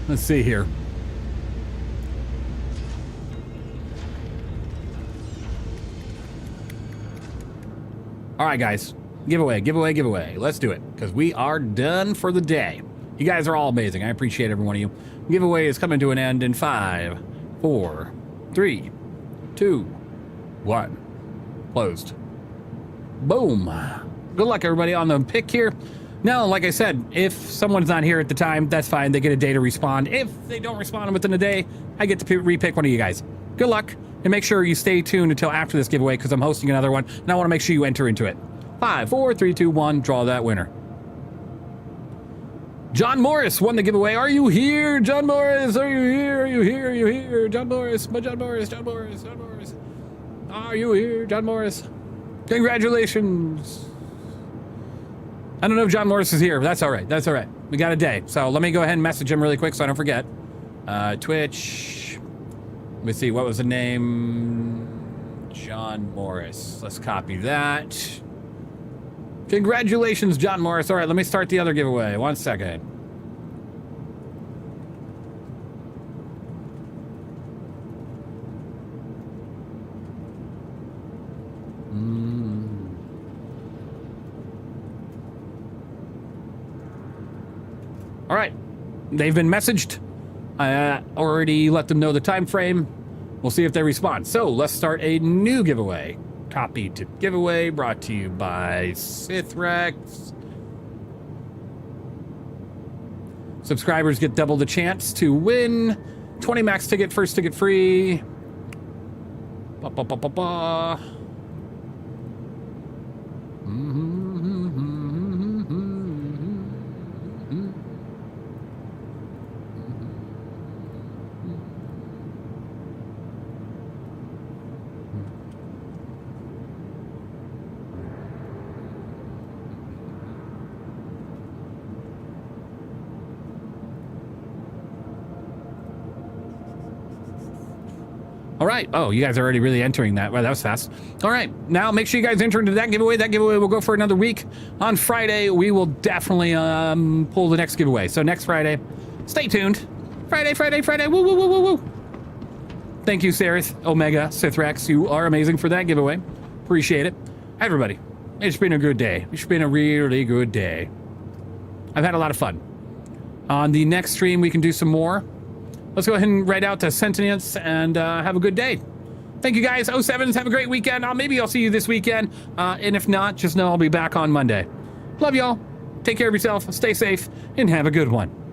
Let's see here. All right, guys. Giveaway, giveaway, giveaway. Let's do it, because we are done for the day. You guys are all amazing. I appreciate every one of you. Giveaway is coming to an end in 5, 4, 3, 2, 1. Closed. Boom. Good luck, everybody, on the pick here. Now, like I said, if someone's not here at the time, that's fine. They get a day to respond. If they don't respond within a day, I get to repick one of you guys. Good luck, and make sure you stay tuned until after this giveaway, because I'm hosting another one, and I want to make sure you enter into it. 5, 4, 3, 2, 1. Draw that winner. John Morris won the giveaway. Are you here, John Morris? Are you here? Are you here? Are you here? John Morris. John Morris. John Morris. John Morris. Are you here, John Morris? Congratulations. I don't know if John Morris is here, but that's all right. That's all right. We got a day. So let me go ahead and message him really quick so I don't forget. Twitch. Let me see. What was the name? John Morris. Let's copy that. Congratulations, John Morris. All right, let me start the other giveaway. 1 second. All right, they've been messaged. I already let them know the time frame. We'll see if they respond. So let's start a new giveaway. Copy to giveaway, brought to you by Sithrex. Subscribers get double the chance to win. 20 max ticket, first ticket free. Ba, ba, ba, ba, ba. All right. Oh, you guys are already really entering that. Well, that was fast. All right. Now make sure you guys enter into that giveaway. That giveaway will go for another week. On Friday, we will definitely pull the next giveaway. So next Friday, stay tuned. Friday. Woo, woo, woo, woo, woo. Thank you, Sarith, Omega, Sithrex. You are amazing for that giveaway. Appreciate it. Everybody, it's been a good day. It's been a really good day. I've had a lot of fun. On the next stream, we can do some more. let's go ahead and write out to sentience and have a good day. Thank you guys. 07s, have a great weekend. Maybe I'll see you this weekend. And if not, just know I'll be back on Monday. Love y'all. Take care of yourself. Stay safe and have a good one.